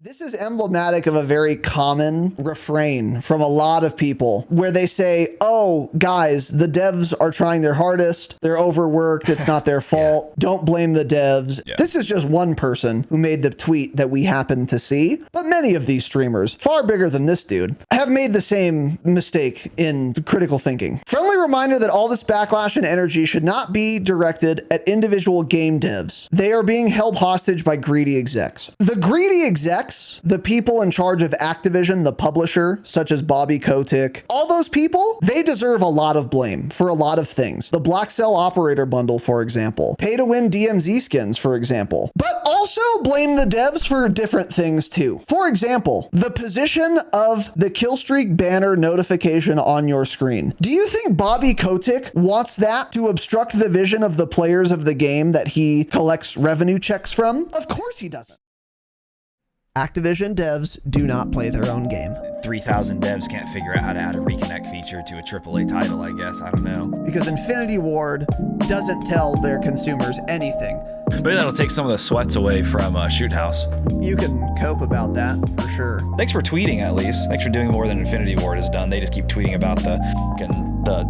This is emblematic of a very common refrain from a lot of people where they say, oh, guys, the devs are trying their hardest. They're overworked. It's not their fault. Yeah. Don't blame the devs. Yeah. This is just one person who made the tweet that we happen to see. But many of these streamers, far bigger than this dude, have made the same mistake in critical thinking. Friendly reminder that all this backlash and energy should not be directed at individual game devs. They are being held hostage by greedy execs. The greedy execs, the people in charge of Activision, the publisher, such as Bobby Kotick, all those people, they deserve a lot of blame for a lot of things. The Black Cell Operator Bundle, for example. Pay to win DMZ skins, for example. But also blame the devs for different things too. For example, the position of the killstreak banner notification on your screen. Do you think Bobby Kotick wants that to obstruct the vision of the players of the game that he collects revenue checks from? Of course he doesn't. Activision devs do not play their own game. 3,000 devs can't figure out how to add a reconnect feature to a AAA title, I guess. I don't know. Because Infinity Ward doesn't tell their consumers anything. Maybe that'll take some of the sweats away from Shoot House. You can cope about that, for sure. Thanks for tweeting, at least. Thanks for doing more than Infinity Ward has done. They just keep tweeting about the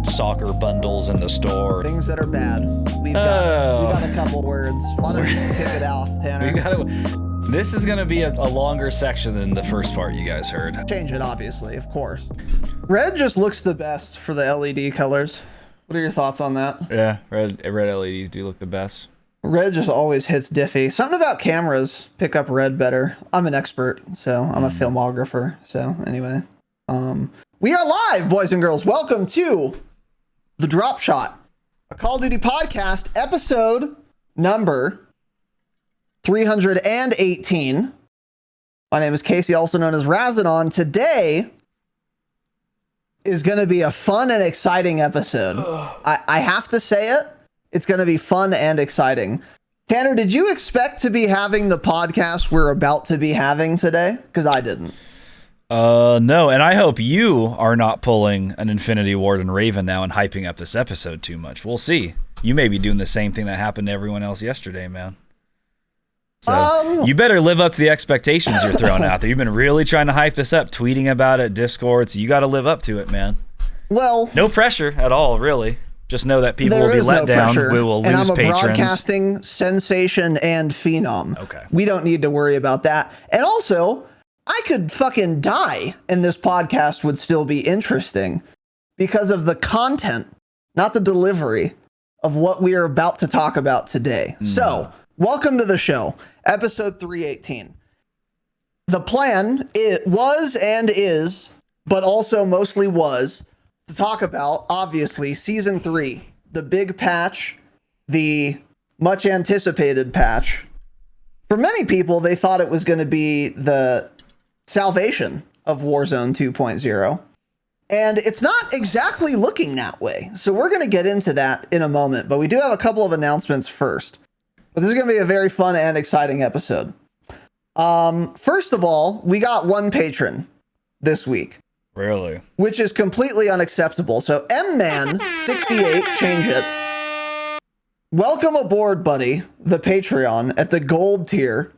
soccer bundles in the store. Things that are bad. We got a couple words. Why don't you kick it off, Tanner? This is going to be a longer section than the first part you guys heard. Change it, obviously, of course. Red just looks the best for the LED colors. What are your thoughts on that? Yeah, red LEDs do look the best. Red just always hits diffy. Something about cameras pick up red better. I'm an expert, so I'm a filmographer. So anyway, we are live, boys and girls. Welcome to the Dropshot, a Call of Duty podcast, episode number 318. My name is Casey, also known as Razinon. Today is going to be a fun and exciting episode. I have to say it. It's going to be fun and exciting. Tanner, did you expect to be having the podcast we're about to be having today? Because I didn't. No, and I hope you are not pulling an Infinity Ward and Raven now and hyping up this episode too much. We'll see. You may be doing the same thing that happened to everyone else yesterday, man. So you better live up to the expectations you're throwing out there. You've been really trying to hype this up, tweeting about it, Discord, so you got to live up to it, man. Well, no pressure at all, really. Just know that people will be let down. We will lose patrons. And I'm a broadcasting sensation and phenom. Okay. We don't need to worry about that. And also, I could fucking die and this podcast would still be interesting because of the content, not the delivery of what we are about to talk about today. So, welcome to the show, episode 318. The plan was and is, but also mostly was, to talk about, obviously, Season 3, the big patch, the much anticipated patch. For many people, they thought it was going to be the salvation of Warzone 2.0. And it's not exactly looking that way. So we're going to get into that in a moment, but we do have a couple of announcements first. But this is going to be a very fun and exciting episode. First of all, we got one patron this week. Really? Which is completely unacceptable. So MMan68, change it. Welcome aboard, buddy. The Patreon at the gold tier.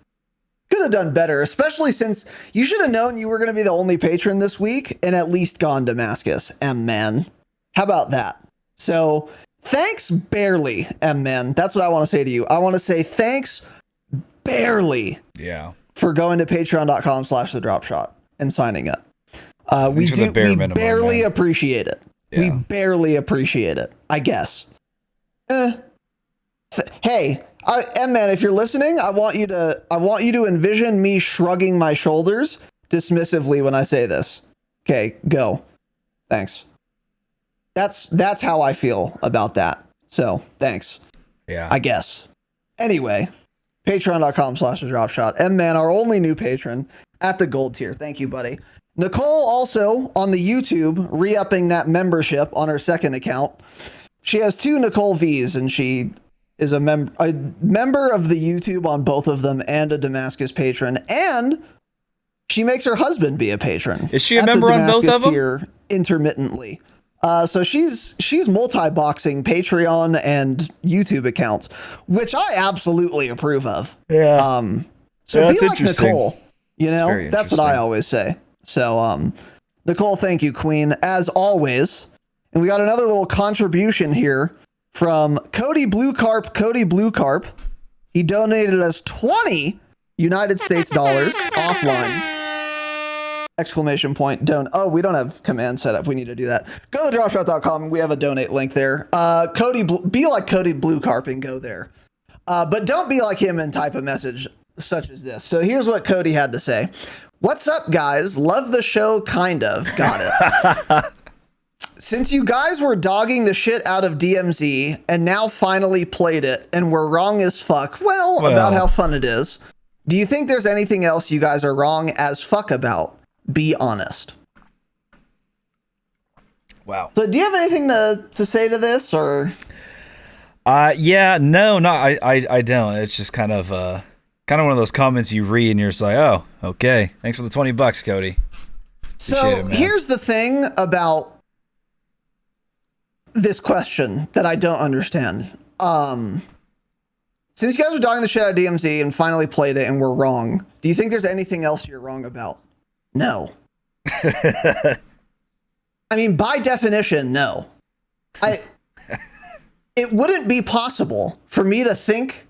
Could have done better, especially since you should have known you were going to be the only patron this week and at least gone Damascus, M-Man. How about that? So thanks barely, M-Man. That's what I want to say to you. I want to say thanks barely. Yeah. For going to patreon.com/thedropshot and signing up. We barely appreciate it. Yeah. We barely appreciate it, I guess. Hey, M-Man, if you're listening, I want you to envision me shrugging my shoulders dismissively when I say this. Okay, go. Thanks. That's how I feel about that. So, thanks. Yeah. I guess. Anyway, patreon.com/thedropshot. M-Man, our only new patron at the gold tier. Thank you, buddy. Nicole also on the YouTube re-upping that membership on her second account. She has 2 Nicole V's and she is a member of the YouTube on both of them and a Damascus patron, and she makes her husband be a patron. Is she a member on both of them? Tier intermittently. So she's multi-boxing Patreon and YouTube accounts, which I absolutely approve of. Yeah. So yeah, be like Nicole. You know, very that's what I interesting. always say. So, Nicole, thank you, Queen, as always. And we got another little contribution here from Cody Blue Carp. Cody Blue Carp. He donated us 20 United States dollars offline. Exclamation point. Don't. Oh, we don't have command set up. We need to do that. Go to dropshot.com. We have a donate link there. Cody, be like Cody Blue Carp and go there. But don't be like him and type a message such as this. So here's what Cody had to say. What's up, guys? Love the show, kind of. Got it. Since you guys were dogging the shit out of DMZ and now finally played it and were wrong as fuck, well, about how fun it is, do you think there's anything else you guys are wrong as fuck about? Be honest. Wow. So do you have anything to say to this, or? Yeah, no, I don't. It's just kind of one of those comments you read and you're just like, oh, okay. Thanks for the $20, Cody. So here's the thing about this question that I don't understand. Since you guys were dogging the shit out of DMZ and finally played it and were wrong, do you think there's anything else you're wrong about? No. I mean, by definition, no. It wouldn't be possible for me to think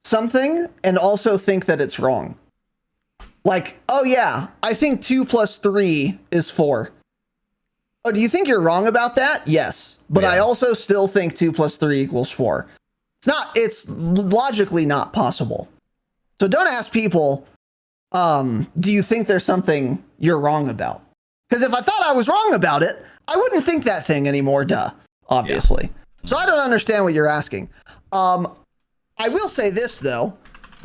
something and also think that it's wrong. Like, oh yeah, I think 2 + 3 is 4. Oh, do you think you're wrong about that? Yes. But I also still think 2 + 3 = 4. It's logically not possible. So don't ask people, do you think there's something you're wrong about? Because if I thought I was wrong about it, I wouldn't think that thing anymore, obviously. Yeah. So I don't understand what you're asking. I will say this, though.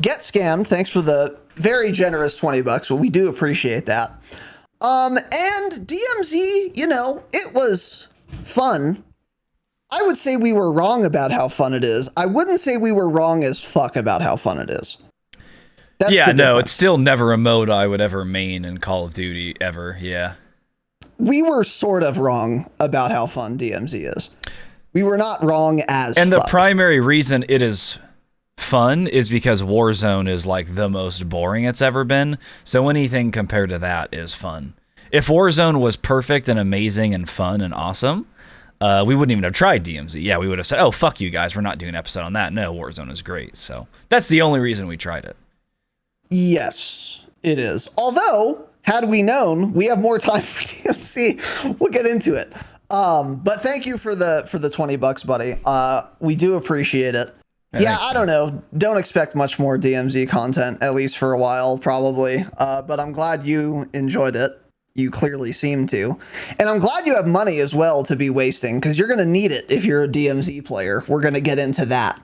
Get Scammed, thanks for the very generous $20. Well, we do appreciate that. And DMZ, it was fun. I would say we were wrong about how fun it is. I wouldn't say we were wrong as fuck about how fun it is. That's it's still never a mode I would ever main in Call of Duty ever. Yeah. We were sort of wrong about how fun DMZ is. We were not wrong as And fuck. the primary reason it is fun is because Warzone is like the most boring it's ever been. So anything compared to that is fun. If Warzone was perfect and amazing and fun and awesome, we wouldn't even have tried DMZ. Yeah, we would have said, oh, fuck you guys, we're not doing an episode on that. No, Warzone is great. So that's the only reason we tried it. Yes, it is. Although, had we known, we have more time for DMZ. We'll get into it. But thank you for the $20, buddy. We do appreciate it. Yeah, I don't know. Don't expect much more DMZ content, at least for a while, probably. But I'm glad you enjoyed it. You clearly seem to. And I'm glad you have money as well to be wasting, because you're going to need it if you're a DMZ player. We're going to get into that.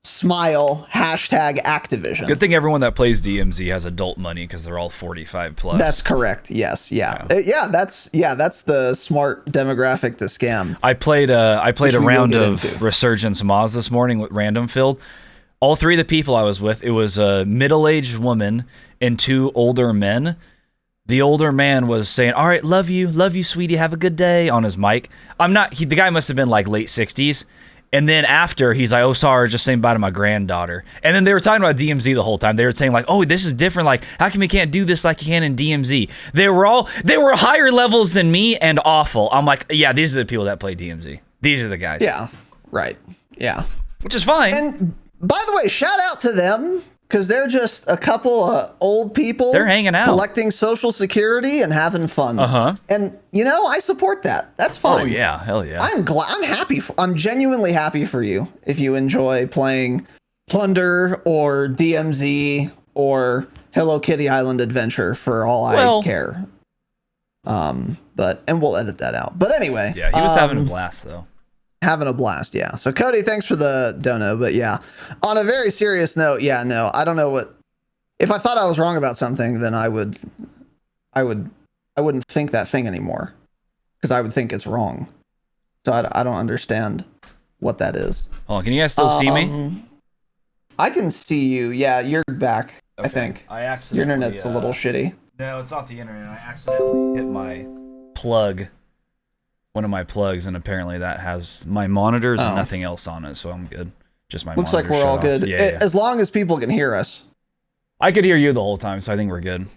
Smile, #Activision. Good thing everyone that plays DMZ has adult money because they're all 45 plus. That's correct. Yes. Yeah. That's the smart demographic to scam. I played a round of Resurgence Moz this morning with Random Field. All three of the people I was with, it was a middle-aged woman and 2 older men. The older man was saying, all right, love you, sweetie, have a good day, on his mic. The guy must have been like late 60s. And then after, he's like, oh, sorry, just saying bye to my granddaughter. And then they were talking about DMZ the whole time. They were saying like, oh, this is different. Like, how come you can't do this like you can in DMZ? They were higher levels than me and awful. I'm like, yeah, these are the people that play DMZ. These are the guys. Yeah, right. Yeah. Which is fine. And by the way, shout out to them, because they're just a couple of old people. They're hanging out, collecting Social Security and having fun. And I support that. That's fine. Oh yeah, hell yeah. I'm happy. I'm genuinely happy for you if you enjoy playing Plunder or DMZ or Hello Kitty Island Adventure. For all I care. And we'll edit that out. But anyway. Yeah, he was having a blast though. Having a blast, yeah. So Cody, thanks for the dono, but yeah. On a very serious note, yeah, no, I don't know what. If I thought I was wrong about something, then I wouldn't think that thing anymore, because I would think it's wrong. So I don't understand what that is. Oh, can you guys still see me? I can see you. Yeah, you're back. Okay. I think. I accidentally. Your internet's a little shitty. No, it's not the internet. I accidentally hit my plug. One of my plugs, and apparently that has my monitors and nothing else on it, so I'm good. Just my looks like we're all good. Yeah. As long as people can hear us. I could hear you the whole time, so I think we're good.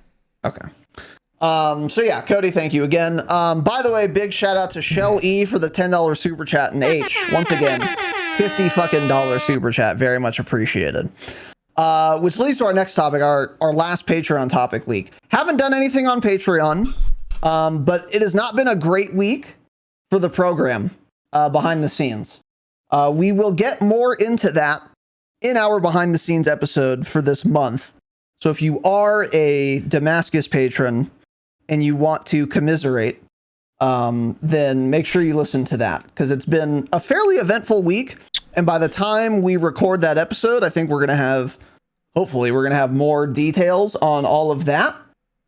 Okay. So yeah, Cody, thank you again. By the way, big shout out to Shell E for the $10 super chat, and H once again, $50 fucking super chat, very much appreciated. Which leads to our next topic, our last Patreon topic leak. Haven't done anything on Patreon, but it has not been a great week for the program behind the scenes. We will get more into that in our behind the scenes episode for this month. So if you are a Damascus patron and you want to commiserate, then make sure you listen to that, because it's been a fairly eventful week. And by the time we record that episode, I think hopefully we're going to have more details on all of that.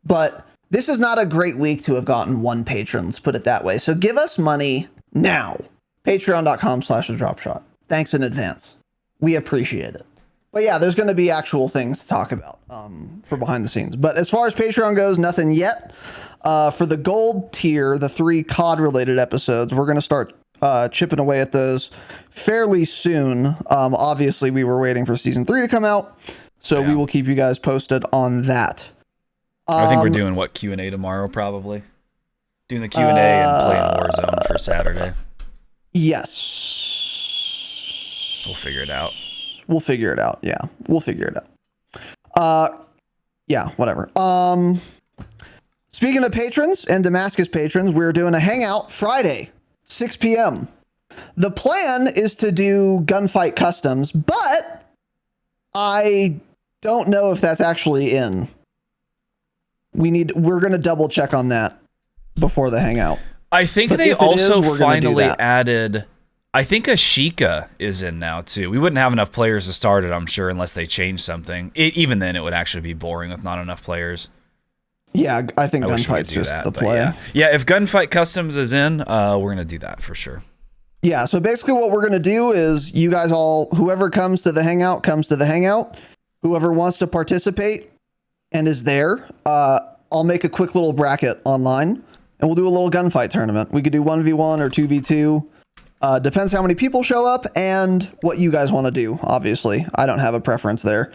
But this is not a great week to have gotten one patron, let's put it that way. So give us money now. Patreon.com/Dropshot. Thanks in advance. We appreciate it. But yeah, there's going to be actual things to talk about for behind the scenes. But as far as Patreon goes, nothing yet. For the gold tier, the 3 COD related episodes, we're going to start chipping away at those fairly soon. Obviously, we were waiting for season 3 to come out, so we will keep you guys posted on that. I think we're doing Q&A tomorrow, probably. Doing the Q&A and playing Warzone for Saturday. Yes. We'll figure it out. Yeah, we'll figure it out. Yeah, whatever. Speaking of patrons and Damascus patrons, we're doing a hangout Friday, 6 p.m. The plan is to do Gunfight Customs, but I don't know if that's actually in. We're going to double check on that before the hangout. I think they also finally added, I think Ashika is in now too. We wouldn't have enough players to start it, I'm sure, unless they change something. Even then, it would actually be boring with not enough players. Yeah, I think Gunfight's just the play. Yeah, if Gunfight Customs is in, we're going to do that for sure. Yeah, so basically what we're going to do is you guys whoever comes to the hangout, comes to the hangout. Whoever wants to participate and is there, I'll make a quick little bracket online and we'll do a little gunfight tournament. We could do 1v1 or 2v2. Depends how many people show up and what you guys want to do, obviously. I don't have a preference there.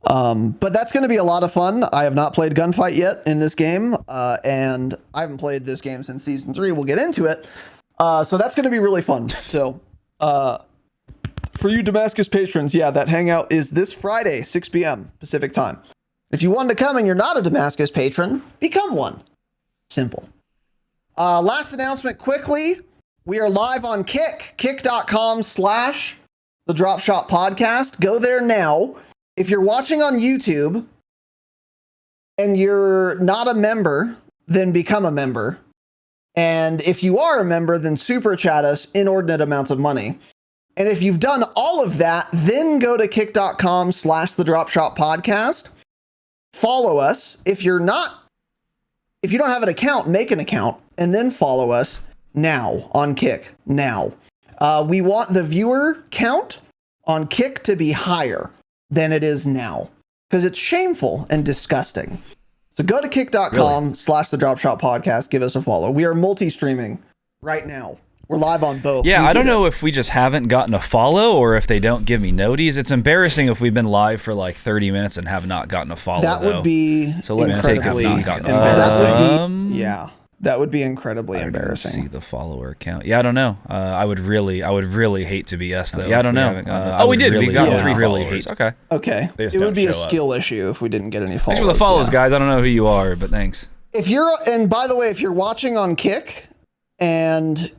But that's going to be a lot of fun. I have not played Gunfight yet in this game, and I haven't played this game since Season 3. We'll get into it. So that's going to be really fun. So for you Damascus patrons, yeah, that hangout is this Friday, 6 p.m. Pacific time. If you want to come and you're not a Damascus patron, become one. Simple. Last announcement quickly. We are live on Kick, kick.com/the Dropshot podcast. Go there now. If you're watching on YouTube and you're not a member, then become a member. And if you are a member, then super chat us inordinate amounts of money. And if you've done all of that, then go to kick.com/the Dropshot podcast. Follow us. If you don't have an account, make an account and then follow us now on Kick. Now. We want the viewer count on Kick to be higher than it is now, because it's shameful and disgusting. So go to kick.com/the Dropshot podcast. Give us a follow. We are multi-streaming right now. We're live on both. Yeah, I don't know if we just haven't gotten a follow or if they don't give me noties. It's embarrassing if we've been live for like 30 minutes and have not gotten a follow. That would be so let's take have not gotten a follow. Yeah. That would be incredibly embarrassing. See the follower count. Yeah, I don't know. I would really hate to be us though. Yeah, I don't know. We did. We got 3 followers. Okay. It would be a skill issue if we didn't get any followers. Thanks for the follows, guys. I don't know who you are, but thanks. And by the way, if you're watching on Kick and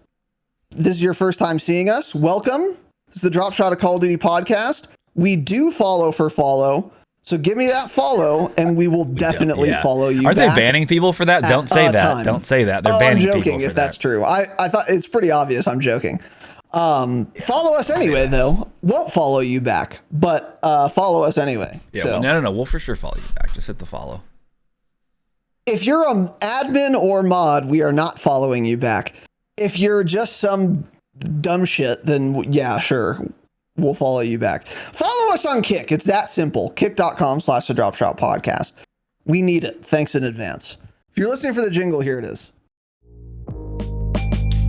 this is your first time seeing us, welcome. This is the Dropshot of Call of Duty podcast. We do follow for follow. So give me that follow, and we will definitely follow you. Aren't they banning people for that? Don't say that. Time. Don't say that. They're banning people for that. I'm joking if that's true. I thought it's pretty obvious I'm joking. Follow us anyway, though. Won't follow you back, but follow us anyway. Yeah, so. Well, no. We'll for sure follow you back. Just hit the follow. If you're an admin or mod, we are not following you back. If you're just some dumb shit, then yeah, sure. We'll follow you back. Follow us on Kick. It's that simple. Kick.com/the Dropshot podcast. We need it. Thanks in advance. If you're listening for the jingle, here it is.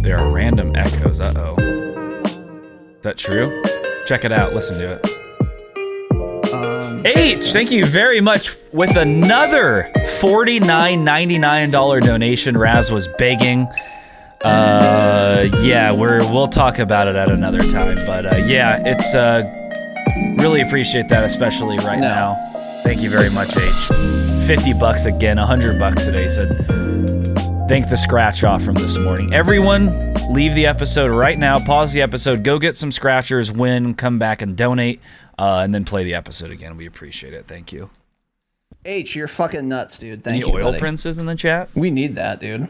There are random echoes. Uh-oh. Is that true? Check it out. Listen to it. H, thank you very much with another $49.99 donation. Raz was begging. Yeah, we'll talk about it at another time. But yeah, it's really appreciate that, especially right now. Thank you very much, H. $50 again, $100 today. Said thank the scratch off from this morning. Everyone, leave the episode right now. Pause the episode. Go get some scratchers. Win. Come back and donate. And then play the episode again. We appreciate it. Thank you. H, you're fucking nuts, dude. Thank you, Any oil buddy. princes in the chat? We need that, dude.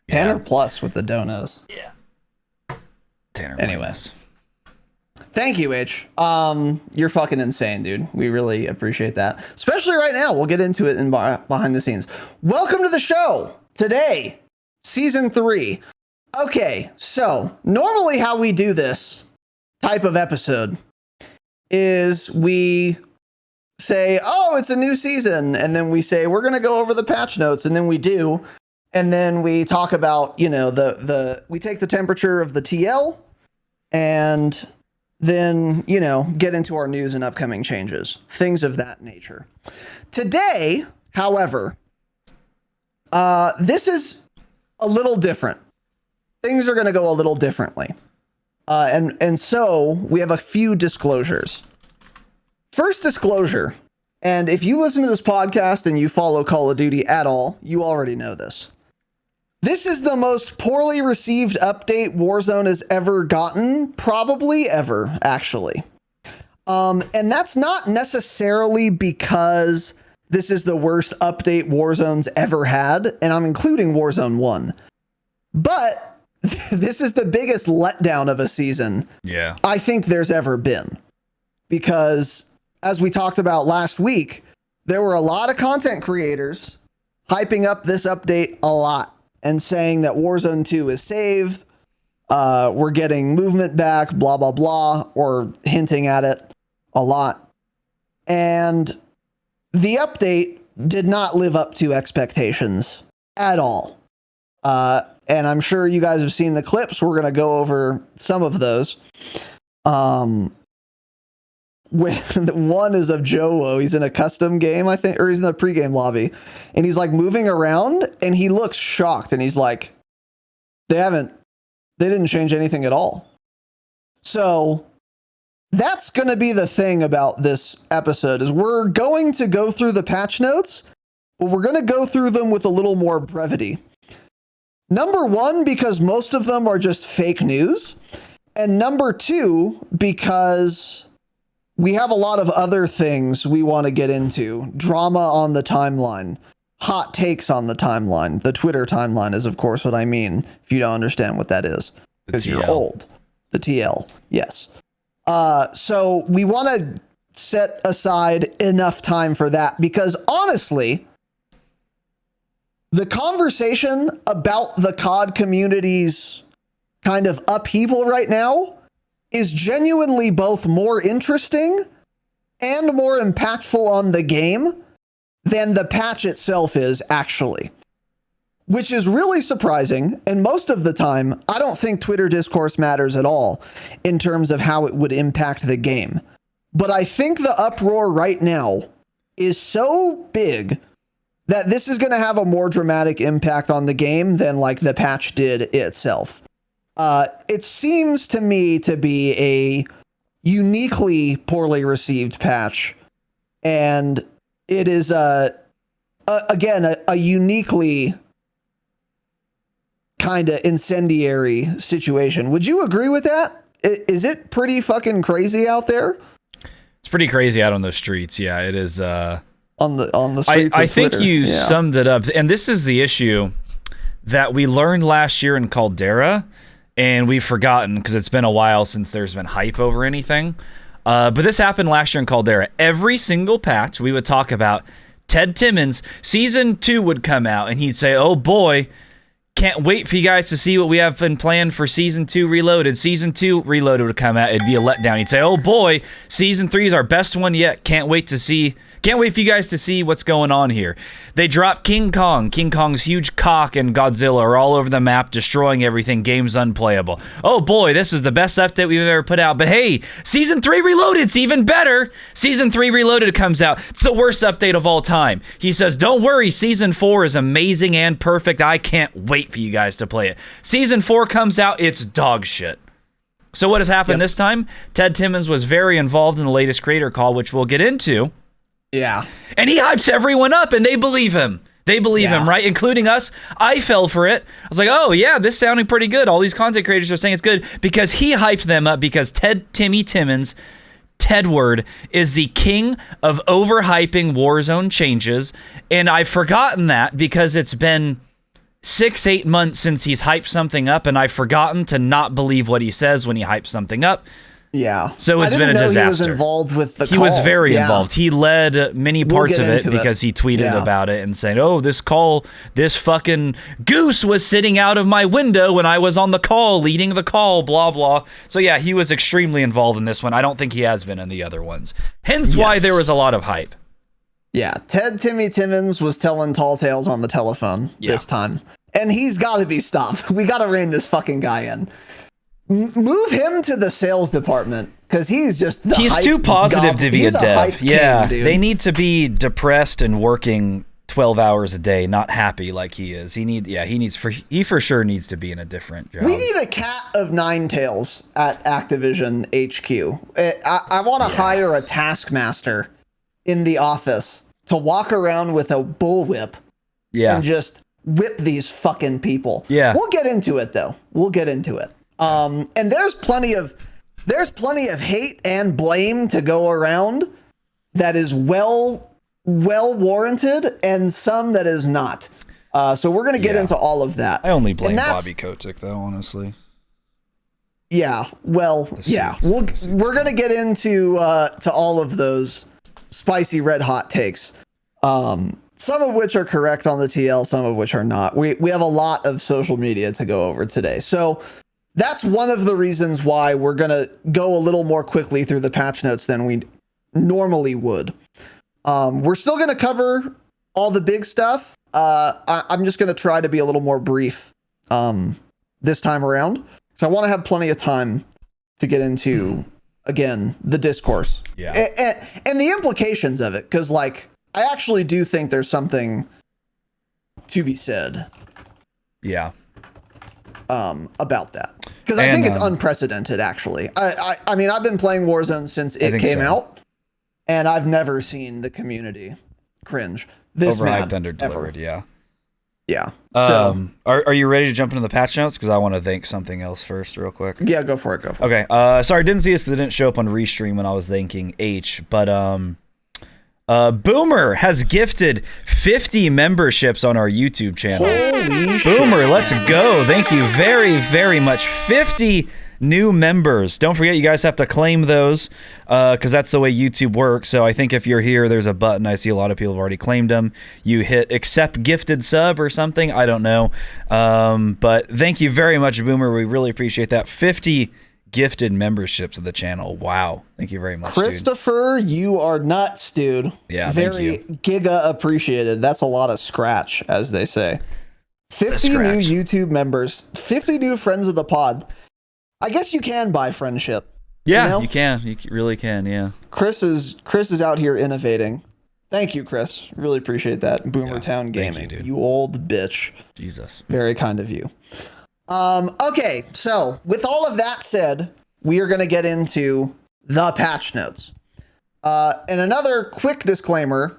Yeah. Tanner plus with the donos. Yeah. Tanner. Anyways. Thank you, H. You're fucking insane, dude. We really appreciate that. Especially right now. We'll get into it in behind the scenes. Welcome to the show. Today, season 3. Okay, so normally how we do this type of episode is we say, oh, it's a new season. And then we say, we're going to go over the patch notes. And then we do. And then we talk about, you know, we take the temperature of the TL and then, you know, get into our news and upcoming changes, things of that nature. Today, however, this is a little different. Things are going to go a little differently. And so we have a few disclosures. First disclosure, and if you listen to this podcast and you follow Call of Duty at all, you already know this. This is the most poorly received update Warzone has ever gotten, probably ever, actually. And that's not necessarily because this is the worst update Warzone's ever had, and I'm including Warzone 1. But this is the biggest letdown of a season I think there's ever been. Because, as we talked about last week, there were a lot of content creators hyping up this update a lot and saying that Warzone 2 is saved, we're getting movement back, blah, blah, blah, or hinting at it a lot. And the update did not live up to expectations at all. And I'm sure you guys have seen the clips. We're going to go over some of those. One is of Joe. He's in a custom game, I think, or he's in the pregame lobby. And he's like moving around and he looks shocked. And he's like, they didn't change anything at all. So that's going to be the thing about this episode is we're going to go through the patch notes, but we're going to go through them with a little more brevity. Number one, because most of them are just fake news. And number two, because we have a lot of other things we want to get into. Drama on the timeline. Hot takes on the timeline. The Twitter timeline is, of course, what I mean, if you don't understand what that is. Because you're old. The TL, yes. So we want to set aside enough time for that because, honestly, the conversation about the COD community's kind of upheaval right now is genuinely both more interesting and more impactful on the game than the patch itself is actually, which is really surprising. And most of the time, I don't think Twitter discourse matters at all in terms of how it would impact the game. But I think the uproar right now is so big that this is going to have a more dramatic impact on the game than like the patch did itself. It seems to me to be a uniquely poorly received patch, and it is again a uniquely kind of incendiary situation. Would you agree with that? Is it pretty fucking crazy out there? It's pretty crazy out on the streets. Yeah, it is. On the streets I of think Twitter. you summed it up, and this is the issue that we learned last year in Caldera, and we've forgotten because it's been a while since there's been hype over anything. But this happened last year in Caldera. Every single patch we would talk about, Ted Timmons, Season 2 would come out, and he'd say, oh boy, can't wait for you guys to see what we have been planned for Season 2 Reloaded. Season 2 Reloaded would come out. It'd be a letdown. He'd say, oh boy, Season 3 is our best one yet. Can't wait to see Can't wait for you guys to see what's going on here. They dropped King Kong. King Kong's huge cock and Godzilla are all over the map, destroying everything. Game's unplayable. Oh boy, this is the best update we've ever put out. But hey, Season 3 Reloaded's even better. Season 3 Reloaded comes out. It's the worst update of all time. He says, don't worry, Season 4 is amazing and perfect. I can't wait for you guys to play it. Season 4 comes out, it's dog shit. So what has happened this time? Ted Timmons was very involved in the latest creator call, which we'll get into. Yeah. And he hypes everyone up, and they believe him. They believe him, right? Including us. I fell for it. I was like, oh, yeah, this is sounding pretty good. All these content creators are saying it's good because he hyped them up because Timmy Timmons, Tedward, is the king of overhyping Warzone changes. And I've forgotten that because it's been 6-8 months since he's hyped something up, and I've forgotten to not believe what he says when he hypes something up. Yeah. So it's been a disaster. He was involved with the He call. was very involved. He led many parts of it because he tweeted about it and said, oh, this call, this fucking goose was sitting out of my window when I was on the call, leading the call, blah, blah. So yeah, he was extremely involved in this one. I don't think he has been in the other ones. Hence why there was a lot of hype. Yeah. Timmy Timmons was telling tall tales on the telephone this time. And he's got to be stopped. We got to rein this fucking guy in. Move him to the sales department because he's just he's too positive to be a dev. Yeah, they need to be depressed and working 12 hours a day, not happy like he is. He for sure needs to be in a different job. We need a cat of nine tails at Activision HQ. I want to hire a taskmaster in the office to walk around with a bullwhip and just whip these fucking people. Yeah, we'll get into it though. We'll get into it. And there's plenty of hate and blame to go around that is well warranted and some that is not. So we're going to get into all of that. I only blame Bobby Kotick though, honestly. Yeah. Well, we're going to get into to all of those spicy red hot takes. Some of which are correct on the TL, some of which are not. We have a lot of social media to go over today. So that's one of the reasons why we're going to go a little more quickly through the patch notes than we normally would. We're still going to cover all the big stuff. I'm just going to try to be a little more brief this time around. So I want to have plenty of time to get into, again, the discourse. Yeah. And the implications of it. Because, like, I actually do think there's something to be said. Yeah. About that, because I think it's unprecedented. Actually, I mean, I've been playing Warzone since it came out, and I've never seen the community cringe this overhyped, under-delivered. Yeah. So, are you ready to jump into the patch notes? Because I want to thank something else first, real quick. Yeah, go for it. Okay. Sorry, I didn't see this because it didn't show up on Restream when I was thanking H, but Boomer has gifted 50 memberships on our YouTube channel. Holy Boomer, let's go. Thank you very, very much. 50 new members. Don't forget, you guys have to claim those because that's the way YouTube works. So I think if you're here, there's a button. I see a lot of people have already claimed them. You hit accept gifted sub or something. I don't know. But thank you very much, Boomer. We really appreciate that. 50 gifted memberships of the channel. Wow. Thank you very much, Christopher, dude. You are nuts, dude. Yeah, very giga appreciated. That's a lot of scratch, as they say. 50 new YouTube members, 50 new friends of the pod. I guess you can buy friendship. Yeah, you can. You really can, yeah. Chris is out here innovating. Thank you, Chris. Really appreciate that. Boomertown Gaming. You old bitch. Jesus. Very kind of you. Okay, so with all of that said, we are going to get into the patch notes. And another quick disclaimer.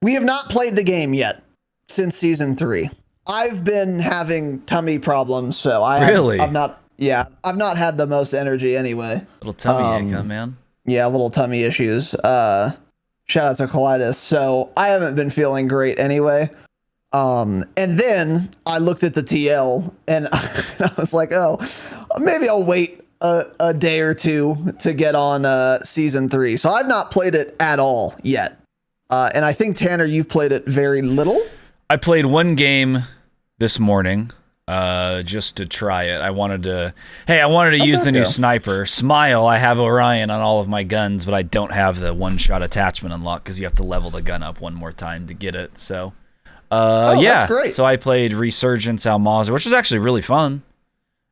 We have not played the game yet since Season 3. I've been having tummy problems, so I've not had the most energy anyway. Little tummy ache, huh, man? Yeah, little tummy issues. Shout out to colitis. So I haven't been feeling great anyway. And then I looked at the TL and I was like, oh, maybe I'll wait a day or two to get on Season 3. So I've not played it at all yet. And I think, Tanner, you've played it very little. I played one game this morning. just to try it. I wanted to use the new go. sniper. Smile, I have Orion on all of my guns, but I don't have the one-shot attachment unlocked because you have to level the gun up one more time to get it. So, yeah. That's great. So I played Resurgence Al-Mazrah, which was actually really fun.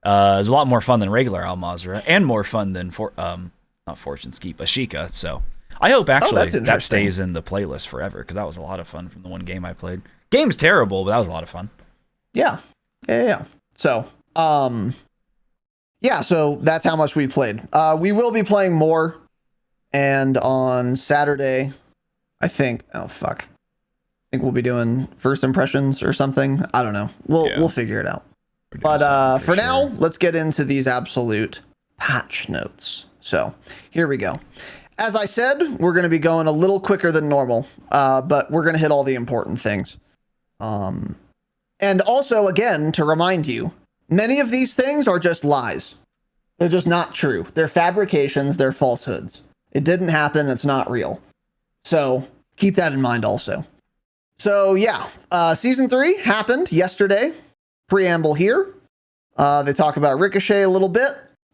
It was a lot more fun than regular Al-Mazrah, and more fun than not Fortune's Keep, Ashika. So I hope actually that stays in the playlist forever because that was a lot of fun from the one game I played. Game's terrible, but that was a lot of fun. Yeah. So, so that's how much we played. We will be playing more, and on Saturday, I think we'll be doing first impressions or something. I don't know. We'll figure it out. But for now, let's get into these absolute patch notes. So here we go. As I said, we're going to be going a little quicker than normal, but we're going to hit all the important things. And also, again, to remind you, many of these things are just lies. They're just not true. They're fabrications. They're falsehoods. It didn't happen. It's not real. So keep that in mind also. So yeah, Season 3 happened yesterday. Preamble here. They talk about Ricochet a little bit.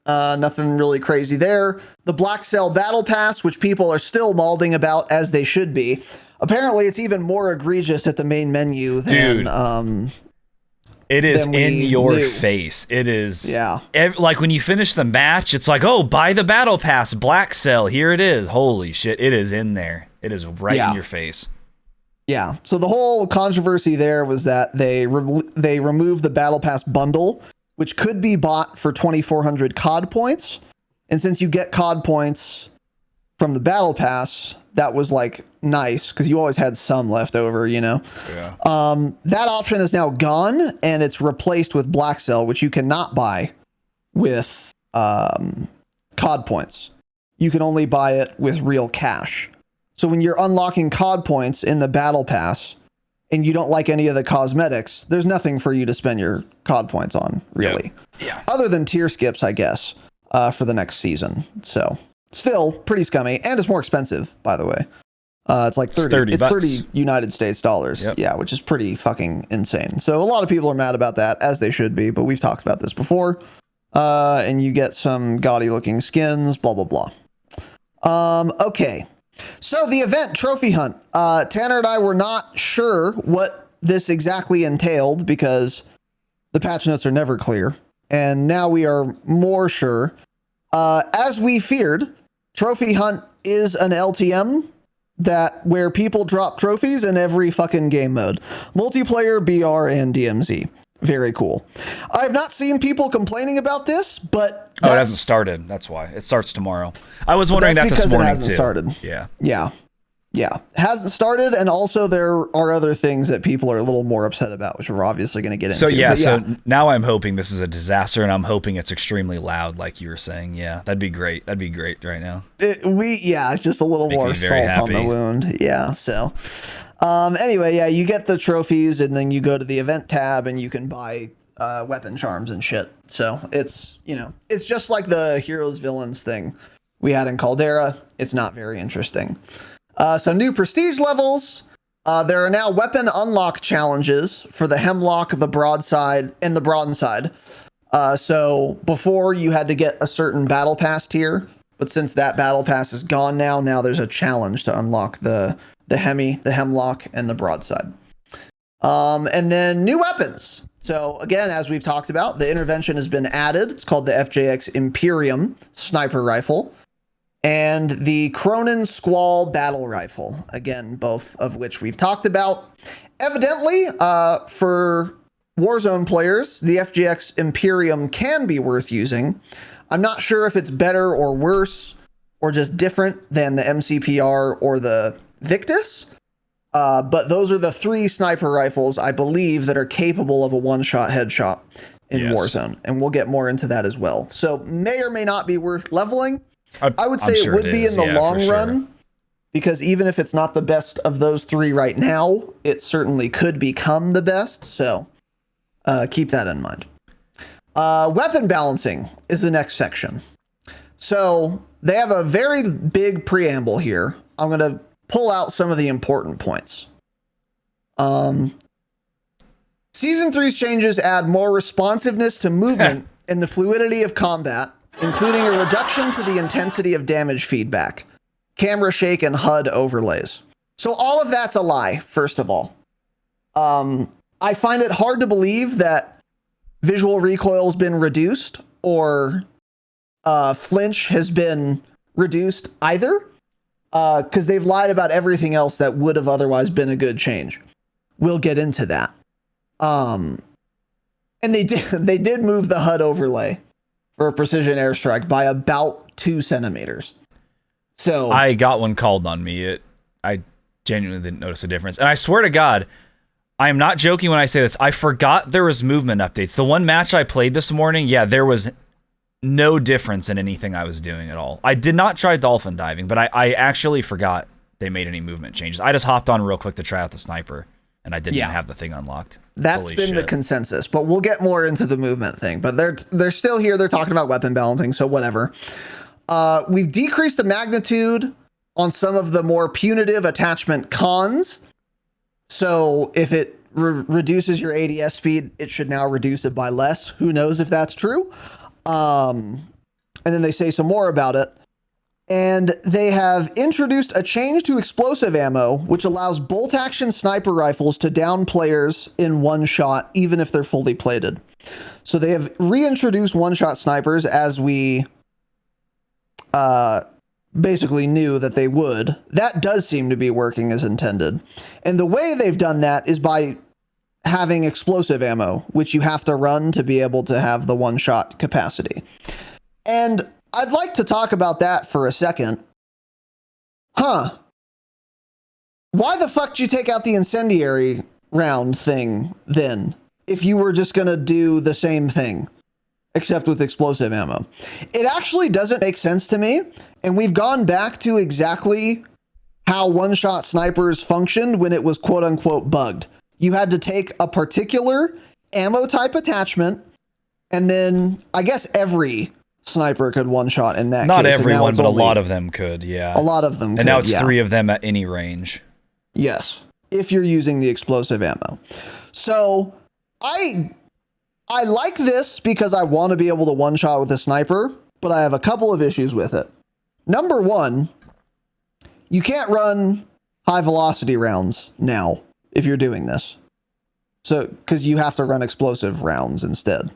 Nothing really crazy there. The Black Cell Battle Pass, which people are still malding about, as they should be. Apparently, it's even more egregious at the main menu than it is in your face. It is. Yeah. Like when you finish the match, it's like, oh, buy the battle pass, Black Cell. Here it is. Holy shit. It is in there. It is right in your face. Yeah. So the whole controversy there was that they removed the battle pass bundle, which could be bought for 2,400 COD points. And since you get COD points from the battle pass, that was like nice because you always had some left over, you know? Yeah. That option is now gone and it's replaced with Black Cell, which you cannot buy with COD points. You can only buy it with real cash. So when you're unlocking COD points in the battle pass and you don't like any of the cosmetics, there's nothing for you to spend your COD points on, really. Yeah. Other than tier skips, I guess, for the next season. So still pretty scummy, and it's more expensive, by the way. It's like 30. It's 30 United States dollars. Yep. Yeah, which is pretty fucking insane. So a lot of people are mad about that, as they should be, but we've talked about this before. And you get some gaudy looking skins, blah, blah, blah. Okay. So the event Trophy Hunt. Tanner and I were not sure what this exactly entailed because the patch notes are never clear. And now we are more sure. As we feared, Trophy Hunt is an LTM where people drop trophies in every fucking game mode. Multiplayer, BR, and DMZ. Very cool. I've not seen people complaining about this, but it hasn't started. That's why. It starts tomorrow. I was wondering that this morning, it hasn't too. Started. Yeah. Hasn't started, and also there are other things that people are a little more upset about, which we're obviously going to get into. So now I'm hoping this is a disaster, and I'm hoping it's extremely loud, like you were saying. Yeah, that'd be great. That'd be great right now. It's just a little more salt on the wound. Yeah, so... anyway, you get the trophies and then you go to the event tab and you can buy weapon charms and shit. So it's just like the heroes villains thing we had in Caldera. It's not very interesting. So new prestige levels. There are now weapon unlock challenges for the Hemlock, the Broadside, and the Broadside. So before you had to get a certain battle pass tier, but since that battle pass is gone now there's a challenge to unlock the Hemi, the Hemlock, and the Broadside. And then new weapons. So again, as we've talked about, the intervention has been added. It's called the FJX Imperium Sniper Rifle and the Cronin Squall Battle Rifle. Again, both of which we've talked about. Evidently, for Warzone players, the FJX Imperium can be worth using. I'm not sure if it's better or worse or just different than the MCPR or the Victus, but those are the 3 sniper rifles, I believe, that are capable of a one-shot headshot in Warzone, and we'll get more into that as well. So may or may not be worth leveling. I would say it would be in the long run, because even if it's not the best of those 3 right now, it certainly could become the best, so keep that in mind. Weapon balancing is the next section. So they have a very big preamble here. I'm going to pull out some of the important points. Season 3's changes add more responsiveness to movement and the fluidity of combat, including a reduction to the intensity of damage feedback, camera shake, and HUD overlays. So all of that's a lie, first of all. I find it hard to believe that visual recoil's been reduced or flinch has been reduced either, because they've lied about everything else that would have otherwise been a good change. We'll get into that. And they did move the HUD overlay for a precision airstrike by about 2 centimeters. So I got one called on me. I genuinely didn't notice a difference. And I swear to God, I am not joking when I say this. I forgot there was movement updates. The one match I played this morning, yeah, there was no difference in anything I was doing at all. I did not try dolphin diving, but I actually forgot they made any movement changes. I just hopped on real quick to try out the sniper, and I didn't even have the thing unlocked. That's Holy been shit. the consensus, but we'll get more into the movement thing. But they're still here. They're talking about weapon balancing, so whatever. We've decreased the magnitude on some of the more punitive attachment cons. So if it reduces your ADS speed, it should now reduce it by less. Who knows if that's true? And then they say some more about it. And they have introduced a change to explosive ammo, which allows bolt-action sniper rifles to down players in one shot, even if they're fully plated. So they have reintroduced one-shot snipers, as we basically knew that they would. That does seem to be working as intended. And the way they've done that is by having explosive ammo, which you have to run to be able to have the one-shot capacity. And I'd like to talk about that for a second. Why the fuck did you take out the incendiary round thing then, if you were just gonna do the same thing, except with explosive ammo? It actually doesn't make sense to me, and we've gone back to exactly how one-shot snipers functioned when it was quote-unquote bugged. You had to take a particular ammo type attachment, and then I guess every sniper could one-shot in that Not case. everyone, but a lot of them could, yeah. A lot of them could, and now it's 3 of them at any range. Yes, if you're using the explosive ammo. So I like this because I want to be able to one-shot with a sniper, but I have a couple of issues with it. Number one, you can't run high-velocity rounds now if you're doing this. So, because you have to run explosive rounds instead.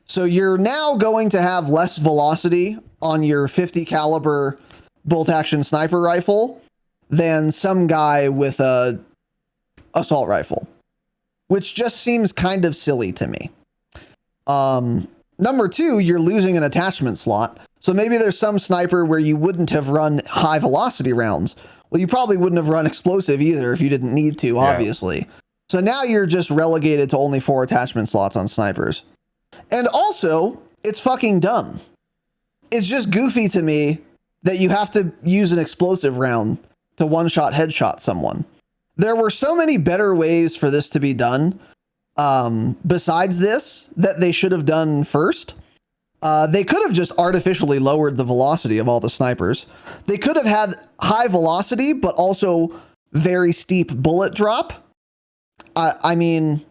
So you're now going to have less velocity on your 50 caliber bolt-action sniper rifle than some guy with a assault rifle, which just seems kind of silly to me. Number two, you're losing an attachment slot. So maybe there's some sniper where you wouldn't have run high velocity rounds. Well, you probably wouldn't have run explosive either if you didn't need to, obviously. So now you're just relegated to only 4 attachment slots on snipers. And also, it's fucking dumb. It's just goofy to me that you have to use an explosive round to one-shot headshot someone. There were so many better ways for this to be done, besides this, that they should have done first. They could have just artificially lowered the velocity of all the snipers. They could have had high velocity, but also very steep bullet drop. I mean,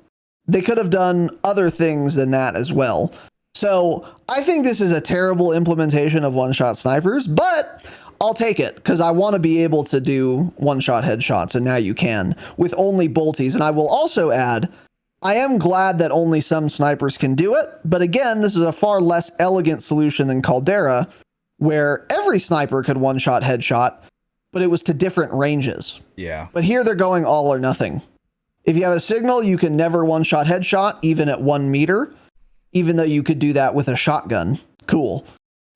they could have done other things than that as well. So I think this is a terrible implementation of one-shot snipers, but I'll take it because I want to be able to do one-shot headshots, and now you can with only bolties. And I will also add, I am glad that only some snipers can do it, but again, this is a far less elegant solution than Caldera, where every sniper could one-shot headshot, but it was to different ranges. Yeah. But here they're going all or nothing. If you have a signal, you can never one-shot headshot, even at 1 meter, even though you could do that with a shotgun. Cool.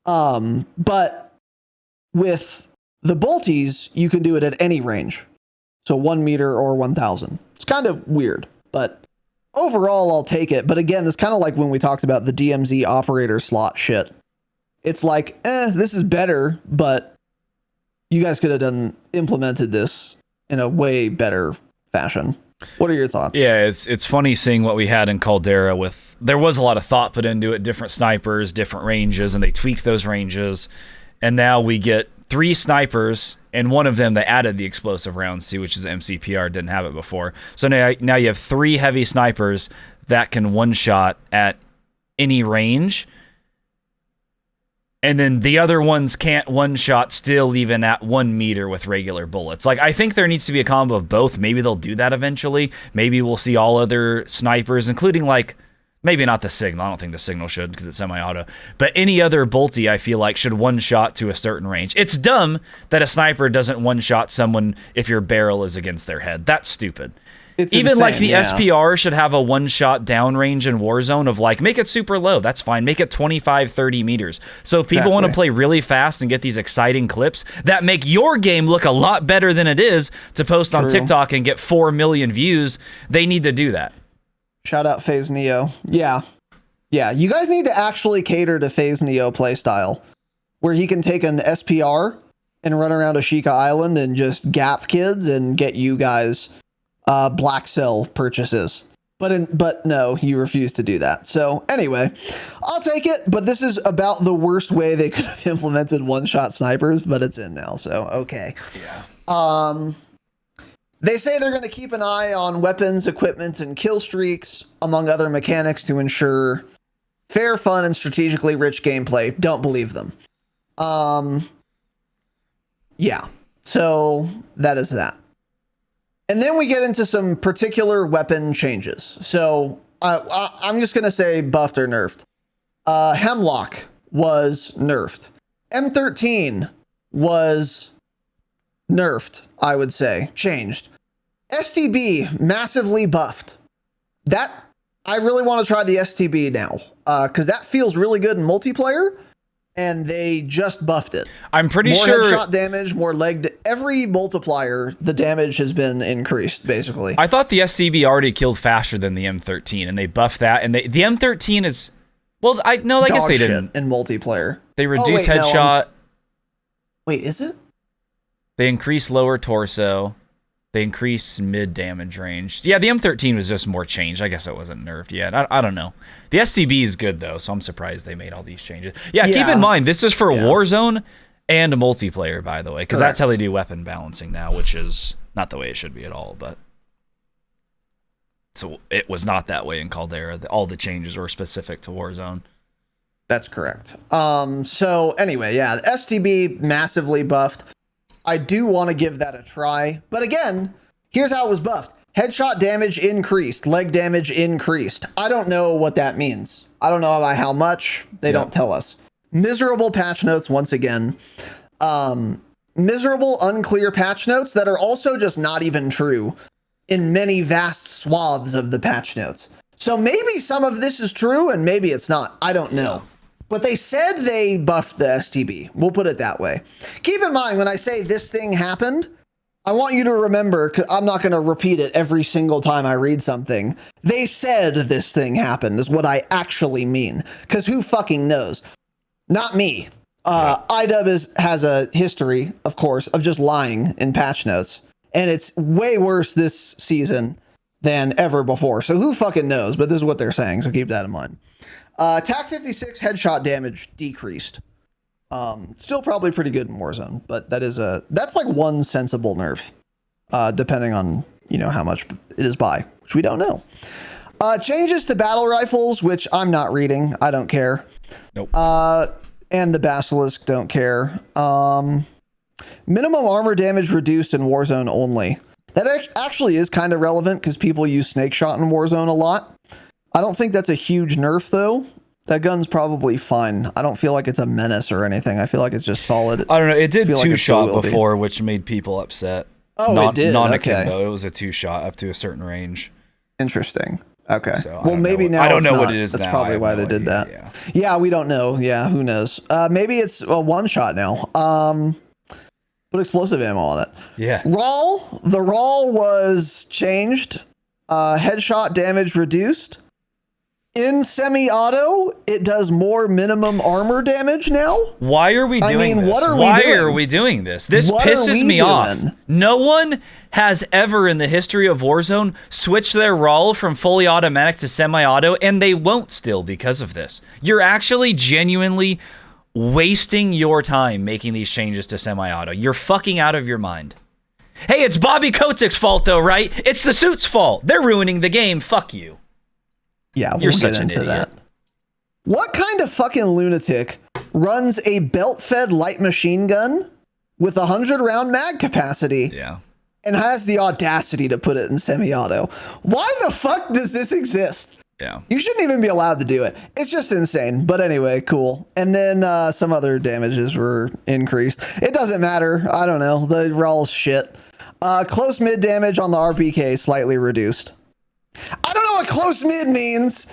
But with the bolties, you can do it at any range. So 1 meter or 1,000. It's kind of weird, but overall, I'll take it. But again, it's kind of like when we talked about the DMZ operator slot shit. It's like, this is better, but you guys could have implemented this in a way better fashion. What are your thoughts? Yeah, it's funny seeing what we had in Caldera with, there was a lot of thought put into it, different snipers, different ranges, and they tweaked those ranges. And now we get 3 snipers, and one of them they added the explosive rounds to, which is MCPR, didn't have it before. So now you have 3 heavy snipers that can one-shot at any range, and then the other ones can't one-shot still even at 1 meter with regular bullets. Like, I think there needs to be a combo of both. Maybe they'll do that eventually. Maybe we'll see all other snipers, including, like, maybe not the Signal. I don't think the Signal should because it's semi-auto. But any other bolty, I feel like, should one-shot to a certain range. It's dumb that a sniper doesn't one-shot someone if your barrel is against their head. That's stupid. It's even insane, like the yeah. SPR should have a one-shot downrange in Warzone of like, make it super low. That's fine. Make it 25, 30 meters. So if people want to play really fast and get these exciting clips that make your game look a lot better than it is to post on TikTok and get 4 million views, they need to do that. Shout out FaZe Neo. Yeah. Yeah, you guys need to actually cater to FaZe Neo playstyle, where he can take an SPR and run around Ashika Island and just gap kids and get you guys black cell purchases. But no, you refuse to do that. So anyway, I'll take it, but this is about the worst way they could have implemented one-shot snipers, but it's in now, so okay. Yeah. They say they're going to keep an eye on weapons, equipment, and kill streaks, among other mechanics, to ensure fair, fun, and strategically rich gameplay. Don't believe them. Yeah, so that is that. And then we get into some particular weapon changes. So I'm just going to say buffed or nerfed. Hemlock was nerfed. M13 was nerfed, I would say. Changed. STB, massively buffed. That, I really want to try the STB now. Because that feels really good in multiplayer. And they just buffed it. I'm pretty more sure headshot damage, more every multiplier, the damage has been increased, basically. I thought the SCB already killed faster than the M13, and they buffed that. And the M13 is, well, I guess they didn't in multiplayer. They reduced headshot. Wait, is it? They increased lower torso. They increased mid damage range. Yeah, the M13 was just more changed. I guess it wasn't nerfed yet. I don't know. The SCB is good, though, so I'm surprised they made all these changes. Yeah, keep in mind, this is for Warzone and multiplayer, by the way, because that's how they do weapon balancing now, which is not the way it should be at all. But so it was not that way in Caldera. All the changes were specific to Warzone. That's correct. So anyway, yeah, the STB massively buffed. I do want to give that a try. But again, here's how it was buffed. Headshot damage increased. Leg damage increased. I don't know what that means. I don't know by how much. They don't tell us. Miserable patch notes once again. Miserable, unclear patch notes that are also just not even true in many vast swaths of the patch notes. So maybe some of this is true and maybe it's not. I don't know. But they said they buffed the STB. We'll put it that way. Keep in mind, when I say this thing happened, I want you to remember, 'cause I'm not going to repeat it every single time I read something. They said this thing happened is what I actually mean. Because who fucking knows? Not me. IDub has a history, of course, of just lying in patch notes. And it's way worse this season than ever before. So who fucking knows? But this is what they're saying, so keep that in mind. TAC 56 headshot damage decreased. Still probably pretty good in Warzone, but that's like one sensible nerf, depending on how much it is by, which we don't know. Changes to battle rifles, which I'm not reading. I don't care. Nope. And the Basilisk, don't care. Minimum armor damage reduced in Warzone only. That actually is kind of relevant because people use Snake Shot in Warzone a lot. I don't think that's a huge nerf, though. That gun's probably fine. I don't feel like it's a menace or anything. I feel like it's just solid. I don't know. It did two-shot before, which made people upset. Oh, it did? Non-akimbo. Okay. It was a two-shot up to a certain range. Interesting. Okay. So, well, maybe now I don't know not. what it is That's now. That's probably why they did that. Yeah, we don't know. Yeah, who knows? Maybe it's a one-shot now. Put explosive ammo on it. Yeah. The RAL was changed. Headshot damage reduced. In semi-auto, it does more minimum armor damage now. Why are we doing this? Why are we doing this? This pisses me off. No one has ever in the history of Warzone switched their RAL from fully automatic to semi-auto, and they won't still because of this. You're actually genuinely wasting your time making these changes to semi-auto. You're fucking out of your mind. Hey, it's Bobby Kotick's fault though, right? It's the suit's fault. They're ruining the game. Fuck you. Yeah, You're we'll such get an into idiot. that. What kind of fucking lunatic runs a belt-fed light machine gun with 100-round mag capacity Yeah. and has the audacity to put it in semi-auto? Why the fuck does this exist? Yeah. You shouldn't even be allowed to do it. It's just insane. But anyway, cool. And then some other damages were increased. It doesn't matter. I don't know. They're all shit. Close mid damage on the RPK slightly reduced. I don't know what close mid means.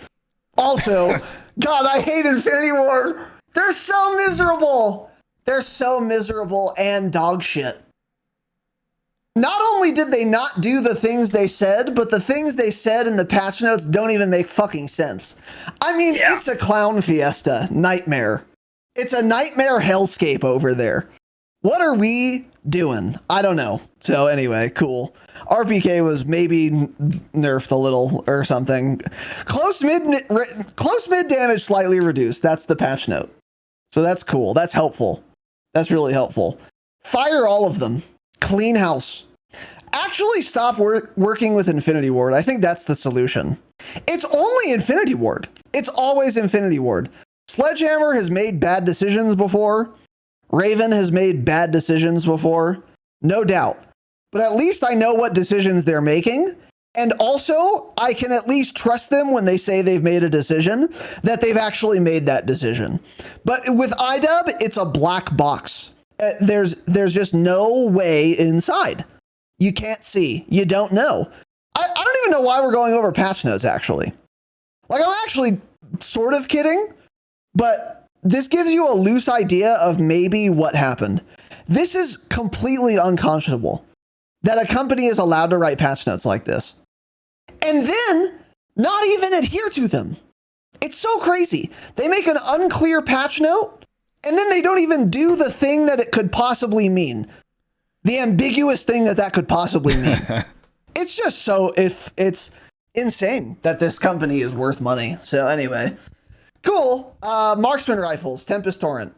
Also, God, I hate Infinity Ward. They're so miserable. They're so miserable and dog shit. Not only did they not do the things they said, but the things they said in the patch notes don't even make fucking sense. I mean, It's a clown fiesta nightmare. It's a nightmare hellscape over there. What are we doing? I don't know. So anyway, cool. RPK was maybe nerfed a little or something. Close mid damage slightly reduced. That's the patch note. So that's cool. That's helpful. That's really helpful. Fire all of them. Clean house. Actually stop working with Infinity Ward. I think that's the solution. It's only Infinity Ward. It's always Infinity Ward. Sledgehammer has made bad decisions before. Raven has made bad decisions before. No doubt. But at least I know what decisions they're making. And also, I can at least trust them when they say they've made a decision, that they've actually made that decision. But with IDub, it's a black box. There's just no way inside. You can't see. You don't know. I don't even know why we're going over patch notes, actually. Like, I'm actually sort of kidding, but this gives you a loose idea of maybe what happened. This is completely unconscionable that a company is allowed to write patch notes like this and then not even adhere to them. It's so crazy. They make an unclear patch note and then they don't even do the thing that it could possibly mean. The ambiguous thing that could possibly mean. It's just so, it's insane that this company is worth money. So anyway, cool. Marksman rifles, Tempest Torrent.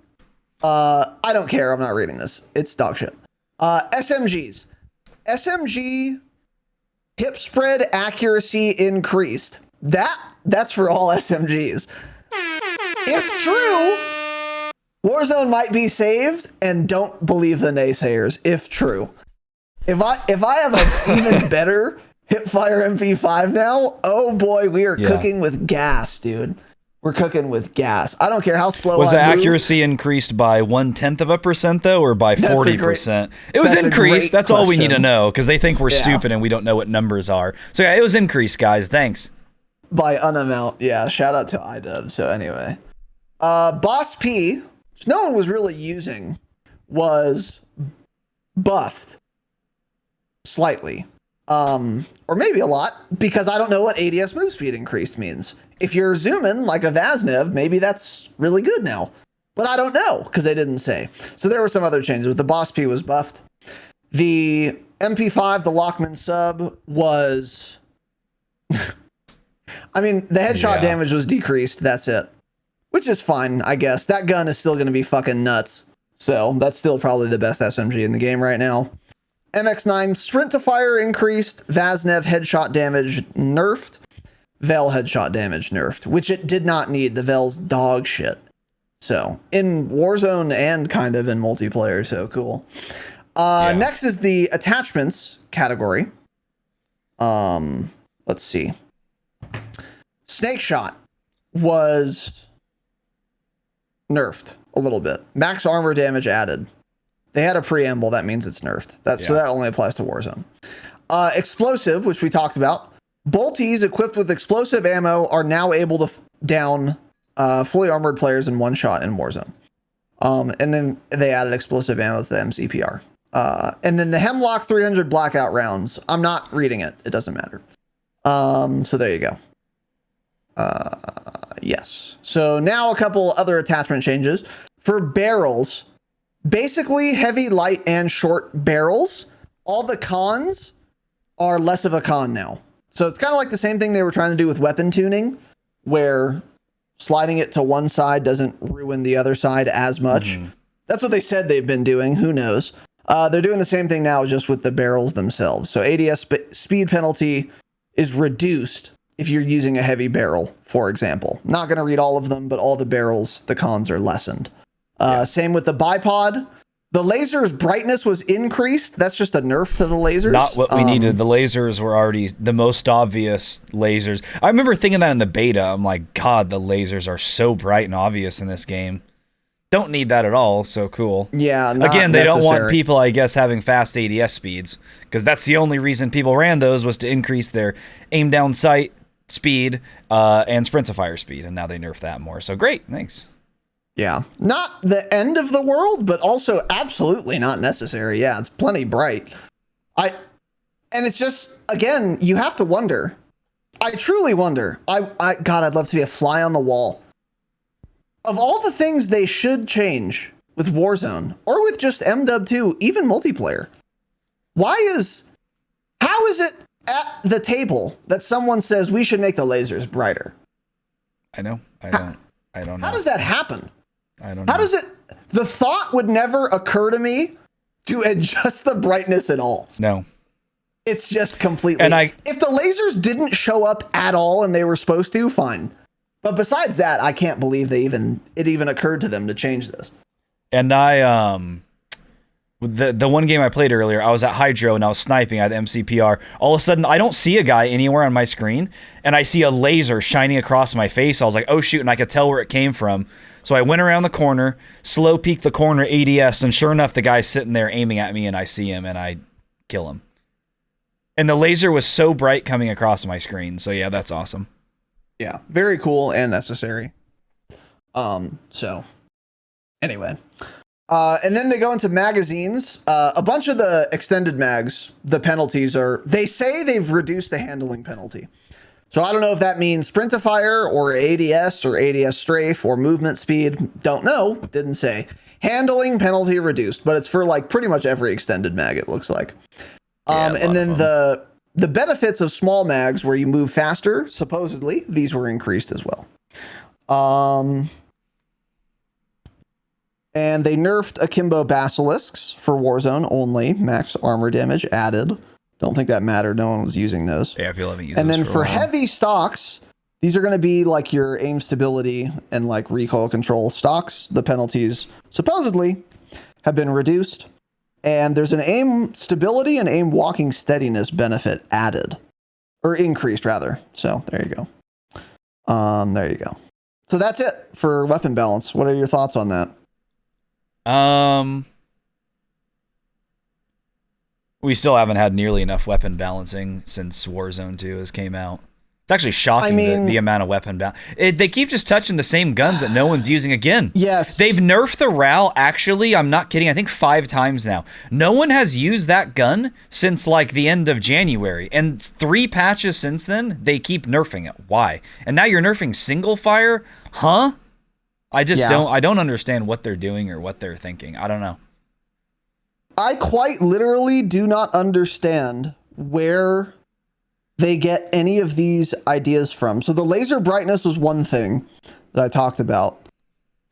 I don't care. I'm not reading this. It's dog shit. SMGs. SMG hip spread accuracy increased. That's for all SMGs. If true, Warzone might be saved, and don't believe the naysayers if true. If I have an even better hipfire MP5 now, oh boy, we are cooking with gas, dude. We're cooking with gas. I don't care how slow Was the I move. accuracy increased by 0.1% though, or by 40%? It was that's increased. That's all we need to question. know, because they think we're stupid and we don't know what numbers are. So yeah, it was increased, guys. Thanks. By an amount. Yeah, shout out to iDub. So anyway. Boss P, which no one was really using, was buffed slightly. Or maybe a lot, because I don't know what ADS move speed increased means. If you're zooming like a Vaznev, maybe that's really good now. But I don't know, because they didn't say. So there were some other changes, but the Boss P was buffed. The MP5, the Lockman sub, was... I mean, the headshot damage was decreased, that's it. Which is fine, I guess. That gun is still going to be fucking nuts. So that's still probably the best SMG in the game right now. MX9 sprint to fire increased. Vaznev headshot damage nerfed. Vel headshot damage nerfed, which it did not need. The Vel's dog shit. So in Warzone and kind of in multiplayer, so cool. Next is the attachments category. Let's see. Snake shot was nerfed a little bit. Max armor damage added. They had a preamble, that means it's nerfed. So that only applies to Warzone. Explosive, which we talked about. Bolties equipped with explosive ammo are now able to down fully armored players in one shot in Warzone. And then they added explosive ammo to the MCPR. And then the Hemlock 300 blackout rounds. I'm not reading it. It doesn't matter. So there you go. Yes. So now a couple other attachment changes. For barrels, basically heavy, light, and short barrels, all the cons are less of a con now. So it's kind of like the same thing they were trying to do with weapon tuning, where sliding it to one side doesn't ruin the other side as much. Mm-hmm. That's what they said they've been doing. Who knows? They're doing the same thing now, just with the barrels themselves. So ADS speed penalty is reduced if you're using a heavy barrel, for example. Not going to read all of them, but all the barrels, the cons are lessened. Same with the bipod. The laser's brightness was increased. That's just a nerf to the lasers. Not what we needed. The lasers were already the most obvious lasers. I remember thinking that in the beta. I'm like, God, the lasers are so bright and obvious in this game. Don't need that at all. So cool. Yeah. Again, they don't want people, I guess, having fast ADS speeds, because that's the only reason people ran those, was to increase their aim down sight speed and sprint to fire speed. And now they nerf that more. So great. Thanks. Yeah. Not the end of the world, but also absolutely not necessary. Yeah, it's plenty bright. And it's just, again, you have to wonder. I truly wonder. God, I'd love to be a fly on the wall. Of all the things they should change with Warzone, or with just MW2, even multiplayer, how is it at the table that someone says we should make the lasers brighter? I know. I don't know. How does that happen? I don't know. How does it? The thought would never occur to me to adjust the brightness at all. No. It's just completely. And if the lasers didn't show up at all and they were supposed to, fine. But besides that, I can't believe it even occurred to them to change this. And the one game I played earlier, I was at Hydro and I was sniping at the MCPR. All of a sudden, I don't see a guy anywhere on my screen, and I see a laser shining across my face. I was like, oh shoot, and I could tell where it came from. So I went around the corner, slow peeked the corner ADS, and sure enough, the guy's sitting there aiming at me, and I see him, and I kill him. And the laser was so bright coming across my screen. So yeah, that's awesome. Yeah, very cool and necessary. So anyway. And then they go into magazines. A bunch of the extended mags, the penalties they say they've reduced the handling penalty. So I don't know if that means sprint to fire or ADS or ADS strafe or movement speed. Don't know. Didn't say. Handling penalty reduced, but it's for like pretty much every extended mag, it looks like. And then the benefits of small mags where you move faster, supposedly, these were increased as well. And they nerfed Akimbo Basilisks for Warzone only. Max armor damage added. Don't think that mattered. No one was using those. Yeah, people haven't used And those then for a while. heavy stocks, these are going to be like your aim stability and like recoil control stocks. The penalties supposedly have been reduced. And there's an aim stability and aim walking steadiness benefit added. Or increased, rather. So there you go. There you go. So that's it for weapon balance. What are your thoughts on that? We still haven't had nearly enough weapon balancing since Warzone 2 has came out. It's actually shocking the amount of weapon balance. They keep just touching the same guns that no one's using again. Yes. They've nerfed the RAL, actually, I'm not kidding, I think 5 times now. No one has used that gun since like the end of January. And 3 patches since then, they keep nerfing it. Why? And now you're nerfing single fire? Huh? I don't understand what they're doing or what they're thinking. I don't know. I quite literally do not understand where they get any of these ideas from. So the laser brightness was one thing that I talked about.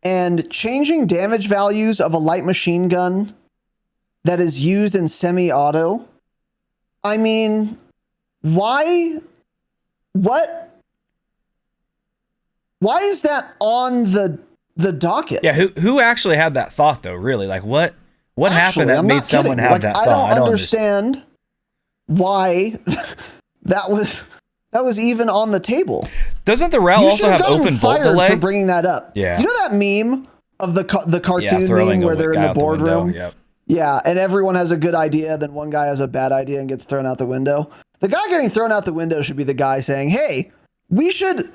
And changing damage values of a light machine gun that is used in semi-auto. I mean, why? What? Why is that on the docket? Yeah, who actually had that thought though, really? Like what happened that made someone have that thought? I don't understand why that was even on the table. Doesn't the RAL also have open bolt delay? For bringing that up. Yeah. You know that meme of the cartoon meme where they're in the boardroom? Yep. Yeah, and everyone has a good idea, then one guy has a bad idea and gets thrown out the window. The guy getting thrown out the window should be the guy saying, "Hey, we should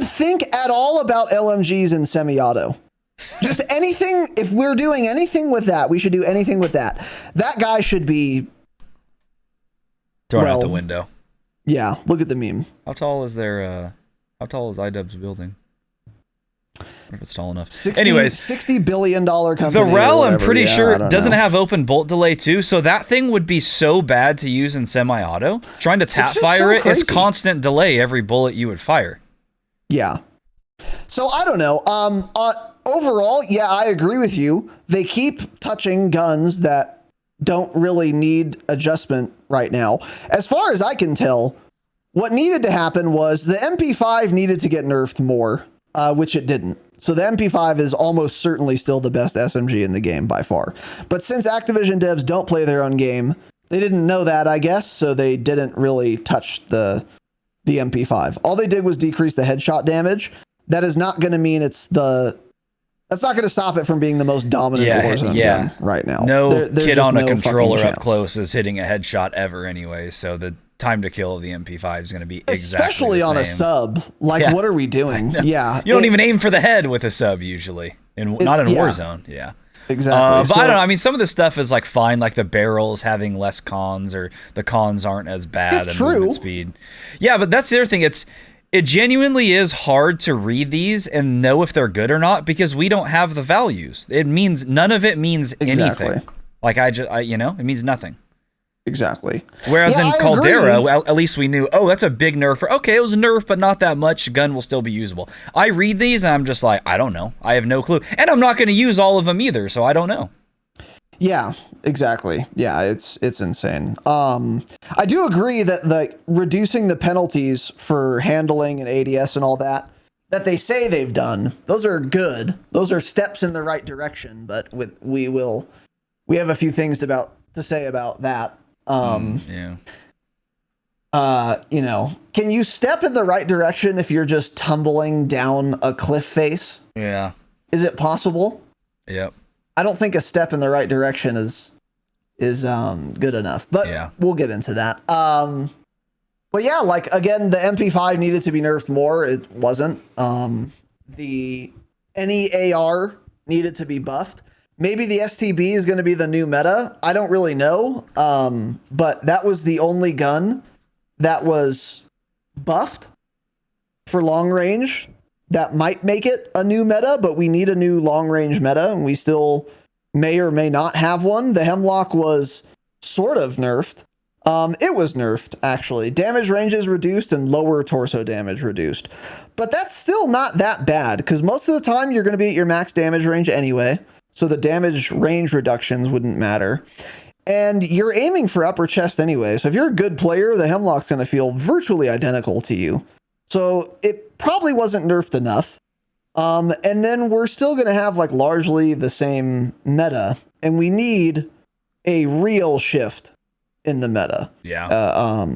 think at all about LMGs and semi-auto. Just anything, if we're doing anything with that, we should do anything with that." That guy should be thrown out the window. Yeah, look at the meme. How tall is iDubbbz building? I wonder if it's tall enough. Anyways, $60 billion company. The RAL, I'm pretty sure, doesn't have open bolt delay too, so that thing would be so bad to use in semi-auto. Trying to tap fire it, it's constant delay every bullet you would fire. Yeah. So I don't know. Overall, yeah, I agree with you. They keep touching guns that don't really need adjustment right now. As far as I can tell, what needed to happen was the MP5 needed to get nerfed more, which it didn't. So the MP5 is almost certainly still the best SMG in the game by far. But since Activision devs don't play their own game, they didn't know that, I guess, so they didn't really touch the MP5. All they did was decrease the headshot damage. That is not going to mean that's not going to stop it from being the most dominant Warzone gun right now. No there's kid on a no controller fucking up chance. close is hitting a headshot ever anyway, so the time to kill of the MP5 is going to be exactly Especially the on a same. sub. Like, Yeah. what are we doing? Yeah. You don't even aim for the head with a sub usually, not in Warzone. Yeah. Exactly. But I don't know. I mean, some of the stuff is like fine, like the barrels having less cons, or the cons aren't as bad and movement speed. Yeah, but that's the other thing. It genuinely is hard to read these and know if they're good or not because we don't have the values. None of it means anything. Like it means nothing. Exactly. Whereas in I Caldera, agree. at least we knew, that's a big nerf. Okay, it was a nerf, but not that much. Gun will still be usable. I read these and I'm just like, I don't know. I have no clue. And I'm not going to use all of them either, so I don't know. Yeah, exactly. Yeah, it's insane. I do agree that reducing the penalties for handling and ADS and all that they say they've done, those are good. Those are steps in the right direction, but we have a few things to say about that. Can you step in the right direction if you're just tumbling down a cliff face? Yeah. Is it possible? Yep. I don't think a step in the right direction is good enough, but we'll get into that. But yeah, like again, the MP5 needed to be nerfed more. It wasn't. Any AR needed to be buffed. Maybe the STB is going to be the new meta. I don't really know. But that was the only gun that was buffed for long range. That might make it a new meta, but we need a new long range meta, and we still may or may not have one. The Hemlock was sort of nerfed. It was nerfed, actually. Damage range is reduced and lower torso damage reduced. But that's still not that bad, because most of the time you're going to be at your max damage range anyway. So the damage range reductions wouldn't matter. And you're aiming for upper chest anyway. So if you're a good player, the Hemlock's going to feel virtually identical to you. So it probably wasn't nerfed enough. And then we're still going to have like largely the same meta. And we need a real shift in the meta. Yeah.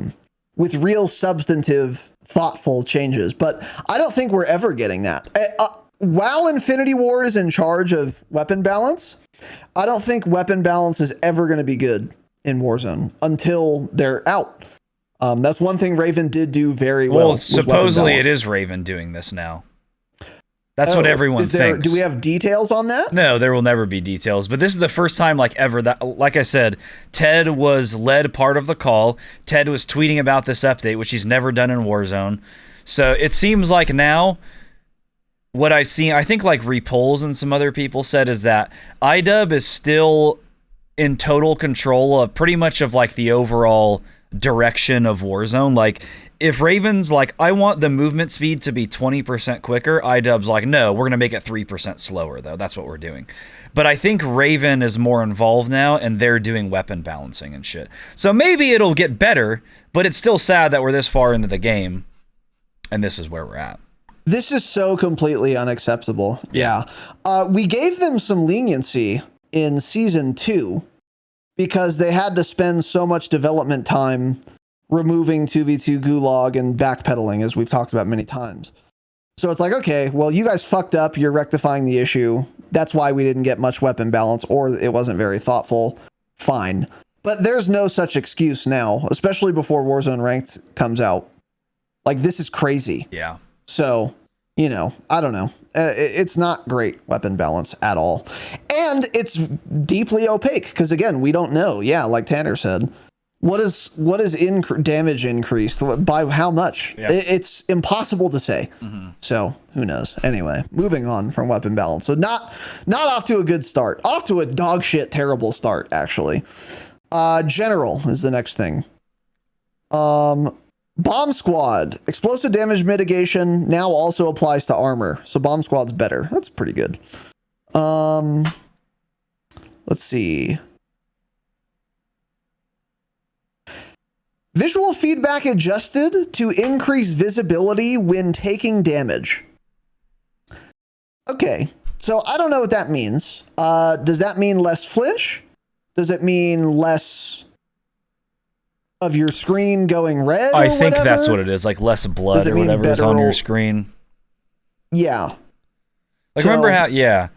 With real substantive, thoughtful changes. But I don't think we're ever getting that. While Infinity Ward is in charge of weapon balance, I don't think weapon balance is ever going to be good in Warzone until they're out. That's one thing Raven did do very well. Well, supposedly it is Raven doing this now. That's what everyone thinks. Do we have details on that? No, there will never be details. But this is the first time, like ever, that, like I said, Ted was led part of the call. Ted was tweeting about this update, which he's never done in Warzone. So it seems like now, what I've seen, I think like Repulse and some other people said, is that iDub is still in total control of pretty much of like the overall direction of Warzone. Like if Raven's like, I want the movement speed to be 20% quicker, iDub's like, no, we're gonna make it 3% slower though. That's what we're doing. But I think Raven is more involved now, and they're doing weapon balancing and shit. So maybe it'll get better, but it's still sad that we're this far into the game and this is where we're at. This is so completely unacceptable. Yeah. We gave them some leniency in season 2 because they had to spend so much development time removing 2v2 gulag and backpedaling, as we've talked about many times. So it's like, okay, well, you guys fucked up. You're rectifying the issue. That's why we didn't get much weapon balance, or it wasn't very thoughtful. Fine. But there's no such excuse now, especially before Warzone Ranked comes out. Like, this is crazy. Yeah. So, I don't know. It's not great weapon balance at all. And it's deeply opaque because, again, we don't know. Yeah, like Tanner said. What is damage increased? By how much? Yeah. It's impossible to say. Mm-hmm. So, who knows? Anyway, moving on from weapon balance. So, not off to a good start. Off to a dog shit terrible start, actually. General is the next thing. Bomb Squad. Explosive damage mitigation now also applies to armor. So Bomb Squad's better. That's pretty good. Let's see. Visual feedback adjusted to increase visibility when taking damage. Okay, so I don't know what that means. Does that mean less flinch? Does it mean less of your screen going red? I think that's what it is, like less blood or whatever is on your screen. Yeah. Like, remember how,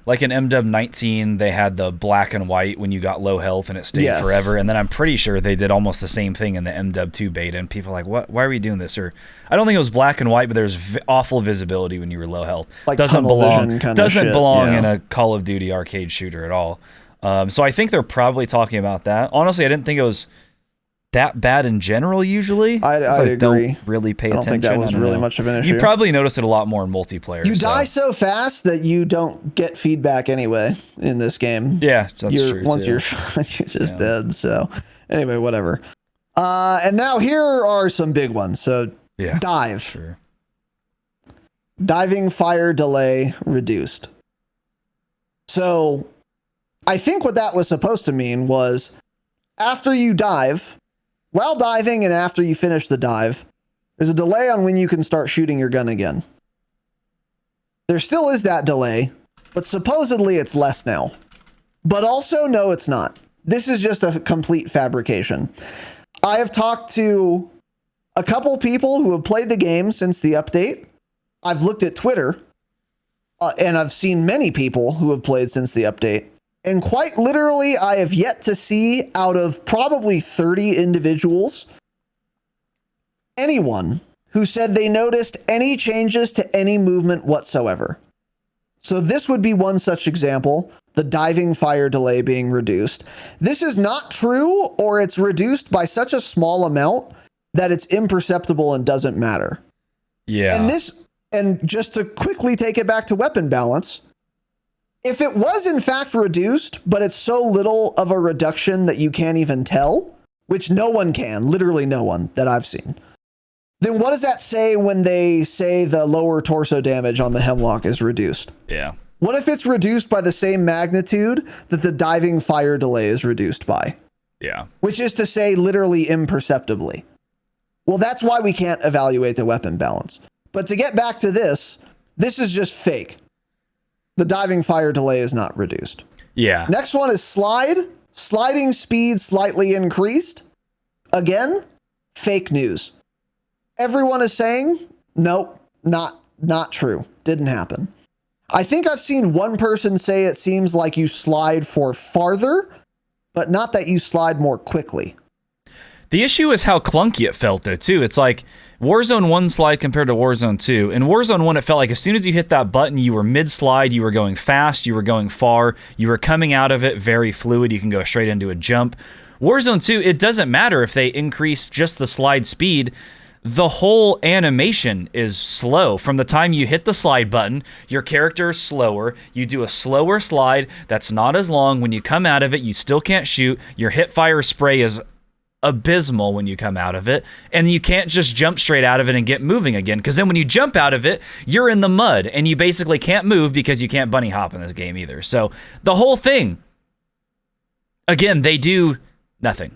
like in MW 19, they had the black and white when you got low health and it stayed forever. And then I'm pretty sure they did almost the same thing in the MW 2 beta. And people are like, what? Why are we doing this? Or I don't think it was black and white, but there's awful visibility when you were low health. Like doesn't belong in a Call of Duty arcade shooter at all. So I think they're probably talking about that. Honestly, I didn't think it was that bad in general usually. I agree. Don't really pay attention. I don't think that was really much of an issue. You probably notice it a lot more in multiplayer. You die so fast that you don't get feedback anyway in this game. Yeah, that's true. Once you're shot, you're just dead. So anyway, whatever. And now here are some big ones. So dive. Sure. Diving fire delay reduced. So I think what that was supposed to mean was after you dive, while diving and after you finish the dive, there's a delay on when you can start shooting your gun again. There still is that delay, but supposedly it's less now. But also, no, it's not. This is just a complete fabrication. I have talked to a couple people who have played the game since the update. I've looked at Twitter, and I've seen many people who have played since the update. And quite literally, I have yet to see out of probably 30 individuals, anyone who said they noticed any changes to any movement whatsoever. So this would be one such example, the diving fire delay being reduced. This is not true, or it's reduced by such a small amount that it's imperceptible and doesn't matter. Yeah. And just to quickly take it back to weapon balance, if it was in fact reduced, but it's so little of a reduction that you can't even tell, which no one can, literally no one that I've seen, then what does that say when they say the lower torso damage on the Hemlock is reduced? Yeah. What if it's reduced by the same magnitude that the diving fire delay is reduced by? Yeah. Which is to say literally imperceptibly. Well, that's why we can't evaluate the weapon balance. But to get back to this is just fake. The diving fire delay is not reduced. Yeah. Next one is slide. Sliding speed slightly increased. Again, fake news. Everyone is saying, nope, not true. Didn't happen. I think I've seen one person say it seems like you slide for farther, but not that you slide more quickly. The issue is how clunky it felt, though, too. It's like Warzone 1 slide compared to Warzone 2. In Warzone 1, it felt like as soon as you hit that button, you were mid-slide, you were going fast, you were going far, you were coming out of it very fluid, you can go straight into a jump. Warzone 2, it doesn't matter if they increase just the slide speed. The whole animation is slow. From the time you hit the slide button, your character is slower. You do a slower slide that's not as long. When you come out of it, you still can't shoot. Your hip fire spray is abysmal when you come out of it, and you can't just jump straight out of it and get moving again, because then when you jump out of it, you're in the mud and you basically can't move because you can't bunny hop in this game either. So the whole thing, again, they do nothing.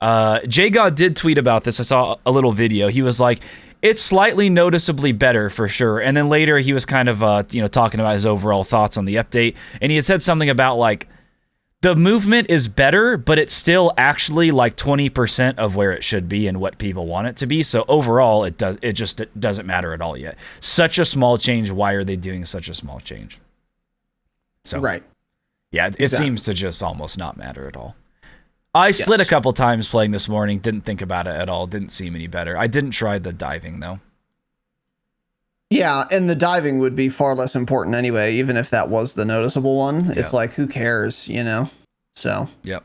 JGod did tweet about this. I saw a little video. He was like, it's slightly noticeably better for sure. And then later he was kind of talking about his overall thoughts on the update, and he had said something about like, the movement is better, but it's still actually like 20% of where it should be and what people want it to be. So overall, it just doesn't matter at all yet. Such a small change. Why are they doing such a small change? So right. Yeah, it seems to just almost not matter at all. I slid a couple times playing this morning. Didn't think about it at all. Didn't seem any better. I didn't try the diving though. Yeah, and the diving would be far less important anyway, even if that was the noticeable one. Yeah. It's like, who cares, you know? So. Yep.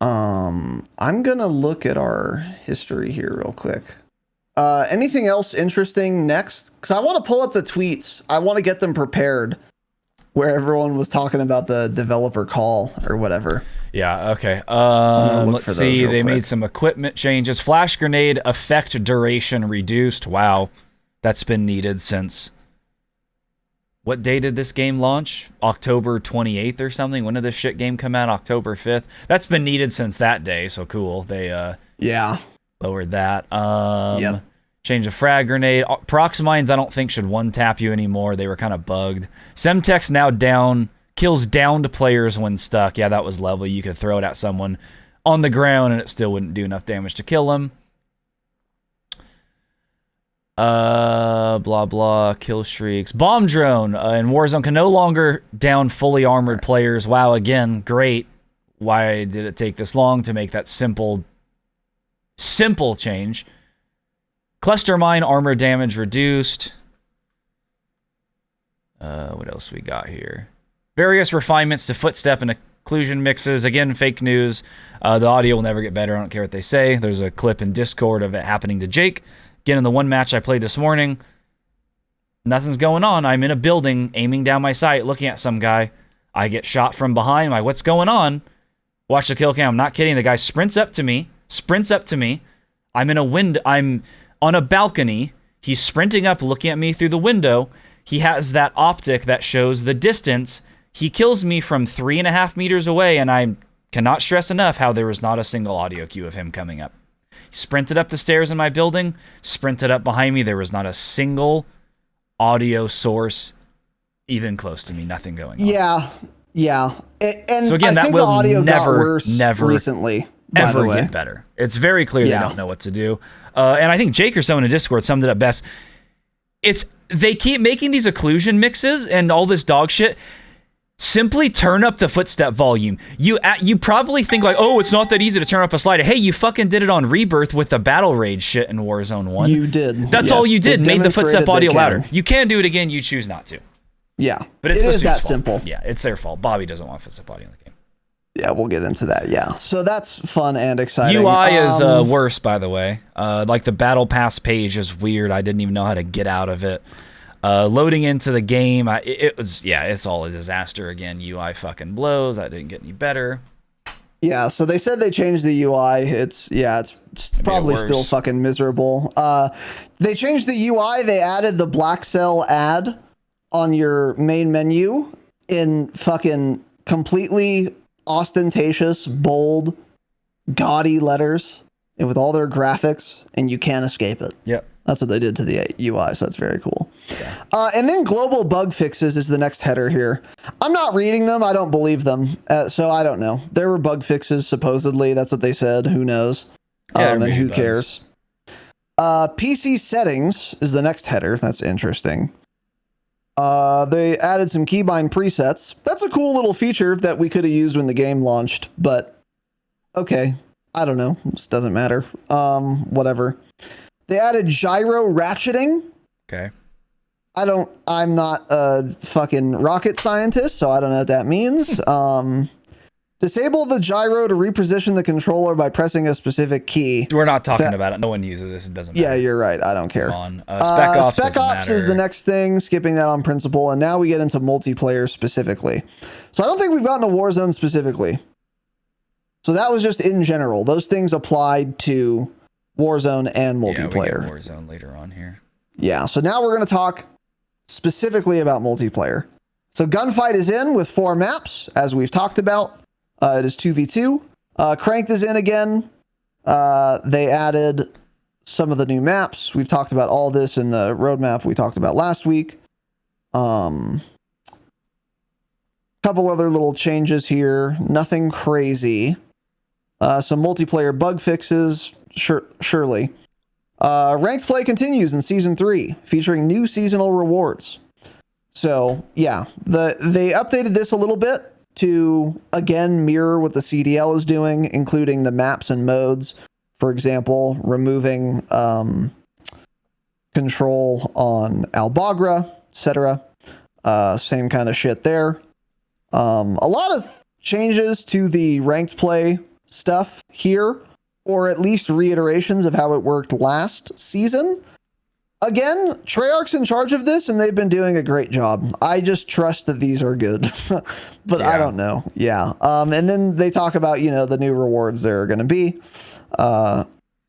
I'm gonna look at our history here real quick. Anything else interesting next? Because I want to pull up the tweets. I want to get them prepared, where everyone was talking about the developer call or whatever. Yeah, okay. Let's see. They made some equipment changes. Flash grenade effect duration reduced. Wow. That's been needed since what day did this game launch? October 28th or something? When did this shit game come out? October 5th? That's been needed since that day, so cool. They lowered that. Yep. Change the frag grenade. Prox mines I don't think should one-tap you anymore. They were kind of bugged. Semtex now down, kills downed players when stuck. Yeah, that was lovely. You could throw it at someone on the ground and it still wouldn't do enough damage to kill them. Blah blah, kill streaks. Bomb drone in Warzone can no longer down fully armored players. Wow, again, great. Why did it take this long to make that simple change? Cluster mine armor damage reduced. What else we got here? Various refinements to footstep and occlusion mixes. Again, fake news. The audio will never get better. I don't care what they say. There's a clip in Discord of it happening to Jake. Again, in the one match I played this morning, nothing's going on. I'm in a building, aiming down my sight, looking at some guy. I get shot from behind. I'm like, what's going on? Watch the kill cam. I'm not kidding. The guy sprints up to me. I'm in a window. I'm on a balcony. He's sprinting up, looking at me through the window. He has that optic that shows the distance. He kills me from 3.5 meters away, and I cannot stress enough how there was not a single audio cue of him coming up. He sprinted up the stairs in my building, sprinted up behind me. There was not a single audio source even close to me. Nothing going on. Yeah. And so again, I that think will the audio never, got worse never recently. Ever get better. It's very clear they don't know what to do. And I think Jake or someone in Discord summed it up best. They keep making these occlusion mixes and all this dog shit. Simply turn up the footstep volume. You probably think like, oh, it's not that easy to turn up a slider. Hey, you fucking did it on Rebirth with the battle rage shit in Warzone 1. You did. That's all you did. Made the footstep audio louder. You can do it again. You choose not to. Yeah. But it's that fault. simple. Yeah, it's their fault. Bobby doesn't want footstep audio in the game. Yeah, we'll get into that. Yeah. So that's fun and exciting. UI is worse, by the way. Like the battle pass page is weird. I didn't even know how to get out of it. Loading into the game, it's all a disaster again. UI fucking blows. That didn't get any better. Yeah, so they said they changed the UI. It's probably still fucking miserable. They changed the UI. They added the black cell ad on your main menu in fucking completely ostentatious, bold, gaudy letters and with all their graphics, and you can't escape it. Yep. That's what they did to the UI, so that's very cool. Yeah. And then global bug fixes is the next header here. I'm not reading them. I don't believe them. So I don't know. There were bug fixes, supposedly. That's what they said. Who knows? And who cares? PC settings is the next header. That's interesting. They added some keybind presets. That's a cool little feature that we could have used when the game launched, but okay. I don't know. This doesn't matter. Whatever. They added gyro ratcheting. Okay. I'm not a fucking rocket scientist, so I don't know what that means. Disable the gyro to reposition the controller by pressing a specific key. We're not talking about it. No one uses this. It doesn't matter. Yeah, you're right. I don't care. Spec Ops is the next thing, skipping that on principle, and now we get into multiplayer specifically. So I don't think we've gotten to Warzone specifically. So that was just in general. Those things applied to Warzone and multiplayer. Yeah, we get Warzone later on here. Yeah, so now we're going to talk specifically about multiplayer. So Gunfight is in with 4 maps, as we've talked about. It is 2v2. Cranked is in again. They added some of the new maps. We've talked about all this in the roadmap we talked about last week. Couple other little changes here. Nothing crazy. Some multiplayer bug fixes, surely. Ranked play continues in Season 3, featuring new seasonal rewards. So, yeah, they updated this a little bit to, again, mirror what the CDL is doing, including the maps and modes. For example, removing control on Al-Bagra, etc. Same kind of shit there. A lot of changes to the ranked play stuff here, or at least reiterations of how it worked last season. Again, Treyarch's in charge of this, and they've been doing a great job. I just trust that these are good, but I don't know. Yeah. And then they talk about, the new rewards there are going to be.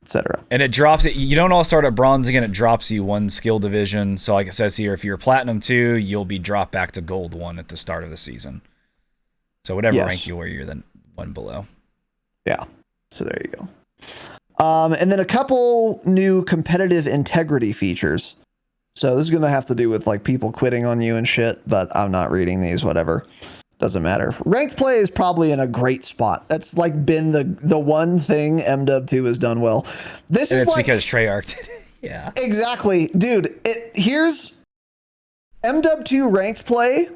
etc. And it drops it. You don't all start at bronze again. It drops you one skill division. So like it says here, if you're platinum 2, you'll be dropped back to gold 1 at the start of the season. So whatever rank you were, you're then one below. Yeah. So there you go. And then a couple new competitive integrity features. So this is going to have to do with like people quitting on you and shit, but I'm not reading these, whatever. Doesn't matter. Ranked play is probably in a great spot. That's like been the one thing MW2 has done well. This and is it's like, because Treyarch did it. Yeah. Exactly. Dude, here's MW2 ranked play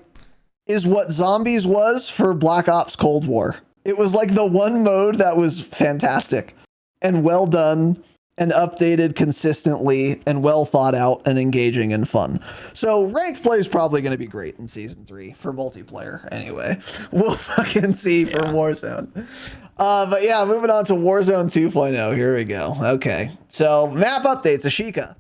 is what Zombies was for Black Ops Cold War. It was like the one mode that was fantastic and well done and updated consistently and well thought out and engaging and fun. So ranked play is probably going to be great in season 3 for multiplayer. Anyway, we'll fucking see for Warzone. But yeah, moving on to Warzone 2.0. Here we go. Okay. So map updates, Ashika.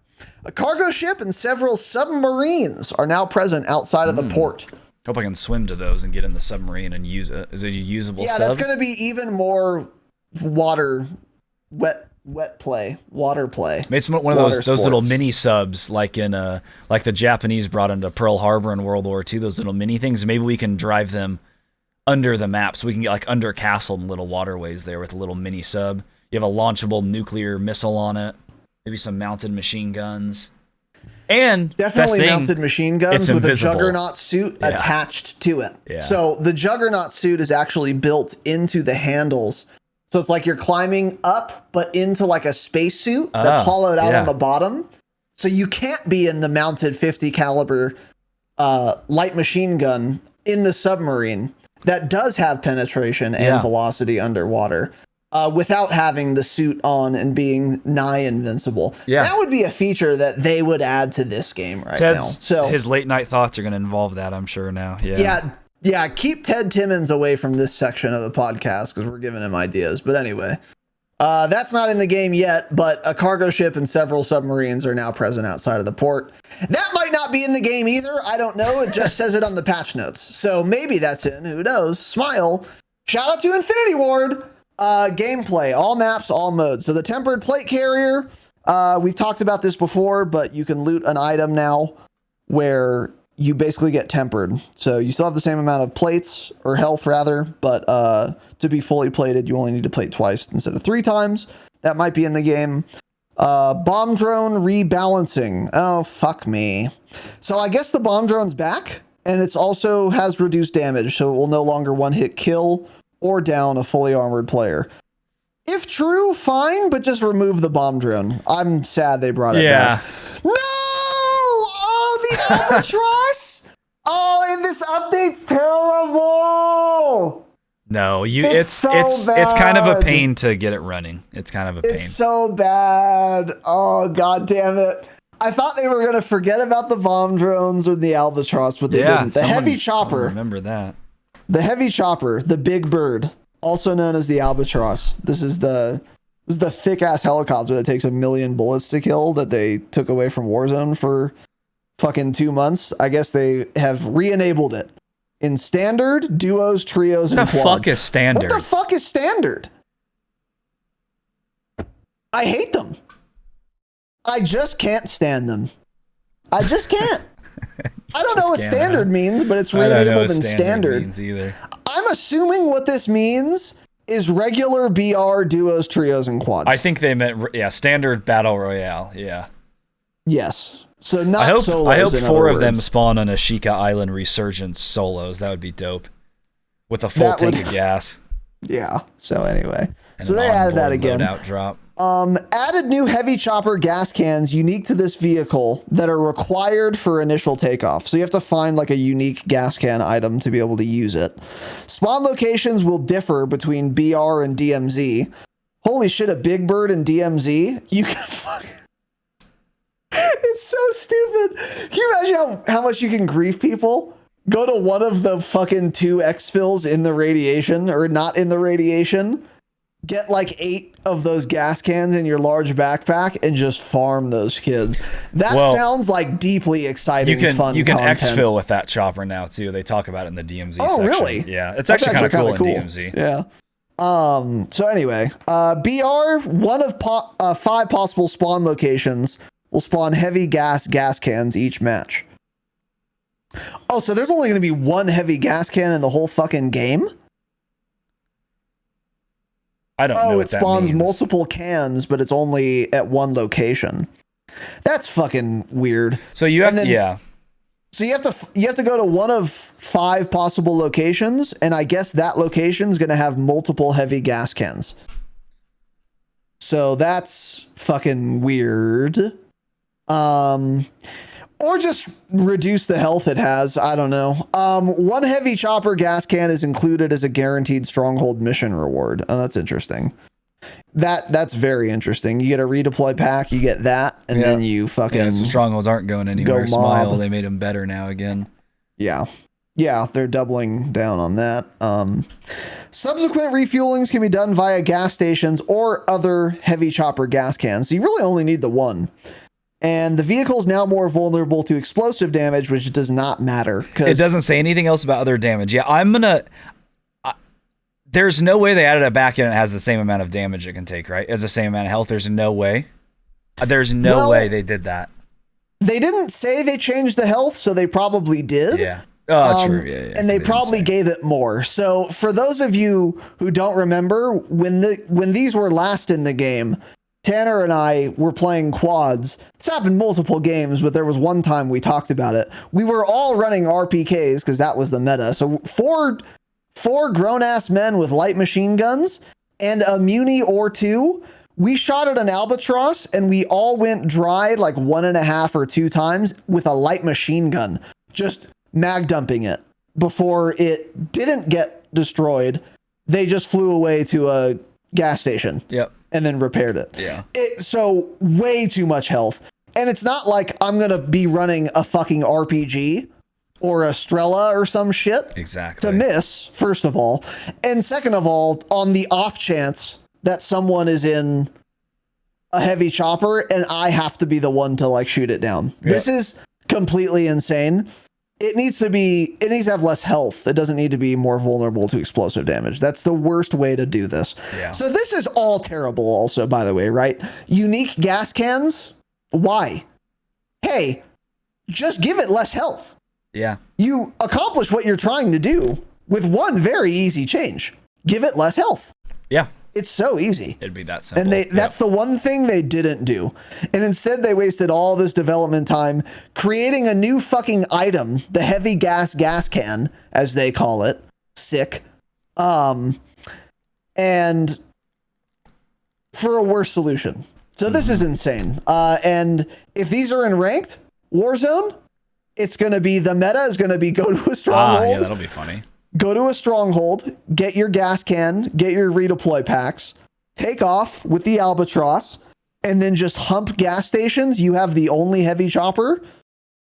A cargo ship and several submarines are now present outside of the port. Hope I can swim to those and get in the submarine and use it. Is it a usable sub? Yeah, that's going to be even more water play, water play. It's one of those little mini subs, like in like the Japanese brought into Pearl Harbor in World War II. Those little mini things. Maybe we can drive them under the map, so we can get like under castle and little waterways there with a little mini sub. You have a launchable nuclear missile on it. Maybe some mounted machine guns. And definitely mounted machine guns with invisible. a Juggernaut suit attached to it. Yeah. So the Juggernaut suit is actually built into the handles. So it's like you're climbing up, but into like a spacesuit that's hollowed out on the bottom. So you can't be in the mounted 50 caliber light machine gun in the submarine that does have penetration and velocity underwater. Without having the suit on and being nigh invincible. Yeah. That would be a feature that they would add to this game now. So his late night thoughts are going to involve that, I'm sure now. Yeah, keep Ted Timmons away from this section of the podcast because we're giving him ideas. But anyway, that's not in the game yet, but a cargo ship and several submarines are now present outside of the port. That might not be in the game either. I don't know. It just says it on the patch notes. So maybe that's in. Who knows? Smile. Shout out to Infinity Ward. Gameplay, all maps, all modes. So the tempered plate carrier, we've talked about this before, but you can loot an item now where you basically get tempered. So you still have the same amount of plates, or health rather, but to be fully plated, you only need to plate twice instead of 3 times. That might be in the game. Bomb drone rebalancing. Oh, fuck me. So I guess the bomb drone's back, and it's also has reduced damage, so it will no longer one-hit kill or down a fully armored player. If true, fine, but just remove the bomb drone. I'm sad they brought it back. No! Oh, the albatross! Oh, and this update's terrible! No, it's kind of a pain to get it running. It's kind of a pain. It's so bad. Oh, god damn it. I thought they were going to forget about the bomb drones or the albatross, but they didn't. The heavy chopper. Remember that. The heavy chopper, the big bird, also known as the albatross. This is the thick ass helicopter that takes 1 million bullets to kill that they took away from Warzone for fucking 2 months. I guess they have re-enabled it in standard, duos, trios, and quads. What the fuck is standard? What the fuck is standard? I hate them. I just can't stand them. I just can't. I don't know what standard means, but it's re-enabled in standard. Means either. I'm assuming what this means is regular BR, duos, trios, and quads. I think they meant standard battle royale. Yeah. Yes. So not solos. I hope 4 of them spawn on Ashika Island Resurgence solos. That would be dope. With a full tank of gas. Yeah. So anyway, so they added that again. Loadout drop. Added new heavy chopper gas cans unique to this vehicle that are required for initial takeoff. So you have to find like a unique gas can item to be able to use it. Spawn locations will differ between BR and DMZ. Holy shit, a Big Bird and DMZ? You can fucking... It's so stupid. Can you imagine how much you can grief people? Go to one of the fucking 2 exfils in the radiation, or not in the radiation. Get like 8 of those gas cans in your large backpack and just farm those kids. That sounds like deeply exciting, fun You can content. exfil with that chopper now too. They talk about it in the DMZ section. Oh, really? Yeah, it's actually kind of cool in DMZ. Yeah. So anyway, BR, one of 5 possible spawn locations will spawn heavy gas cans each match. Oh, so there's only going to be one heavy gas can in the whole fucking game? I don't know what it spawns that means. multiple cans, but it's only at one location. That's fucking weird. So you have to, yeah. So you have to go to one of 5 possible locations, and I guess that location's going to have multiple heavy gas cans. So that's fucking weird. Or just reduce the health it has. I don't know. One heavy chopper gas can is included as a guaranteed stronghold mission reward. Oh, that's interesting. That's very interesting. You get a redeploy pack, you get that, and then you fucking... Yeah, so strongholds aren't going anywhere. Go Smile, mob. they made them better now again. Yeah. Yeah, they're doubling down on that. Subsequent refuelings can be done via gas stations or other heavy chopper gas cans. So you really only need the one. And the vehicle is now more vulnerable to explosive damage, which does not matter. It doesn't say anything else about other damage. Yeah, there's no way they added it back in and it has the same amount of damage it can take, right? As the same amount of health. There's no way. There's no way they did that. They didn't say they changed the health, so they probably did. Yeah. Oh, true. Yeah. And they probably gave it more. So for those of you who don't remember, when these were last in the game, Tanner and I were playing quads. It's happened multiple games, but there was one time we talked about it. We were all running RPKs because that was the meta. So four grown-ass men with light machine guns and a muni or 2. We shot at an albatross and we all went dry like 1.5 or 2 times with a light machine gun, just mag dumping it before it didn't get destroyed. They just flew away to a gas station. Yep. And then repaired it. Yeah. So way too much health. And it's not like I'm going to be running a fucking RPG or a Strela or some shit. Exactly. To miss, first of all. And second of all, on the off chance that someone is in a heavy chopper and I have to be the one to like shoot it down. Yep. This is completely insane. It needs to have less health. It doesn't need to be more vulnerable to explosive damage. That's the worst way to do this. Yeah. So this is all terrible also, by the way, right? Unique gas cans. Why? Hey, just give it less health. Yeah. You accomplish what you're trying to do with one very easy change. Give it less health. Yeah. It's so easy. It'd be that simple. And that's the one thing they didn't do. And instead they wasted all this development time creating a new fucking item, the heavy gas can, as they call it. Sick. And for a worse solution. So this is insane. And if these are in ranked Warzone, it's going to be, the meta is going to be go to a stronghold. Yeah, that'll be funny. Go to a stronghold, get your gas can, get your redeploy packs, take off with the albatross, and then just hump gas stations. You have the only heavy chopper,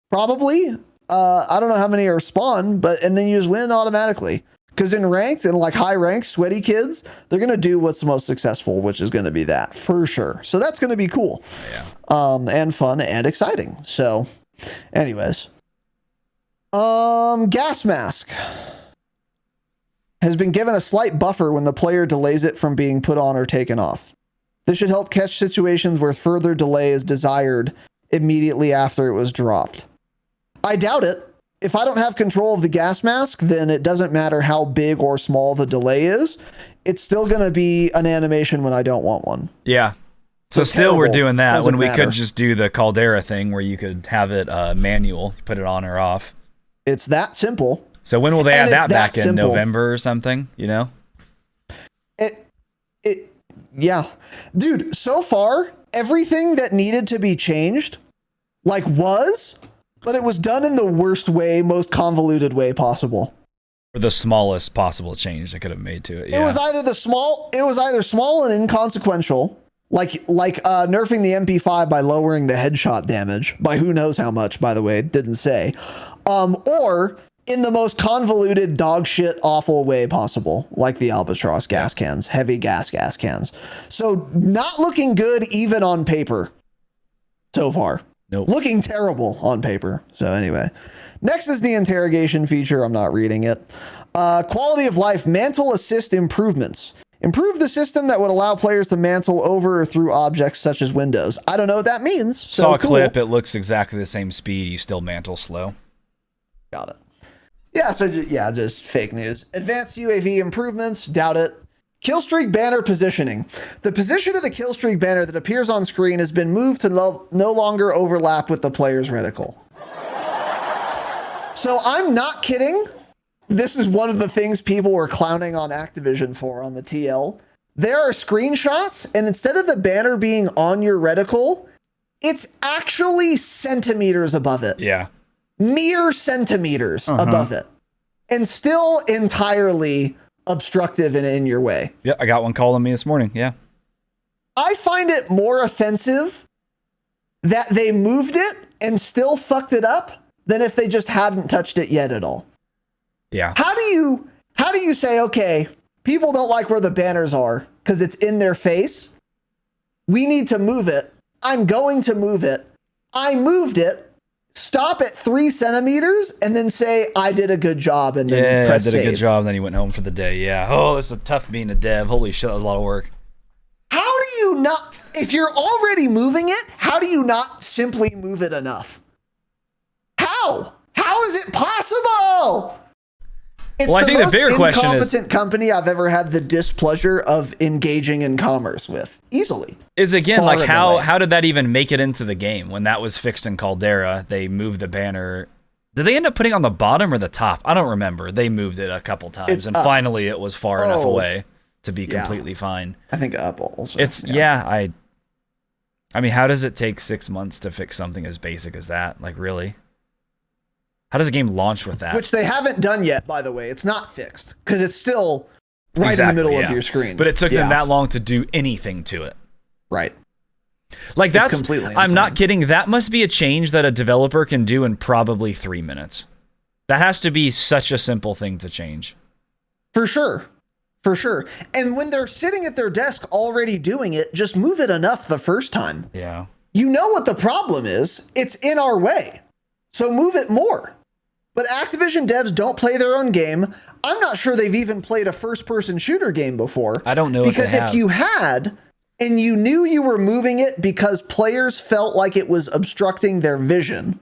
probably. I don't know how many are spawned, and then you just win automatically. Because in ranked and like high ranked, sweaty kids, they're going to do what's most successful, which is going to be that for sure. So that's going to be cool. Yeah. And fun and exciting. So anyways, gas mask has been given a slight buffer when the player delays it from being put on or taken off. This should help catch situations where further delay is desired immediately after it was dropped. I doubt it. If I don't have control of the gas mask, then it doesn't matter how big or small the delay is. It's still going to be an animation when I don't want one. Yeah. So still we're doing that when we matter. could just do the Caldera thing where you could have it manual, put it on or off. It's that simple. So when will they add that back in simple. November or something, you know? Yeah. Dude, so far, everything that needed to be changed, but it was done in the worst way, most convoluted way possible. Or the smallest possible change they could have made to it. Yeah. It was either small and inconsequential, like nerfing the MP5 by lowering the headshot damage by who knows how much, by the way, it didn't say. Or in the most convoluted dog shit awful way possible, like the albatross gas cans, heavy gas cans. So not looking good even on paper so far. Nope. Looking terrible on paper. So anyway, next is the interrogation feature. I'm not reading it. Quality of life mantle assist improvements. Improve the system that would allow players to mantle over or through objects such as windows. I don't know what that means. So Saw a cool. clip. It looks exactly the same speed. You still mantle slow. Got it. Yeah, so just fake news. Advanced UAV improvements, doubt it. Killstreak banner positioning. The position of the killstreak banner that appears on screen has been moved to no longer overlap with the player's reticle. So I'm not kidding. This is one of the things people were clowning on Activision for on the TL. There are screenshots, and instead of the banner being on your reticle, it's actually centimeters above it. Yeah. Mere centimeters above it. And still entirely obstructive and in your way. Yeah, I got one calling me this morning. Yeah. I find it more offensive that they moved it and still fucked it up than if they just hadn't touched it yet at all. Yeah. How do you say, okay, people don't like where the banners are because it's in their face. We need to move it. I'm going to move it. I moved it. Stop at 3 centimeters and then say, I did a good job. And then press I did save. a good job. And then he went home for the day. Yeah. Oh, this is tough being a dev. Holy shit, that was a lot of work. How do you not, if you're already moving it, how do you not simply move it enough? How is it possible? It's Well, I think the bigger question is, incompetent company I've ever had the displeasure of engaging in commerce with. Easily. is again, Far like and away. how did that even make it into the game? When that was fixed in Caldera, they moved the banner. Did they end up putting it on the bottom or the top? I don't remember. They moved it a couple times, It's and up. finally it was far enough Oh. away to be completely fine. I think up also. It's I mean, how does it take 6 months to fix something as basic as that? Like, really? How does a game launch with that? Which they haven't done yet, by the way. It's not fixed because it's still right Exactly, in the middle yeah. of your screen. But it took them that long to do anything to it. Right. Like, that's completely I'm not insane. kidding. That must be a change that a developer can do in probably 3 minutes. That has to be such a simple thing to change. For sure. For sure. And when they're sitting at their desk already doing it, just move it enough the first time. Yeah. You know what the problem is. It's in our way. So move it more. But Activision devs don't play their own game. I'm not sure they've even played a first-person shooter game before. I don't know because if you had and you knew you were moving it because players felt like it was obstructing their vision,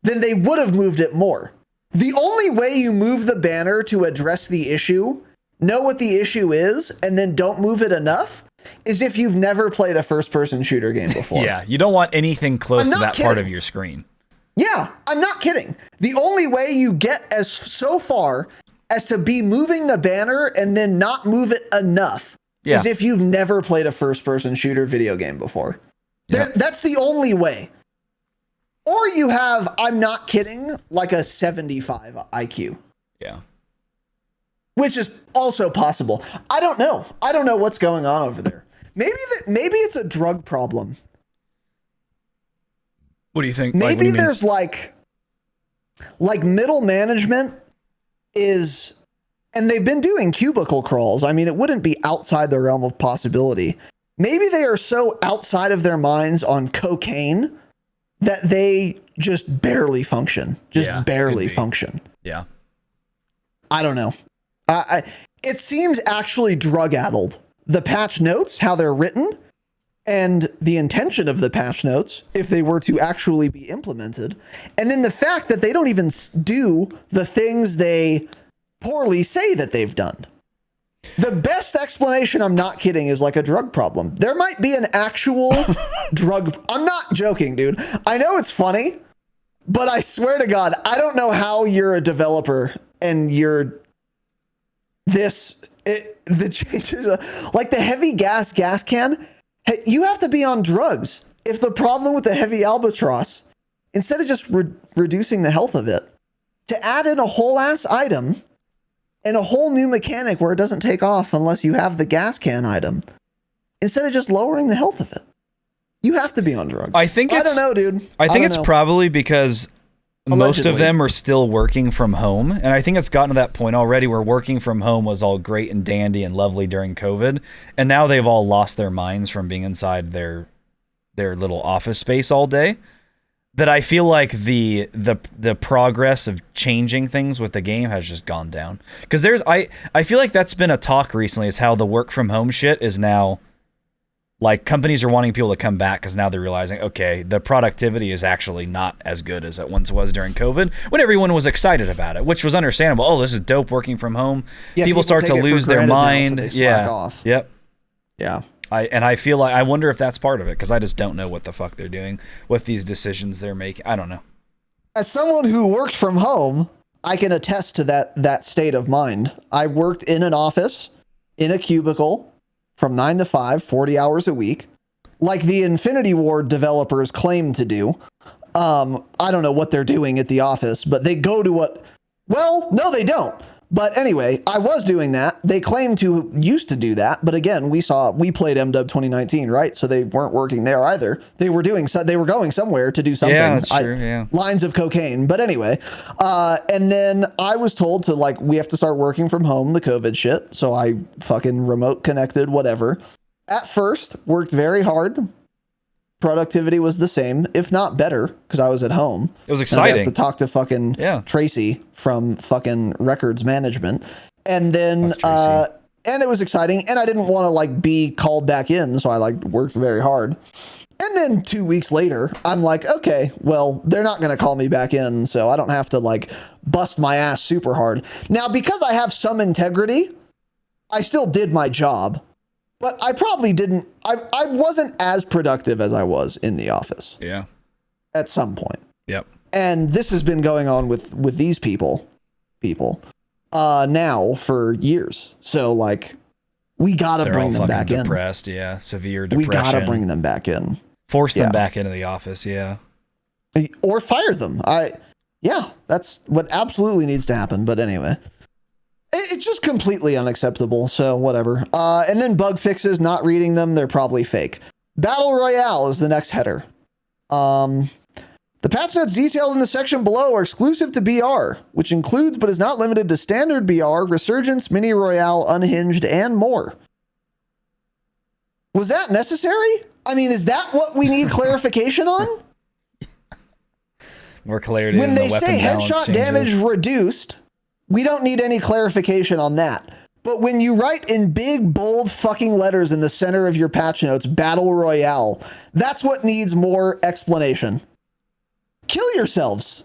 then they would have moved it more. The only way you move the banner to address the issue, know what the issue is, and then don't move it enough is if you've never played a first-person shooter game before. Yeah, you don't want anything close to that part kidding. of your screen. Yeah, I'm not kidding. The only way you get as so far as to be moving the banner and then not move it enough is if you've never played a first-person shooter video game before. That's the only way. Or you have, I'm not kidding, like a 75 IQ. Yeah. Which is also possible. I don't know. I don't know what's going on over there. Maybe it's a drug problem. What do you think? Maybe what do you mean? there's like middle management is, and they've been doing cubicle crawls. I mean, it wouldn't be outside the realm of possibility. Maybe they are so outside of their minds on cocaine that they just barely function. Barely function. Yeah. I don't know. It seems actually drug-addled. The patch notes, how they're written, and the intention of the patch notes, if they were to actually be implemented, and then the fact that they don't even do the things they poorly say that they've done. The best explanation, I'm not kidding, is like a drug problem. There might be an actual drug. I'm not joking, dude. I know it's funny, but I swear to God, I don't know how you're a developer and you're the changes, like the heavy gas can. You have to be on drugs. If the problem with the heavy albatross, instead of just reducing the health of it, to add in a whole ass item and a whole new mechanic where it doesn't take off unless you have the gas can item, instead of just lowering the health of it, you have to be on drugs. I don't know, dude. I think it's probably because most of them are still working from home. And I think it's gotten to that point already where working from home was all great and dandy and lovely during COVID. And now they've all lost their minds from being inside their little office space all day. that I feel like the progress of changing things with the game has just gone down. Because I feel like that's been a talk recently, is how the work from home shit is now, like, companies are wanting people to come back because now they're realizing, okay, the productivity is actually not as good as it once was during COVID, when everyone was excited about it, which was understandable. Oh, this is dope, working from home. Yeah, people start to lose their mind. Now, so they slack off. Yep. Yeah. I feel like, I wonder if that's part of it, because I just don't know what the fuck they're doing with these decisions they're making. I don't know. As someone who worked from home, I can attest to that state of mind. I worked in an office, in a cubicle, from 9 to 5, 40 hours a week, like the Infinity Ward developers claim to do. I don't know what they're doing at the office, but they go to what... Well, no, they don't. But anyway, I was doing that. They claim to used to do that, but again, we played MW 2019, right? So they weren't working there either. They were going somewhere to do something. Yeah, that's true, yeah. Lines of cocaine. But anyway, and then I was told to, like, we have to start working from home, the COVID shit. So I fucking remote connected, whatever. At first, worked very hard. Productivity was the same, if not better, because I was at home. It was exciting. I have to talk to fucking Tracy from fucking records management. And then, and it was exciting. And I didn't want to, like, be called back in. So I, like, worked very hard. And then 2 weeks later, I'm like, okay, well, they're not going to call me back in. So I don't have to, like, bust my ass super hard. Now, because I have some integrity, I still did my job. But I probably didn't, I wasn't as productive as I was in the office. Yeah. At some point. Yep. And this has been going on with these people, now for years. So, like, we got to bring them back in. Depressed, yeah. Severe depression. We got to bring them back in. Force them back into the office, yeah. Or fire them. That's what absolutely needs to happen. But anyway. It's just completely unacceptable, so whatever. And then bug fixes, not reading them, they're probably fake. Battle Royale is the next header. The patch notes detailed in the section below are exclusive to BR, which includes but is not limited to standard BR, Resurgence, Mini Royale, Unhinged, and more. Was that necessary? I mean, is that what we need clarification on? More clarity when in the they weapon say balance headshot damage reduced, we don't need any clarification on that. But when you write in big, bold fucking letters in the center of your patch notes, Battle Royale, that's what needs more explanation. Kill yourselves.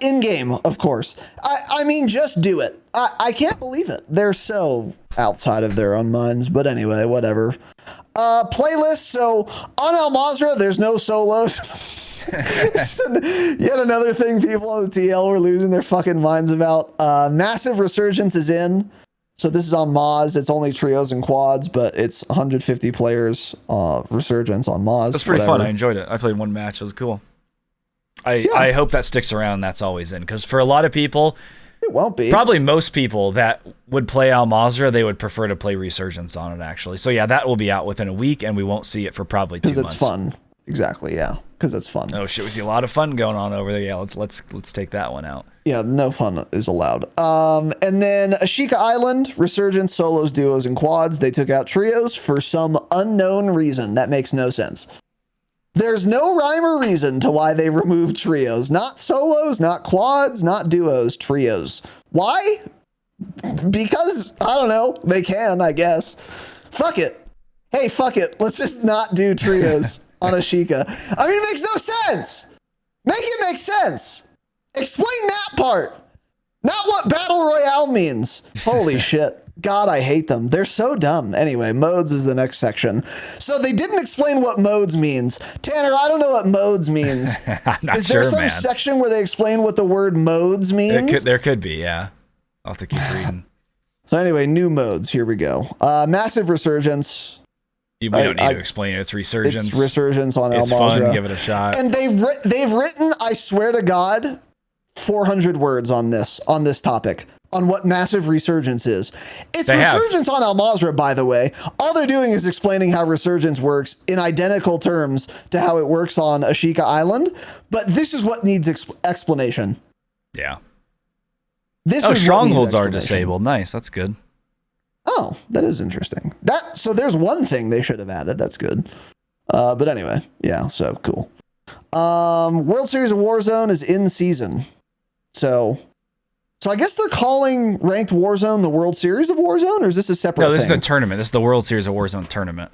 In-game, of course. I mean, just do it. I can't believe it. They're so outside of their own minds. But anyway, whatever. Playlist. So, on Al Mazrah, there's no solos. Yet another thing people on the TL were losing their fucking minds about. Massive Resurgence is in. So this is on Moz. It's only trios and quads, but it's 150 players Resurgence on Moz. That's pretty fun. I enjoyed it. I played one match. It was cool. I hope that sticks around. That's always in. Because for a lot of people, it won't be. Probably most people that would play Al Mazrah, they would prefer to play Resurgence on it, actually. So yeah, that will be out within a week, and we won't see it for probably 2 months. Because it's fun. Exactly, yeah. Because it's fun. Oh shit, we see a lot of fun going on over there. Yeah, let's take that one out. Yeah, no fun is allowed. And then Ashika Island, Resurgence, solos, duos, and quads. They took out trios for some unknown reason. That makes no sense. There's no rhyme or reason to why they removed trios. Not solos, not quads, not duos, trios. Why? Because, I don't know, they can, I guess. Fuck it. Hey, fuck it. Let's just not do trios on Ashika. I mean, it makes no sense. Make it make sense. Explain that part. Not what Battle Royale means. Holy shit. God, I hate them. They're so dumb. Anyway, modes is the next section. So they didn't explain what modes means. Tanner, I don't know what modes means. I'm not is there sure, some man. section where they explain what the word modes means? There could be, yeah. I'll have to keep reading. So anyway, new modes. Here we go. Massive Resurgence. We don't need to explain it. It's Resurgence. It's Resurgence on Al Mazrah. It's fun. Give it a shot. And they've written, I swear to God, 400 words on this topic, on what Massive Resurgence is. It's Resurgence on Al Mazrah, by the way. All they're doing is explaining how Resurgence works in identical terms to how it works on Ashika Island. But this is what needs explanation. Yeah. Strongholds are disabled. Nice. That's good. Oh, that is interesting. So there's one thing they should have added. That's good. But anyway, yeah, so cool. World Series of Warzone is in season. So I guess they're calling ranked Warzone the World Series of Warzone, or is this a separate thing? No, this is the tournament. This is the World Series of Warzone tournament.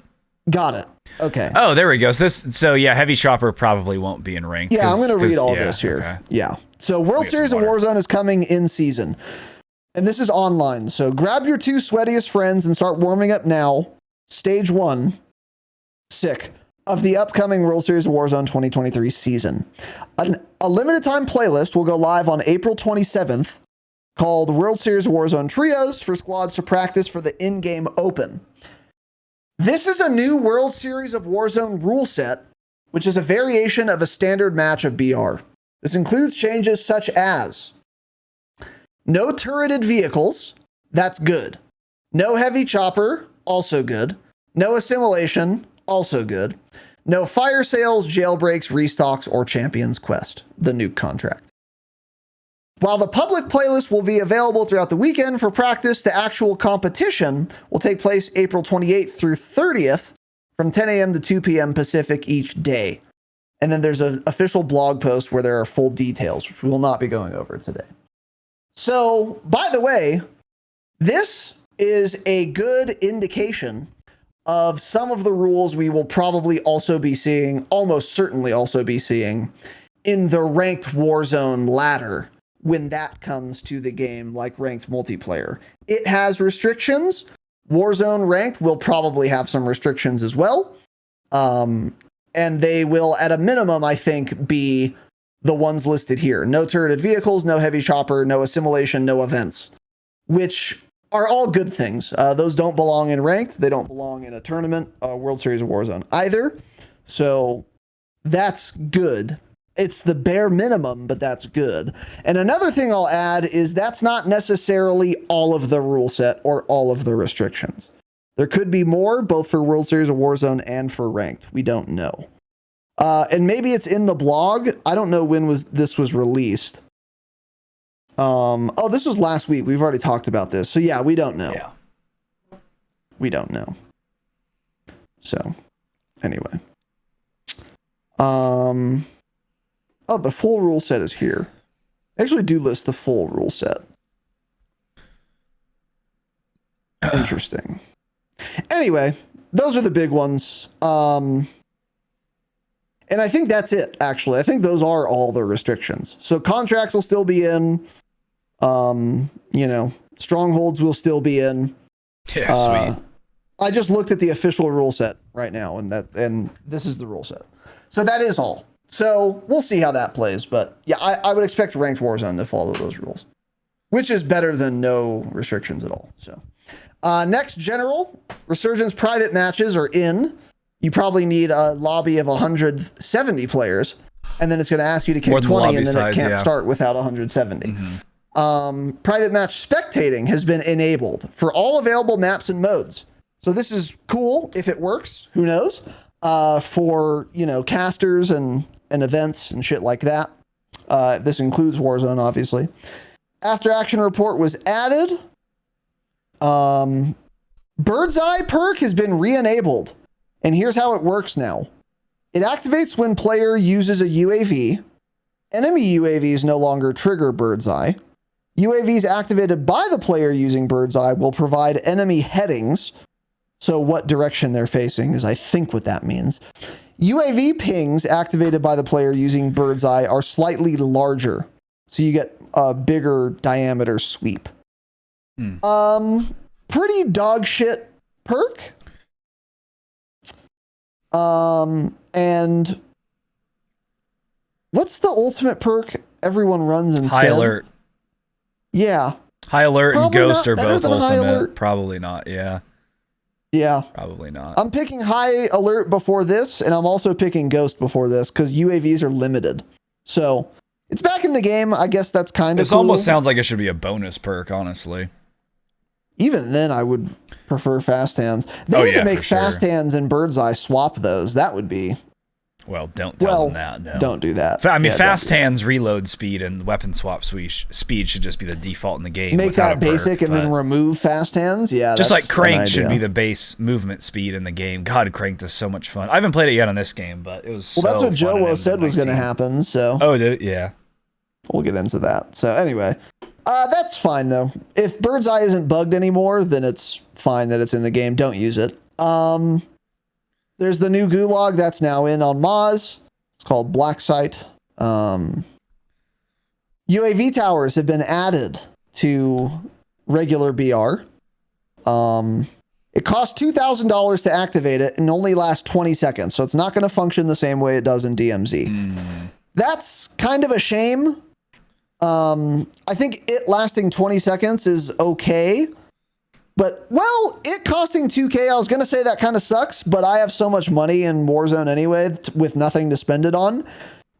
Got it. Okay. Oh, there we go. So Heavy Chopper probably won't be in ranked. Yeah, I'm going to read all this here. Okay. Yeah. So World Series of Warzone is coming in season. And this is online. So grab your 2 sweatiest friends and start warming up now. Stage 1. Sick. Of the upcoming World Series of Warzone 2023 season. A limited time playlist will go live on April 27th called World Series of Warzone Trios for squads to practice for the in-game open. This is a new World Series of Warzone rule set, which is a variation of a standard match of BR. This includes changes such as no turreted vehicles, that's good. No heavy chopper, also good. No assimilation, also good. No fire sales, jailbreaks, restocks, or Champions Quest, the nuke contract. While the public playlist will be available throughout the weekend for practice, the actual competition will take place April 28th through 30th from 10 a.m. to 2 p.m. Pacific each day. And then there's an official blog post where there are full details, which we will not be going over today. So, by the way, this is a good indication of some of the rules we will probably also be seeing, almost certainly also be seeing, in the ranked Warzone ladder when that comes to the game, like ranked multiplayer. It has restrictions. Warzone ranked will probably have some restrictions as well. And they will, at a minimum, I think, be the ones listed here. No turreted vehicles, no heavy chopper, no assimilation, no events, which are all good things. Those don't belong in ranked. They don't belong in a tournament, World Series of Warzone either. So that's good. It's the bare minimum, but that's good. And another thing I'll add is that's not necessarily all of the rule set or all of the restrictions. There could be more, both for World Series of Warzone and for ranked. We don't know. And maybe it's in the blog. I don't know when this was released. Oh, this was last week. We've already talked about this. So yeah, we don't know. Yeah. We don't know. So anyway. Oh, the full rule set is here. I actually do list the full rule set. Interesting. Anyway, those are the big ones. And I think that's it, actually. I think those are all the restrictions. So contracts will still be in. Strongholds will still be in. Yeah, sweet. I just looked at the official rule set right now, and this is the rule set. So that is all. So we'll see how that plays. But yeah, I would expect ranked Warzone to follow those rules, which is better than no restrictions at all. So next, general Resurgence private matches are in. You probably need a lobby of 170 players, and then it's going to ask you to kick 20, and then it can't start without 170. Mm-hmm. Private match spectating has been enabled for all available maps and modes. So this is cool if it works. Who knows? For casters and events and shit like that. This includes Warzone, obviously. After action report was added. Bird's Eye perk has been re-enabled. And here's how it works now. It activates when player uses a UAV. Enemy UAVs no longer trigger Bird's Eye. UAVs activated by the player using Bird's Eye will provide enemy headings. So what direction they're facing is, I think, what that means. UAV pings activated by the player using Bird's Eye are slightly larger. So you get a bigger diameter sweep. Pretty dog shit perk. And what's the ultimate perk everyone runs instead? High alert. Yeah. High alert probably and ghost are both ultimate. Probably not. Yeah. Yeah. Probably not. I'm picking high alert before this, and I'm also picking ghost before this because UAVs are limited. So it's back in the game. I guess that's kind of This almost sounds like it should be a bonus perk, honestly. Even then, I would prefer fast hands. They need to make fast hands and Bird's Eye swap those. That would be Well, don't tell them that. No, don't do that. I mean, fast hands reload speed and weapon swap speed should just be the default in the game. Make that basic and then remove fast hands. Yeah, just like crank should be the base movement speed in the game. God, cranked is so much fun. I haven't played it yet on this game, but it was. Well, that's what Joe said was going to happen. So. Oh, did it? Yeah. We'll get into that. So anyway, that's fine though. If Bird's Eye isn't bugged anymore, then it's fine that it's in the game. Don't use it. There's the new gulag that's now in on Moz. It's called Black Site. UAV towers have been added to regular BR. It costs $2,000 to activate it and only lasts 20 seconds. So it's not going to function the same way it does in DMZ. That's kind of a shame. I think it lasting 20 seconds is okay. But, well, it costing $2K, I was going to say that kind of sucks, but I have so much money in Warzone anyway with nothing to spend it on.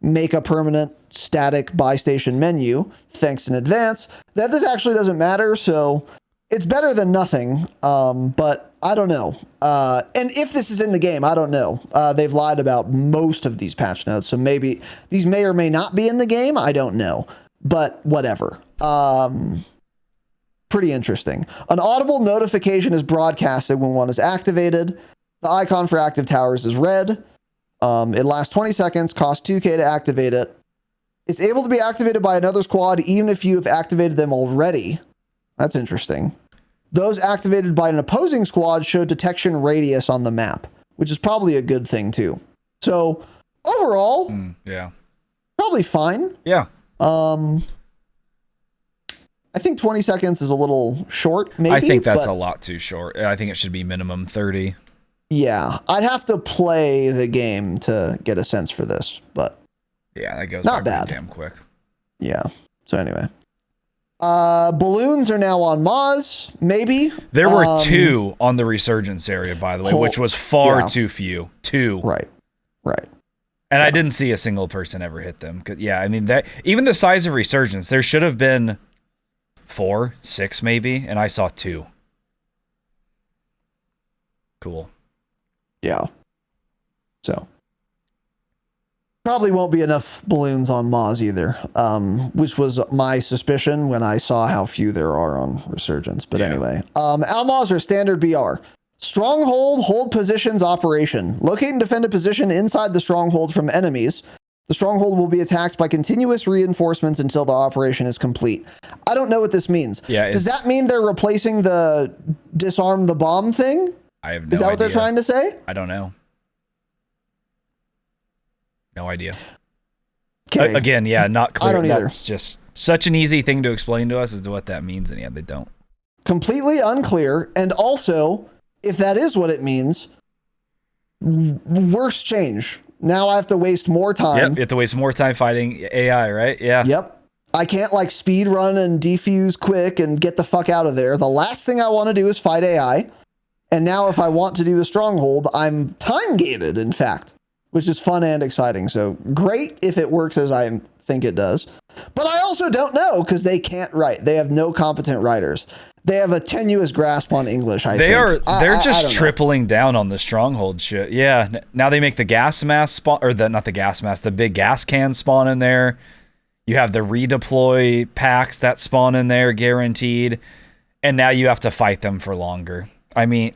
Make a permanent static buy station menu, thanks in advance, that this actually doesn't matter, so it's better than nothing, but I don't know. And if this is in the game, I don't know. They've lied about most of these patch notes, so maybe these may or may not be in the game, I don't know. But whatever. Pretty interesting. An audible notification is broadcasted when one is activated. The icon for active towers is red. It lasts 20 seconds, costs 2K to activate it. It's able to be activated by another squad even if you have activated them already. That's interesting. Those activated by an opposing squad show detection radius on the map, which is probably a good thing too. So overall, yeah, probably fine. Yeah. I think 20 seconds is a little short, maybe. I think that's a lot too short. I think it should be minimum 30. Yeah, I'd have to play the game to get a sense for this, but yeah, that goes not bad. Damn quick. Yeah. So anyway, balloons are now on Moz. Maybe there were 2 on the resurgence area, by the way, which was far too few. 2. Right. And I didn't see a single person ever hit them. Yeah, I mean that. Even the size of resurgence, there should have been 4, 6 maybe, and I saw 2. Cool. Yeah. So probably won't be enough balloons on Moz either, which was my suspicion when I saw how few there are on Resurgence. But anyway, Almaz are standard BR. Stronghold, hold positions operation. Locate and defend a position inside the stronghold from enemies. The stronghold will be attacked by continuous reinforcements until the operation is complete. I don't know what this means. Yeah, does that mean they're replacing the disarm the bomb thing? I have no idea. Is that what they're trying to say? I don't know. No idea. Okay. Again, yeah, not clear. I don't either. That's just such an easy thing to explain to us as to what that means, and yeah, they don't. Completely unclear. And also, if that is what it means, worse change. Now I have to waste more time. Yep, you have to waste more time fighting AI, right? Yeah. Yep. I can't like speed run and defuse quick and get the fuck out of there. The last thing I want to do is fight AI. And now if I want to do the stronghold, I'm time gated, in fact, which is fun and exciting. So great if it works as I think it does. But I also don't know because they can't write. They have no competent writers. They have a tenuous grasp on English, I think. They're just tripling down on the stronghold shit. Yeah. Now they make the gas mask spawn, or not the gas mask, the big gas can spawn in there. You have the redeploy packs that spawn in there guaranteed. And now you have to fight them for longer. I mean,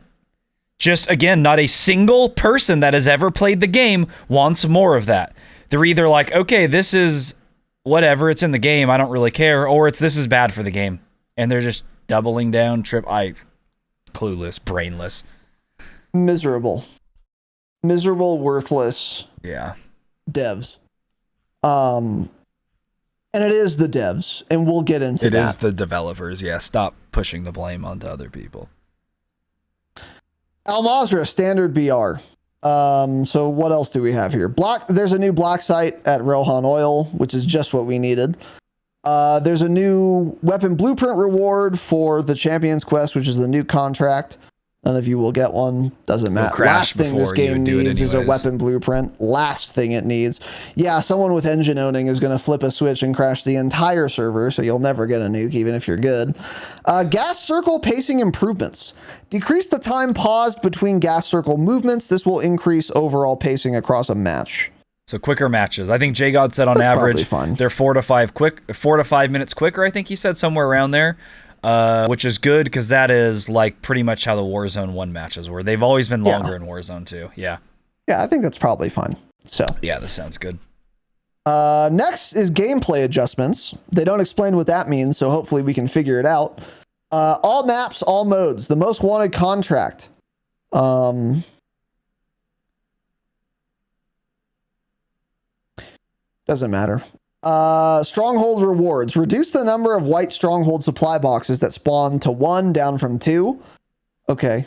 just again, not a single person that has ever played the game wants more of that. They're either like, okay, this is whatever, it's in the game, I don't really care, or this is bad for the game. And they're just doubling down, clueless, brainless. Miserable, worthless. Yeah. Devs. And it is the devs, and we'll get into that. It is the developers, yeah. Stop pushing the blame onto other people. Al Mazrah, standard BR. So what else do we have here? There's a new black site at Rohan Oil, which is just what we needed. There's a new weapon blueprint reward for the Champions Quest, which is the new contract. None of you will get one. Doesn't matter. Last thing this game needs is a weapon blueprint. Last thing it needs. Yeah, someone with engine owning is going to flip a switch and crash the entire server, so you'll never get a nuke, even if you're good. Gas circle pacing improvements. Decrease the time paused between gas circle movements. This will increase overall pacing across a match. So quicker matches. I think J God said on That's average fine. they're 4 to 5 minutes quicker. I think he said somewhere around there, which is good because that is like pretty much how the Warzone 1 matches were. They've always been longer in Warzone 2. Yeah. Yeah, I think that's probably fine. So yeah, this sounds good. Next is gameplay adjustments. They don't explain what that means, so hopefully we can figure it out. All maps, all modes. The most wanted contract. Doesn't matter. Stronghold rewards. Reduce the number of white stronghold supply boxes that spawn to 1 down from 2. Okay.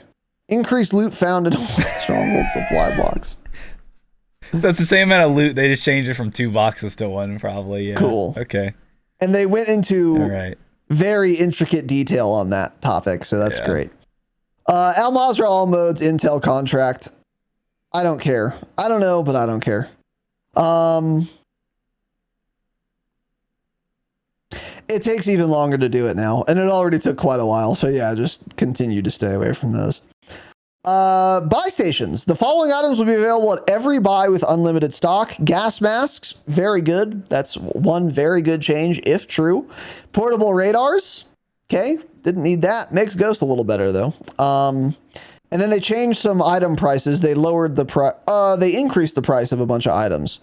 Increase loot found in a white stronghold supply box. So it's the same amount of loot. They just changed it from 2 boxes to 1, probably. Yeah. Cool. Okay. And they went into right. very intricate detail on that topic, so that's great. Al Mazrah all modes Intel contract. I don't care. I don't know, but I don't care. It takes even longer to do it now, and it already took quite a while. So yeah, just continue to stay away from those. Buy stations. The following items will be available at every buy with unlimited stock. Gas masks, very good. That's one very good change, if true. Portable radars. Okay, didn't need that. Makes Ghost a little better though. And then they changed some item prices. They lowered the price. They increased the price of a bunch of items,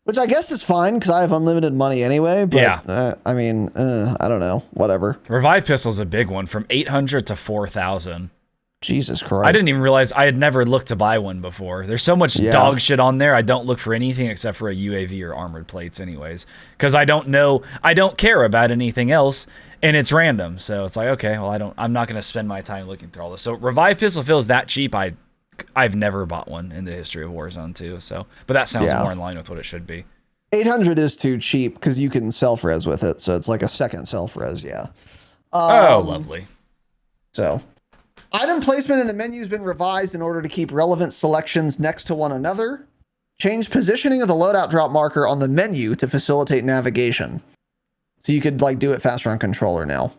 which I guess is fine because I have unlimited money anyway. But yeah. I mean, I don't know. Whatever. Revive pistol's a big one, from 800 to 4,000. Jesus Christ. I didn't even realize I had never looked to buy one before. There's so much dog shit on there. I don't look for anything except for a UAV or armored plates anyways. Because I don't care about anything else, and it's random. So it's like, okay, well, I'm not going to spend my time looking through all this. So Revive pistol feels that cheap. I've never bought one in the history of Warzone 2. So, but that sounds more in line with what it should be. 800 is too cheap because you can self-res with it. So it's like a second self-res. Yeah. Oh, lovely. So item placement in the menu has been revised in order to keep relevant selections next to one another. Change positioning of the loadout drop marker on the menu to facilitate navigation. So you could like do it faster on controller now.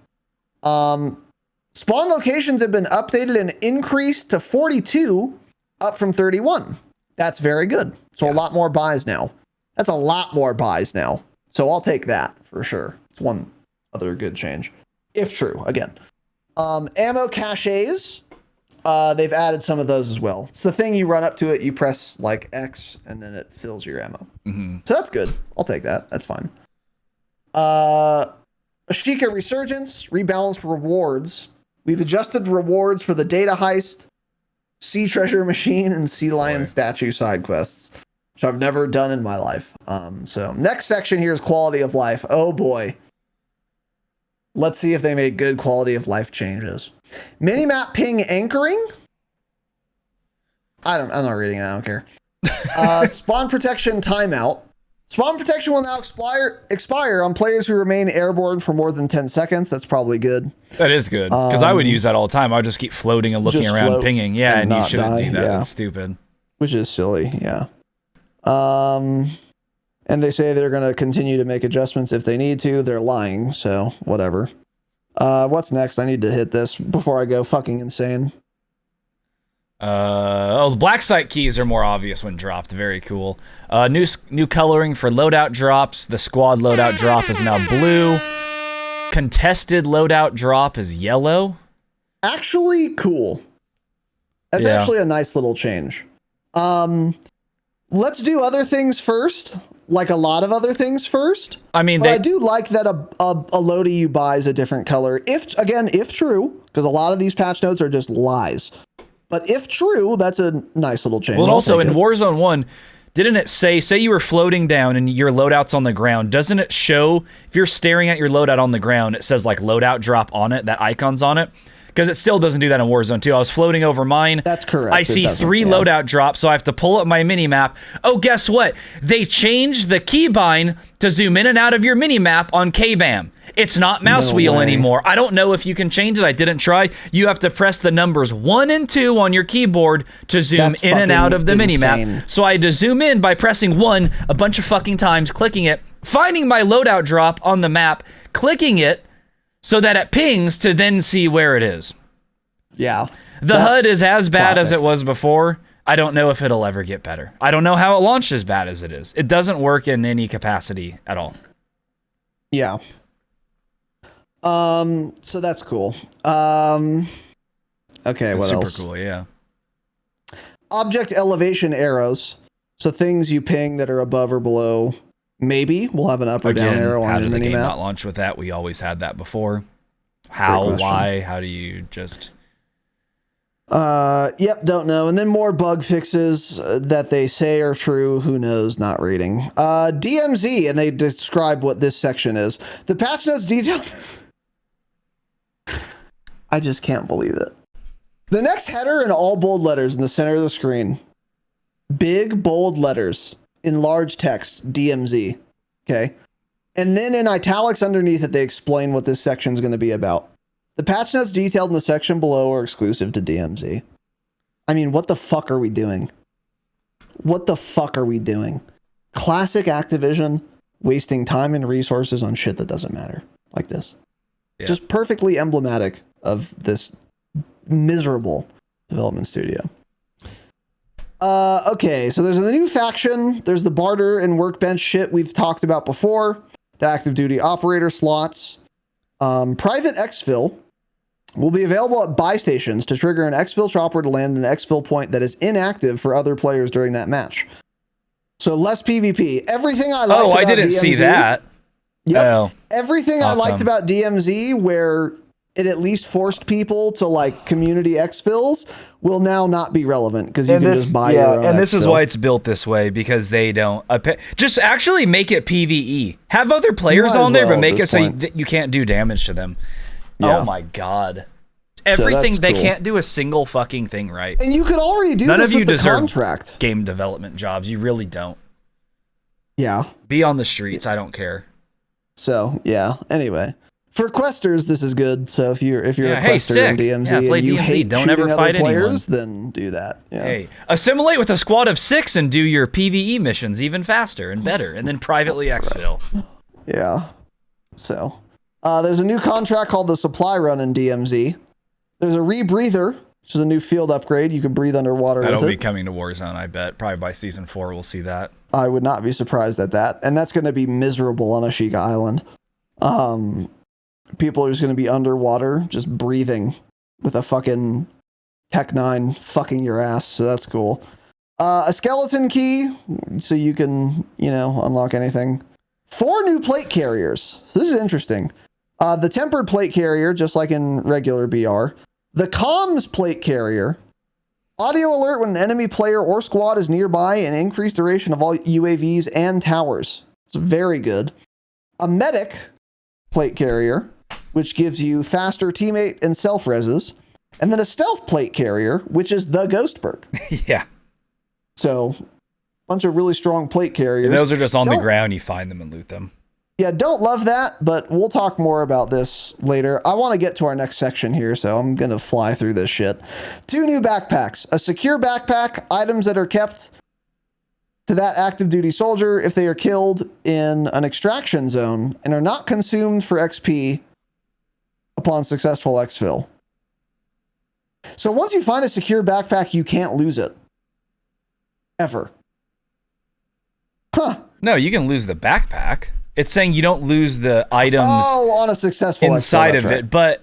Spawn locations have been updated and increased to 42, up from 31. That's very good. So a lot more buys now. That's a lot more buys now. So I'll take that for sure. It's one other good change, if true. Again, ammo caches. They've added some of those as well. It's the thing you run up to it, you press like X, and then it fills your ammo. Mm-hmm. So that's good. I'll take that. That's fine. Ashika Resurgence, rebalanced rewards. We've adjusted rewards for the data heist, sea treasure machine, and sea lion statue side quests, which I've never done in my life. So next section here is quality of life. Oh boy. Let's see if they made good quality of life changes. Minimap ping anchoring. I'm not reading it. I don't care. Spawn protection timeout. Spawn protection will now expire on players who remain airborne for more than 10 seconds. That's probably good. That is good, because I would use that all the time. I would just keep floating and looking around pinging. Yeah, and you shouldn't do that. That's stupid. Which is silly, yeah. And they say they're going to continue to make adjustments if they need to. They're lying, so whatever. What's next? I need to hit this before I go fucking insane. The black site keys are more obvious when dropped. Very cool. New coloring for loadout drops. The squad loadout drop is now blue. Contested loadout drop is yellow. Actually, cool. That's actually a nice little change. Let's do other things first. Like a lot of other things first. I mean, I do like that a loadie you buy is a different color. If true, because a lot of these patch notes are just lies. But if true, that's a nice little change. Well, and also in Warzone 1, didn't it say you were floating down and your loadout's on the ground, doesn't it show, if you're staring at your loadout on the ground, it says like loadout drop on it, that icon's on it? Because it still doesn't do that in Warzone 2. I was floating over mine. That's correct. I see 3 loadout drops, so I have to pull up my minimap. Oh, guess what? They changed the keybind to zoom in and out of your minimap on KBAM. It's not mouse wheel anymore. I don't know if you can change it. I didn't try. You have to press the numbers 1 and 2 on your keyboard to zoom in and out of the minimap. So I had to zoom in by pressing 1 a bunch of fucking times, clicking it, finding my loadout drop on the map, clicking it, so that it pings to then see where it is. Yeah. The HUD is as bad as it was before. I don't know if it'll ever get better. I don't know how it launched as bad as it is. It doesn't work in any capacity at all. Yeah. So that's cool. Okay, It's what super else? cool, yeah. Object elevation arrows. So things you ping that are above or below. Maybe we'll have an up or down arrow how on did your the game mini not map. launch with that? We always had that before. Great How? question. Why? How do you just... Yep, don't know. And then more bug fixes that they say are true. Who knows? Not reading. DMZ, and they describe what this section is. The patch notes detail. I just can't believe it. The next header in all bold letters in the center of the screen. Big bold letters in large text, DMZ. Okay. And then in italics underneath it, they explain what this section is going to be about. The patch notes detailed in the section below are exclusive to DMZ. I mean, what the fuck are we doing? What the fuck are we doing? Classic Activision wasting time and resources on shit that doesn't matter like this. Yeah. Just perfectly emblematic of this miserable development studio. Okay, so there's a new faction. There's the barter and workbench shit we've talked about before. The active duty operator slots. Private exfil will be available at buy stations to trigger an exfil chopper to land an exfil point that is inactive for other players during that match. So less PvP. Everything I liked Oh, I about didn't see DMZ, that. Yep. Oh, Everything I liked awesome. about DMZ, where it at least forced people to like community exfils, will now not be relevant because you can just buy your own. And this is exfil. why it's built this way, because they don't just actually make it PvE. Have other players Might as on there, well but at make this it so point. that you can't do damage to them. Yeah. Oh my god. Everything, that's they cool. can't do a single fucking thing right. And you could already do None this of you with the deserve contract. game development jobs. You really don't. Yeah. Be on the streets. I don't care. So yeah. Anyway, for questers, this is good. So if you're Yeah, a hey, quester in sick. DMZ Yeah, play and you DMZ. hate Don't shooting ever other fight players, then do that. Yeah. Hey, assimilate with a squad of 6 and do your PvE missions even faster and better, and then privately exfil. Yeah. So there's a new contract called the Supply Run in DMZ. There's a rebreather, which is a new field upgrade. You can breathe underwater That'll with be it. coming to Warzone, I bet. Probably by season 4 we'll see that. I would not be surprised at that. And that's going to be miserable on Ashika Island. People are just going to be underwater, just breathing with a fucking Tech 9 fucking your ass. So that's cool. A skeleton key, so you can, unlock anything. 4 new plate carriers. So this is interesting. The tempered plate carrier, just like in regular BR. The comms plate carrier. Audio alert when an enemy player or squad is nearby, and increased duration of all UAVs and towers. It's very good. A medic plate carrier, which gives you faster teammate and self-reses. And then a stealth plate carrier, which is the ghost perk. Yeah. So, bunch of really strong plate carriers. And those are just on the Don't- ground. You find them and loot them. Yeah, don't love that, but we'll talk more about this later. I want to get to our next section here, so I'm going to fly through this shit. 2 new backpacks. A secure backpack, items that are kept to that active duty soldier if they are killed in an extraction zone and are not consumed for XP upon successful exfil. So once you find a secure backpack, you can't lose it. Ever. Huh. No, you can lose the backpack. It's saying you don't lose the items On a successful exfil, inside that's of right. it, but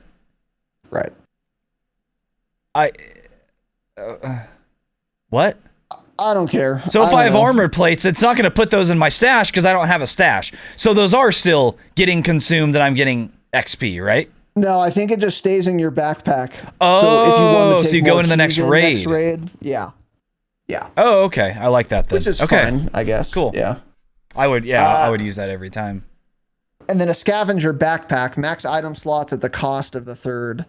Right. what? I don't care. So if don't I have know. armored plates, it's not going to put those in my stash because I don't have a stash. So those are still getting consumed and I'm getting XP, right? No, I think it just stays in your backpack. Oh, so you go more into the next keys in raid. Yeah. Yeah. Oh, okay. I like that then. Which is okay. fine, I guess. Cool. Yeah. I would use that every time. And then a scavenger backpack, max item slots at the cost of the 3rd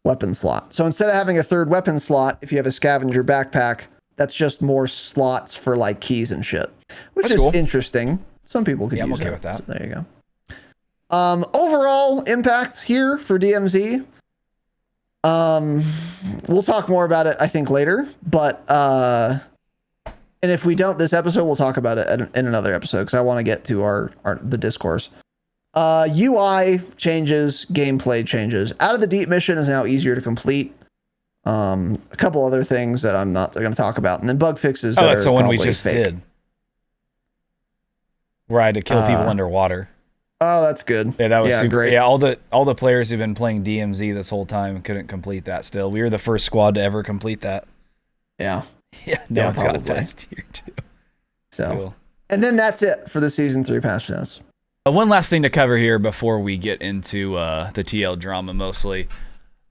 weapon slot. So instead of having a 3rd weapon slot, if you have a scavenger backpack, that's just more slots for like keys and shit, which That's is cool. interesting. Some people could Yeah, I'm use okay that. with that. So there you go. Overall impact here for DMZ. We'll talk more about it, I think, later, but, and if we don't this episode, we'll talk about it in another episode because I want to get to the discourse. UI changes, gameplay changes. Out of the Deep mission is now easier to complete. A couple other things that I'm not going to talk about, and then bug fixes. Oh, that that's are the one we probably just fake. did. Where I had to kill people underwater. Oh, that's good. Yeah, that was super great. Yeah, all the players who've been playing DMZ this whole time couldn't complete that still. We were the first squad to ever complete that. Yeah. Yeah, no one's got past tier 2. So, cool. And then that's it for the season 3 patch notes. One last thing to cover here before we get into the TL drama mostly.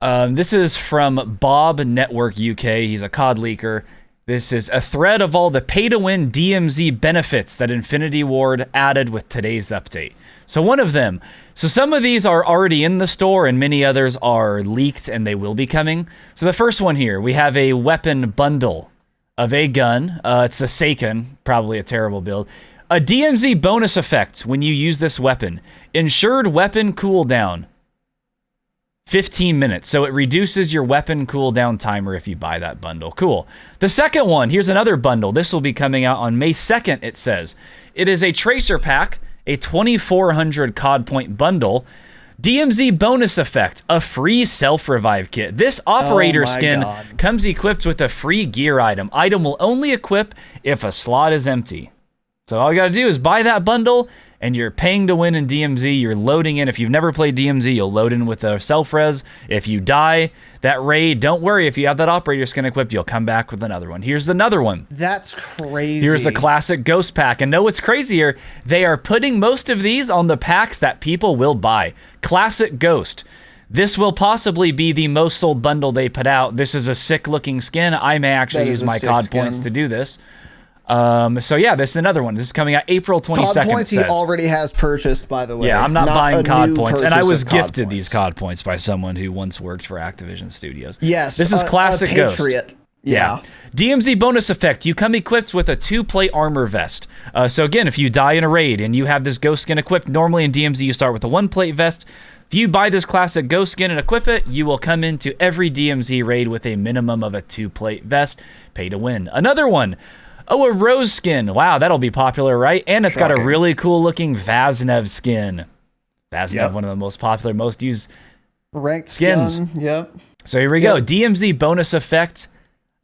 This is from Bob Network UK. He's a COD leaker. This is a thread of all the pay-to-win DMZ benefits that Infinity Ward added with today's update. So one of them. So some of these are already in the store and many others are leaked and they will be coming. So the first one here, we have a weapon bundle of a gun. It's the Seiken, probably a terrible build. A DMZ bonus effect when you use this weapon. Ensured weapon cooldown. 15 minutes. So it reduces your weapon cooldown timer if you buy that bundle. Cool. The second one, here's another bundle. This will be coming out on May 2nd, it says. It is a Tracer Pack, a 2,400 COD point bundle. DMZ bonus effect, a free self-revive kit. This operator skin comes equipped with a free gear item. Item will only equip if a slot is empty. So all you got to do is buy that bundle, and you're paying to win in DMZ. You're loading in. If you've never played DMZ, you'll load in with a self-res. If you die, that raid, don't worry. If you have that operator skin equipped, you'll come back with another one. Here's another one. That's crazy. Here's a classic ghost pack. And know what's crazier? They are putting most of these on the packs that people will buy. Classic ghost. This will possibly be the most sold bundle they put out. This is a sick-looking skin. I may actually use my COD points to do this. So yeah, this is another one. This is coming out April 22nd. COD points he already has purchased, by the way. Yeah, I'm not buying COD points, and I was gifted points. These COD points by someone who once worked for Activision Studios. Yes, this is classic Ghost. Yeah. DMZ bonus effect. You come equipped with a 2-plate armor vest. So again, if you die in a raid and you have this ghost skin equipped, normally in DMZ you start with a 1-plate vest. If you buy this classic ghost skin and equip it, you will come into every DMZ raid with a minimum of a 2-plate vest. Pay to win. Another one. Oh, a rose skin. Wow, that'll be popular, right? And it's got a really cool looking Vaznev skin. Vaznev, one of the most popular, most used ranked skins. Yep. So here we go. DMZ bonus effect,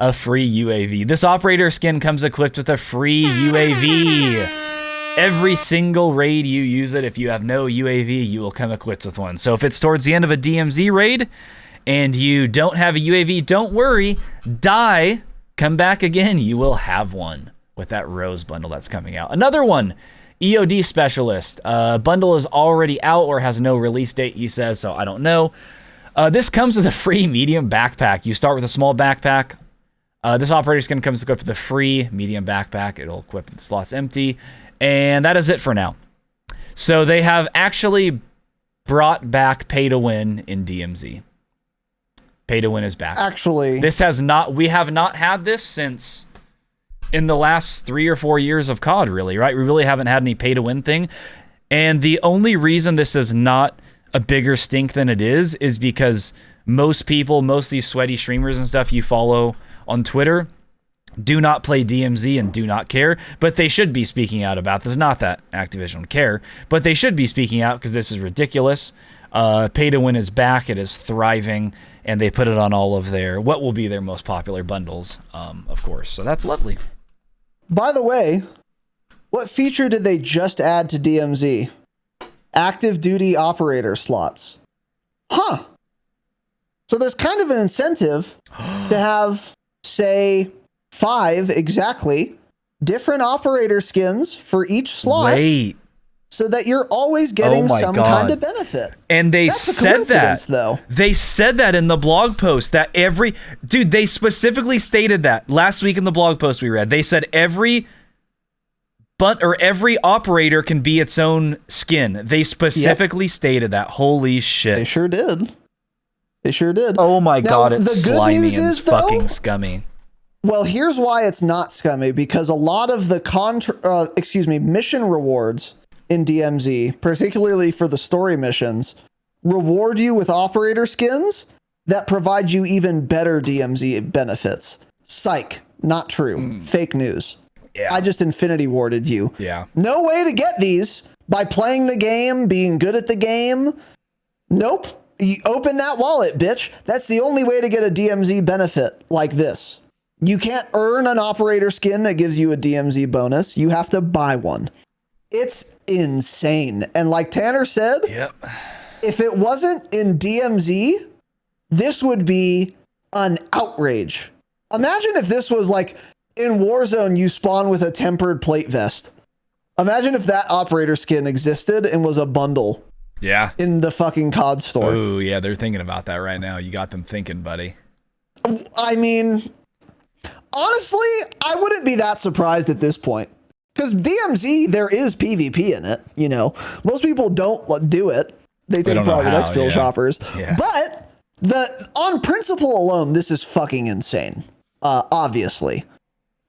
a free UAV. This operator skin comes equipped with a free UAV. Every single raid you use it, if you have no UAV, you will come equipped with one. So if it's towards the end of a DMZ raid and you don't have a UAV, don't worry. Die. Come back again, you will have one with that Rose bundle that's coming out. Another one, EOD Specialist. Bundle is already out or has no release date, he says, so I don't know. This comes with a free medium backpack. You start with a small backpack. This operator skin comes equipped with a free medium backpack. It'll equip the slots empty. And that is it for now. So they have actually brought back pay to win in DMZ. Pay to win is back. Actually, we have not had this since in the last 3 or 4 years of COD, really, right? We really haven't had any pay to win thing. And the only reason this is not a bigger stink than it is because most people, most of these sweaty streamers and stuff you follow on Twitter do not play DMZ and do not care, but they should be speaking out about this. Not that Activision would care, but they should be speaking out because this is ridiculous. Pay to win is back. It is thriving, and they put it on all of what will be their most popular bundles, of course. So that's lovely. By the way, what feature did they just add to DMZ? Active duty operator slots. Huh. So there's kind of an incentive to have, say, 5 exactly different operator skins for each slot. Wait. So that you're always getting some kind of benefit. And they said that, though. They said that in the blog post that they specifically stated that last week in the blog post we read. They said every operator can be its own skin. They specifically stated that. Holy shit. They sure did. Oh my God, it's the good slimy news and is, fucking though, scummy. Well, here's why it's not scummy, because a lot of the mission rewards in DMZ, particularly for the story missions, reward you with operator skins that provide you even better DMZ benefits. Psych. Not true. Fake news. Yeah. I just infinity warded you. Yeah. No way to get these by playing the game, being good at the game. Nope. You open that wallet, bitch. That's the only way to get a DMZ benefit like this. You can't earn an operator skin that gives you a DMZ bonus. You have to buy one. It's insane. And like Tanner said, Yep. if it wasn't in DMZ, this would be an outrage. Imagine if this was like in Warzone, you spawn with a tempered plate vest. Imagine if that operator skin existed and was a bundle. Yeah. In the fucking COD store. Oh, yeah, they're thinking about that right now. You got them thinking, buddy. I mean, honestly, I wouldn't be that surprised at this point. Because DMZ, there is PvP in it, you know. Most people don't do it. They take private exfil shoppers. Yeah. But on principle alone, this is fucking insane. Obviously.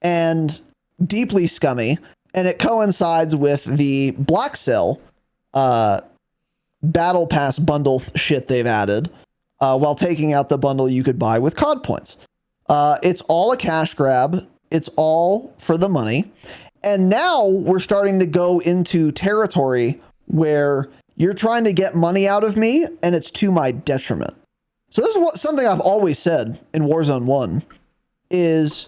And deeply scummy. And it coincides with the Black Cell Battle Pass bundle shit they've added, while taking out the bundle you could buy with COD points. It's all a cash grab. It's all for the money. And now we're starting to go into territory where you're trying to get money out of me and it's to my detriment. So this is something I've always said in Warzone 1 is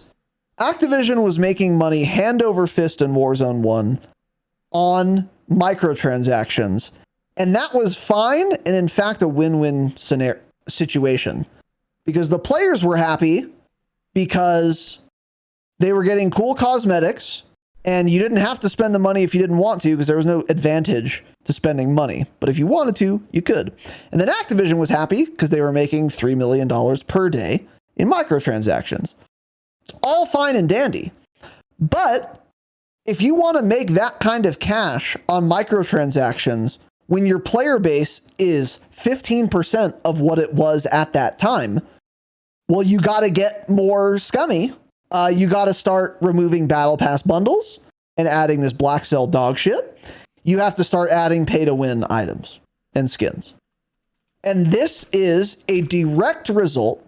Activision was making money hand over fist in Warzone 1 on microtransactions. And that was fine, and in fact, a win-win situation. Because the players were happy because they were getting cool cosmetics, and you didn't have to spend the money if you didn't want to, because there was no advantage to spending money. But if you wanted to, you could. And then Activision was happy because they were making $3 million per day in microtransactions. It's all fine and dandy. But if you want to make that kind of cash on microtransactions, when your player base is 15% of what it was at that time, well, you got to get more scummy. You got to start removing battle pass bundles and adding this black cell dog shit. You have to start adding pay to win items and skins. And this is a direct result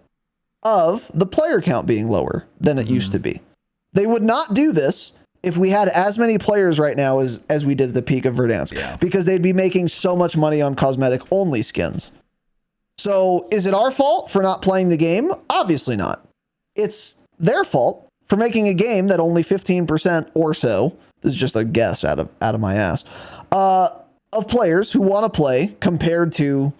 of the player count being lower than it used to be. They would not do this if we had as many players right now as we did at the peak of Verdansk, because they'd be making so much money on cosmetic only skins. So is it our fault for not playing the game? Obviously not. It's their fault for making a game that only 15% or so, this is just a guess out of my ass, of players who want to play compared to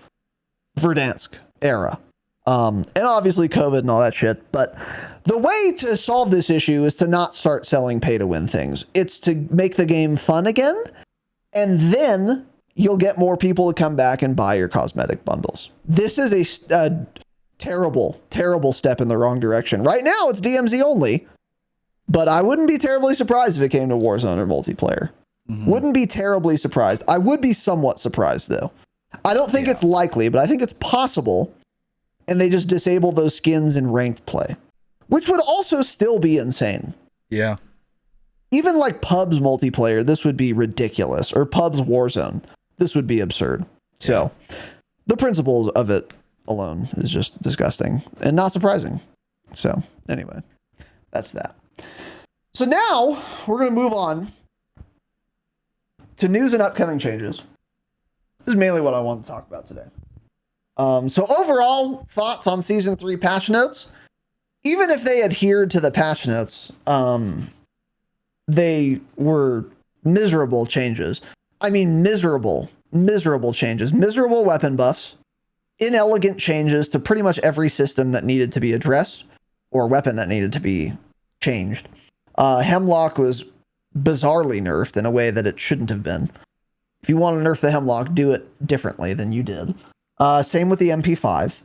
Verdansk era. And obviously COVID and all that shit. But the way to solve this issue is to not start selling pay to win things. It's to make the game fun again. And then you'll get more people to come back and buy your cosmetic bundles. This is a terrible, terrible step in the wrong direction. Right now it's DMZ only, but I wouldn't be terribly surprised if it came to Warzone or multiplayer. Wouldn't be terribly surprised. I would be somewhat surprised though. I don't think it's likely, but I think it's possible. And they just disable those skins in ranked play, which would also still be insane. Yeah. Even like pubs multiplayer, this would be ridiculous. Or pubs Warzone, this would be absurd. So the principles of it alone is just disgusting and not surprising. So anyway, that's that. So now we're going to move on to news and upcoming changes. This is mainly what I want to talk about today. So overall thoughts on season 3 patch notes. Even if they adhered to the patch notes, they were miserable changes. I mean, miserable changes, miserable weapon buffs, inelegant changes to pretty much every system that needed to be addressed or weapon that needed to be changed. Hemlock was bizarrely nerfed in a way that it shouldn't have been. If you want to nerf the Hemlock, do it differently than you did. Same with the MP5.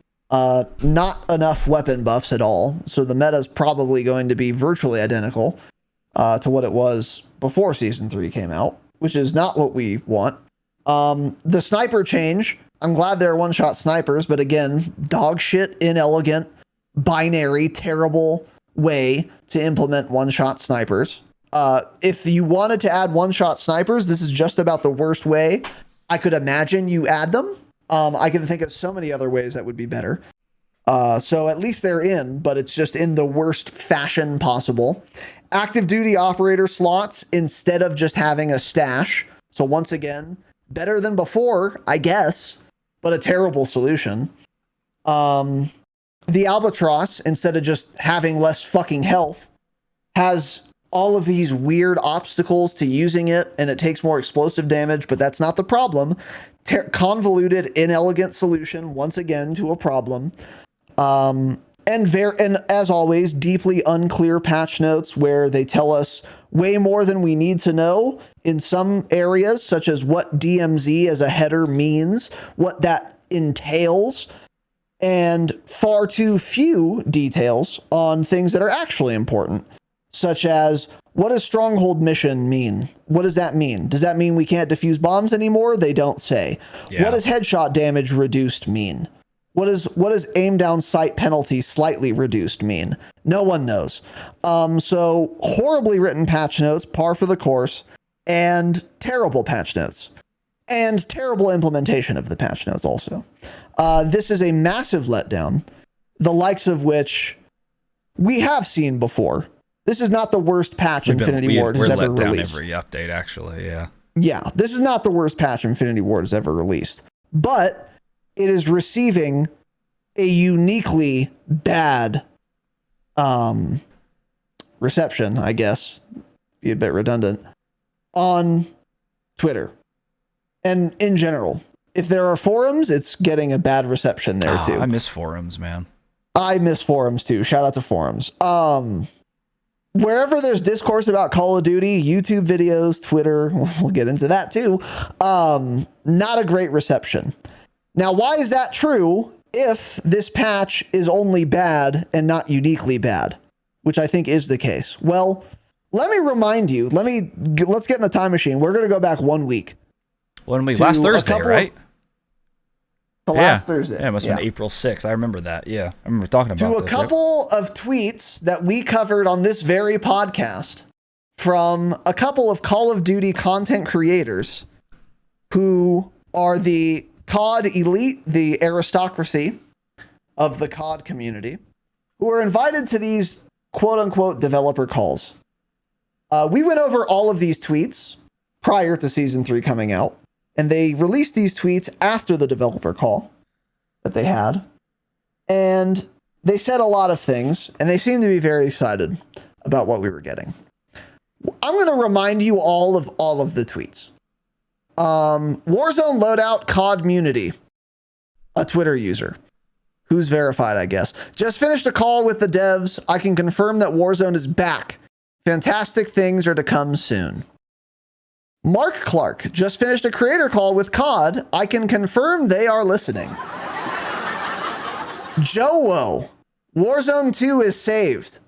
Not enough weapon buffs at all. So the meta is probably going to be virtually identical to what it was before Season 3 came out, which is not what we want. The sniper change, I'm glad they're one-shot snipers, but again, dog shit, inelegant, binary, terrible way to implement one-shot snipers. If you wanted to add one-shot snipers, this is just about the worst way I could imagine you add them. I can think of so many other ways that would be better. So at least they're in, but it's just in the worst fashion possible. Active duty operator slots instead of just having a stash. So once again, better than before, I guess, but a terrible solution. The Albatross, instead of just having less fucking health, has all of these weird obstacles to using it, and it takes more explosive damage, but that's not the problem. Convoluted, inelegant solution, once again, to a problem. And as always, deeply unclear patch notes where they tell us way more than we need to know in some areas, such as what DMZ as a header means, what that entails, and far too few details on things that are actually important, such as what does Stronghold mission mean? What does that mean? Does that mean we can't defuse bombs anymore? They don't say. Yeah. What does headshot damage reduced mean? What does aim down sight penalty slightly reduced mean? No one knows. So horribly written patch notes, par for the course, and terrible patch notes, and terrible implementation of the patch notes also. This is a massive letdown, the likes of which we have seen before. This is not the worst patch Infinity Ward has ever released. Every update, actually, yeah. Yeah, this is not the worst patch Infinity Ward has ever released. But it is receiving a uniquely bad reception, I guess, be a bit redundant, on Twitter. And in general, if there are forums, it's getting a bad reception there too. I miss forums, man. I miss forums too. Shout out to forums. Wherever there's discourse about Call of Duty, YouTube videos, Twitter, we'll get into that too. Not a great reception. Now, why is that true if this patch is only bad and not uniquely bad, which I think is the case? Well, let me remind you, let's get in the time machine. We're going to go back 1 week. 1 week, last Thursday, right? Last Thursday. Yeah, it must have been April 6th. I remember that. Yeah, I remember talking about this. To a couple of tweets that we covered on this very podcast from a couple of Call of Duty content creators who are the COD elite, the aristocracy of the COD community, who are invited to these quote-unquote developer calls. We went over all of these tweets prior to Season 3 coming out, and they released these tweets after the developer call that they had. And they said a lot of things, and they seemed to be very excited about what we were getting. I'm going to remind you all of the tweets. Warzone loadout COD Munity, a Twitter user who's verified, I guess. Just finished a call with the devs. I can confirm that Warzone is back. Fantastic things are to come soon. Mark Clark just finished a creator call with COD. I can confirm they are listening. Joe, Warzone 2 is saved.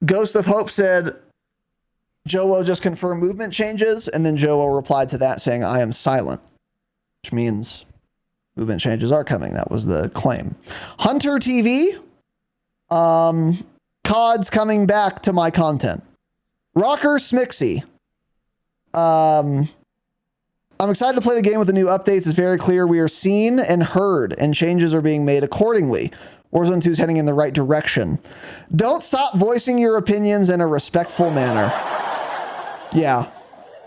Ghost of Hope said, Joe just confirmed movement changes, and then Joe replied to that saying, I am silent, which means movement changes are coming. That was the claim. Hunter TV, COD's coming back to my content. Rocker Smixy, I'm excited to play the game with the new updates. It's very clear we are seen and heard, and changes are being made accordingly. Warzone 2 is heading in the right direction. Don't stop voicing your opinions in a respectful manner. Yeah.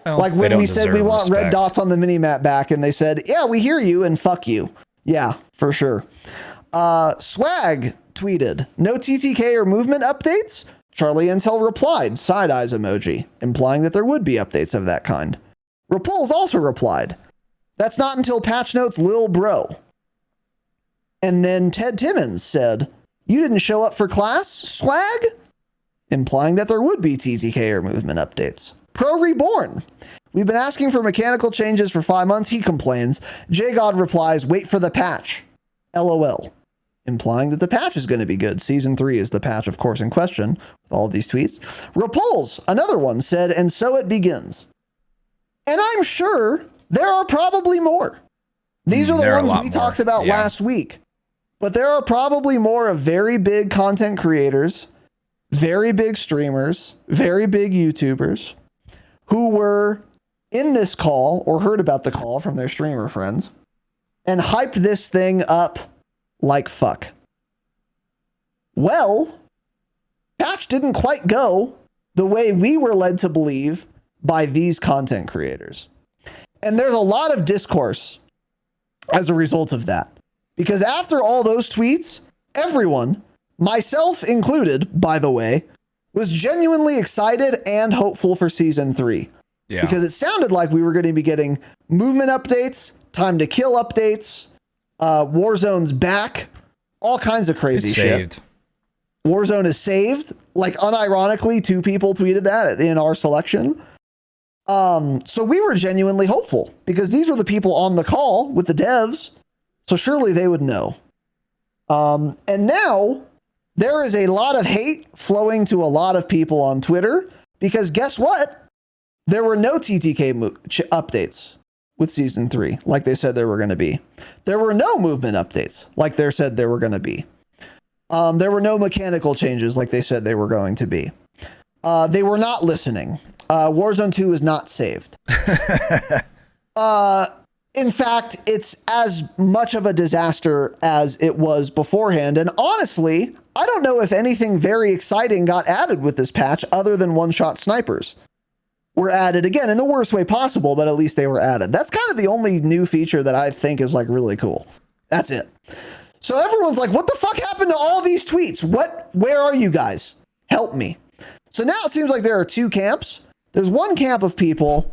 Well, like when we said we want red dots on the minimap back, and they said, yeah, we hear you and fuck you. Yeah, for sure. Swag tweeted, no TTK or movement updates? Charlie Intel replied, side eyes emoji, implying that there would be updates of that kind. Repulse also replied, that's not until patch notes lil bro. And then Ted Timmons said, you didn't show up for class, swag? Implying that there would be TTK or movement updates. Pro Reborn, we've been asking for mechanical changes for 5 months, he complains. J-God replies, wait for the patch. LOL. Implying that the patch is going to be good. Season 3 is the patch, of course, in question, with all of these tweets. Repulse, another one, said, and so it begins. And I'm sure there are probably more. These are the ones we talked about last week. But there are probably more of very big content creators, very big streamers, very big YouTubers who were in this call or heard about the call from their streamer friends and hyped this thing up like fuck. Well, patch didn't quite go the way we were led to believe by these content creators. And there's a lot of discourse as a result of that. Because after all those tweets, everyone, myself included, by the way, was genuinely excited and hopeful for Season 3. Yeah. Because it sounded like we were going to be getting movement updates, time to kill updates, Warzone's back, all kinds of crazy shit. Saved. Warzone is saved. Like, unironically, 2 people tweeted that in our selection. So we were genuinely hopeful because these were the people on the call with the devs. So surely they would know. And now there is a lot of hate flowing to a lot of people on Twitter because guess what? There were no TTK updates with Season 3 like they said there were going to be. There were no movement updates like they said there were going to be. There were no mechanical changes like they said they were going to be. They were not listening. Warzone 2 is not saved. In fact, it's as much of a disaster as it was beforehand. And honestly, I don't know if anything very exciting got added with this patch other than one-shot snipers were added again in the worst way possible, but at least they were added. That's kind of the only new feature that I think is like really cool. That's it. So everyone's like, what the fuck happened to all these tweets? Where are you guys? Help me. So now it seems like there are 2 camps. There's one camp of people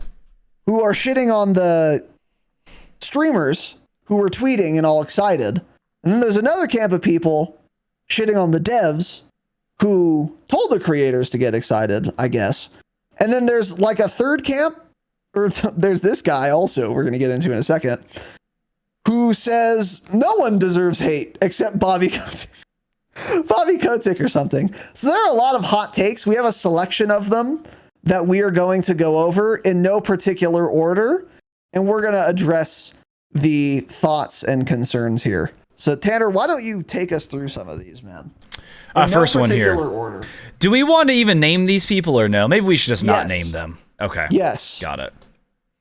who are shitting on the streamers who were tweeting and all excited. And then there's another camp of people shitting on the devs who told the creators to get excited, I guess. And then there's like a third camp, or there's this guy also we're going to get into in a second, who says no one deserves hate except Bobby Kotick. Bobby Kotick or something. So there are a lot of hot takes. We have a selection of them that we are going to go over in no particular order. And we're going to address the thoughts and concerns here. So Tanner, why don't you take us through some of these, man? First one here. Order. Do we want to even name these people or no? Maybe we should just not name them. Okay. Yes. Got it.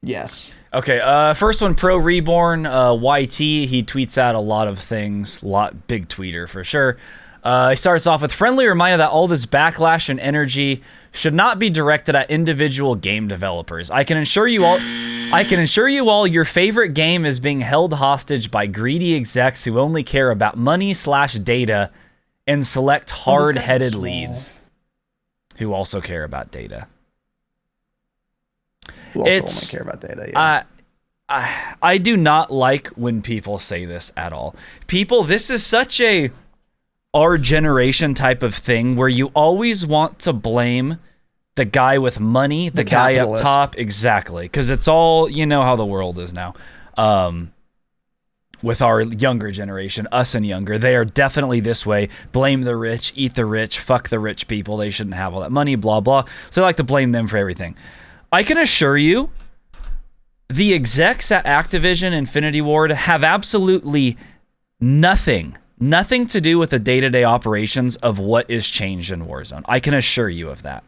Yes. Okay. First one, Pro Reborn, YT. He tweets out a lot of things. Big tweeter for sure. He starts off with friendly reminder that all this backlash and energy should not be directed at individual game developers. I can assure you all your favorite game is being held hostage by greedy execs who only care about money/data and select hard-headed leads who also care about data. Who also only care about data, yeah. I do not like when people say this at all. This is such a our generation type of thing where you always want to blame the guy with money, the guy up top. Exactly. Because it's all, you know how the world is now. With our younger generation, us and younger, they are definitely this way. Blame the rich, eat the rich, fuck the rich people. They shouldn't have all that money, blah, blah. So I like to blame them for everything. I can assure you, the execs at Activision Infinity Ward have absolutely nothing to do with the day-to-day operations of what is changed in Warzone. I can assure you of that.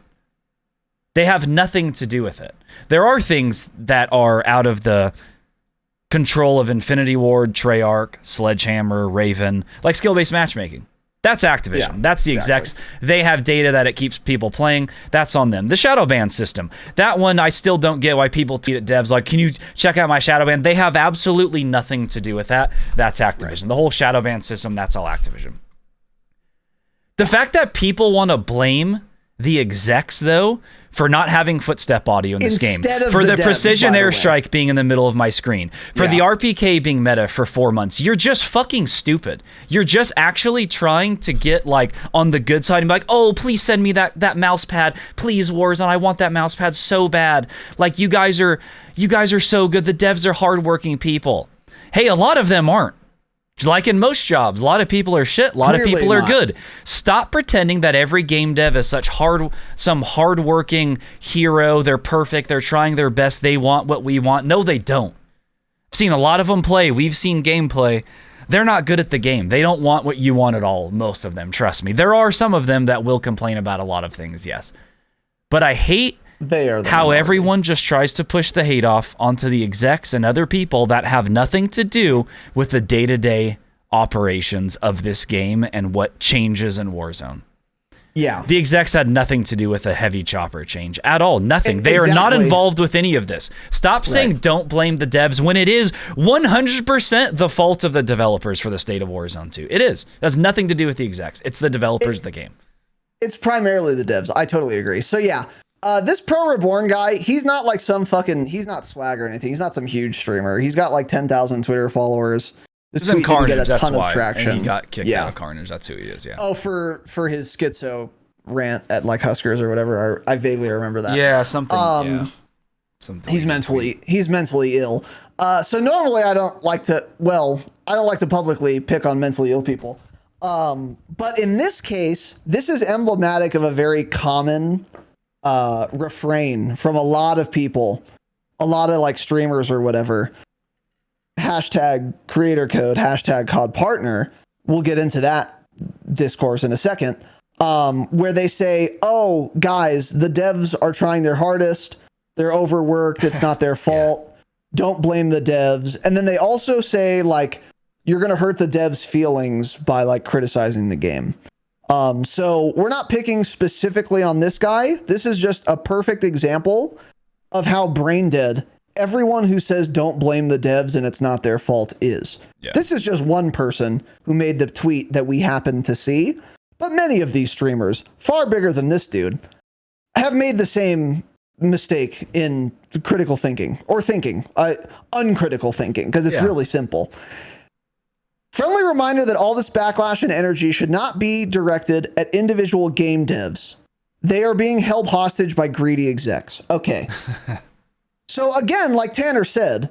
They have nothing to do with it. There are things that are out of the control of Infinity Ward, Treyarch, Sledgehammer, Raven, like skill-based matchmaking. That's Activision. Yeah, that's the execs. They have data that it keeps people playing. That's on them. The shadow ban system. That one, I still don't get why people tweet at devs like, can you check out my shadow ban? They have absolutely nothing to do with that. That's Activision. Right. The whole shadow ban system, that's all Activision. The fact that people want to blame the execs, though, for not having footstep audio in this game, for the precision airstrike being in the middle of my screen, for the RPK being meta for 4 months, you're just fucking stupid. You're just actually trying to get like on the good side and be like, oh, please send me that mouse pad, please, Warzone, I want that mouse pad so bad. Like you guys are so good. The devs are hardworking people. Hey, a lot of them aren't. Like in most jobs, a lot of people are shit, a lot of people are good. Stop pretending that every game dev is some hardworking hero. They're perfect. They're trying their best. They want what we want. No, they don't. I've seen a lot of them play. We've seen gameplay. They're not good at the game. They don't want what you want at all, most of them, trust me. There are some of them that will complain about a lot of things, yes. But I hate how everyone just tries to push the hate off onto the execs and other people that have nothing to do with the day-to-day operations of this game and what changes in Warzone. Yeah. The execs had nothing to do with a heavy chopper change at all. Nothing. They are not Exactly. involved with any of this. Stop saying don't blame the devs when it is 100% the fault of the developers for the state of Warzone 2. It is. It has nothing to do with the execs. It's the developers of the game. It's primarily the devs. I totally agree. So yeah, this Pro Reborn guy, he's not like some fucking, he's not swag or anything. He's not some huge streamer. He's got like 10,000 Twitter followers. This He's in tweet didn't Carnage, get a that's ton why. of traction. And he got kicked out of Carnage. That's who he is, yeah. Oh, for his schizo rant at like Huskers or whatever. I vaguely remember that. Yeah, something. Something. He's mentally ill. So normally I don't like to publicly pick on mentally ill people. But in this case, this is emblematic of a very common refrain from a lot of people, a lot of like streamers or whatever. Hashtag creator code, hashtag COD partner. We'll get into that discourse in a second. Where they say, oh, guys, the devs are trying their hardest. They're overworked. It's not their fault. Don't blame the devs. And then they also say, like, you're going to hurt the devs' feelings by, like, criticizing the game. So we're not picking specifically on this guy. This is just a perfect example of how brain dead everyone who says don't blame the devs and it's not their fault is. Yeah. This is just one person who made the tweet that we happen to see. But many of these streamers, far bigger than this dude, have made the same mistake in critical thinking or uncritical thinking, because it's really simple. Friendly reminder that all this backlash and energy should not be directed at individual game devs. They are being held hostage by greedy execs. Okay. So again, like Tanner said,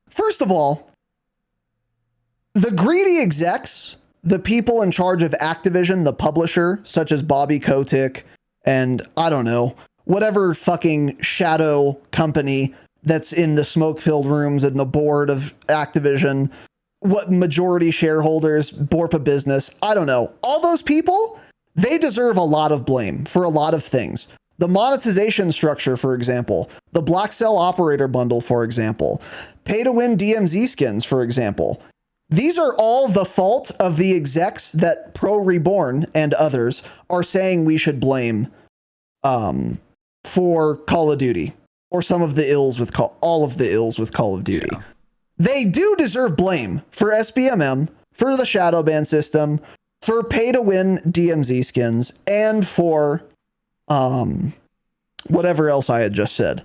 first of all, the greedy execs, the people in charge of Activision, the publisher, such as Bobby Kotick and I don't know, whatever fucking shadow company that's in the smoke-filled rooms and the board of Activision, what majority shareholders, Borpa Business, I don't know. All those people, they deserve a lot of blame for a lot of things. The monetization structure, for example, the Black Cell Operator Bundle, for example, pay-to-win DMZ skins, for example. These are all the fault of the execs that Pro Reborn and others are saying we should blame for Call of Duty, or some of the ills with all of the ills with Call of Duty. Yeah. They do deserve blame for SBMM, for the shadow ban system, for pay-to-win DMZ skins, and for whatever else I had just said.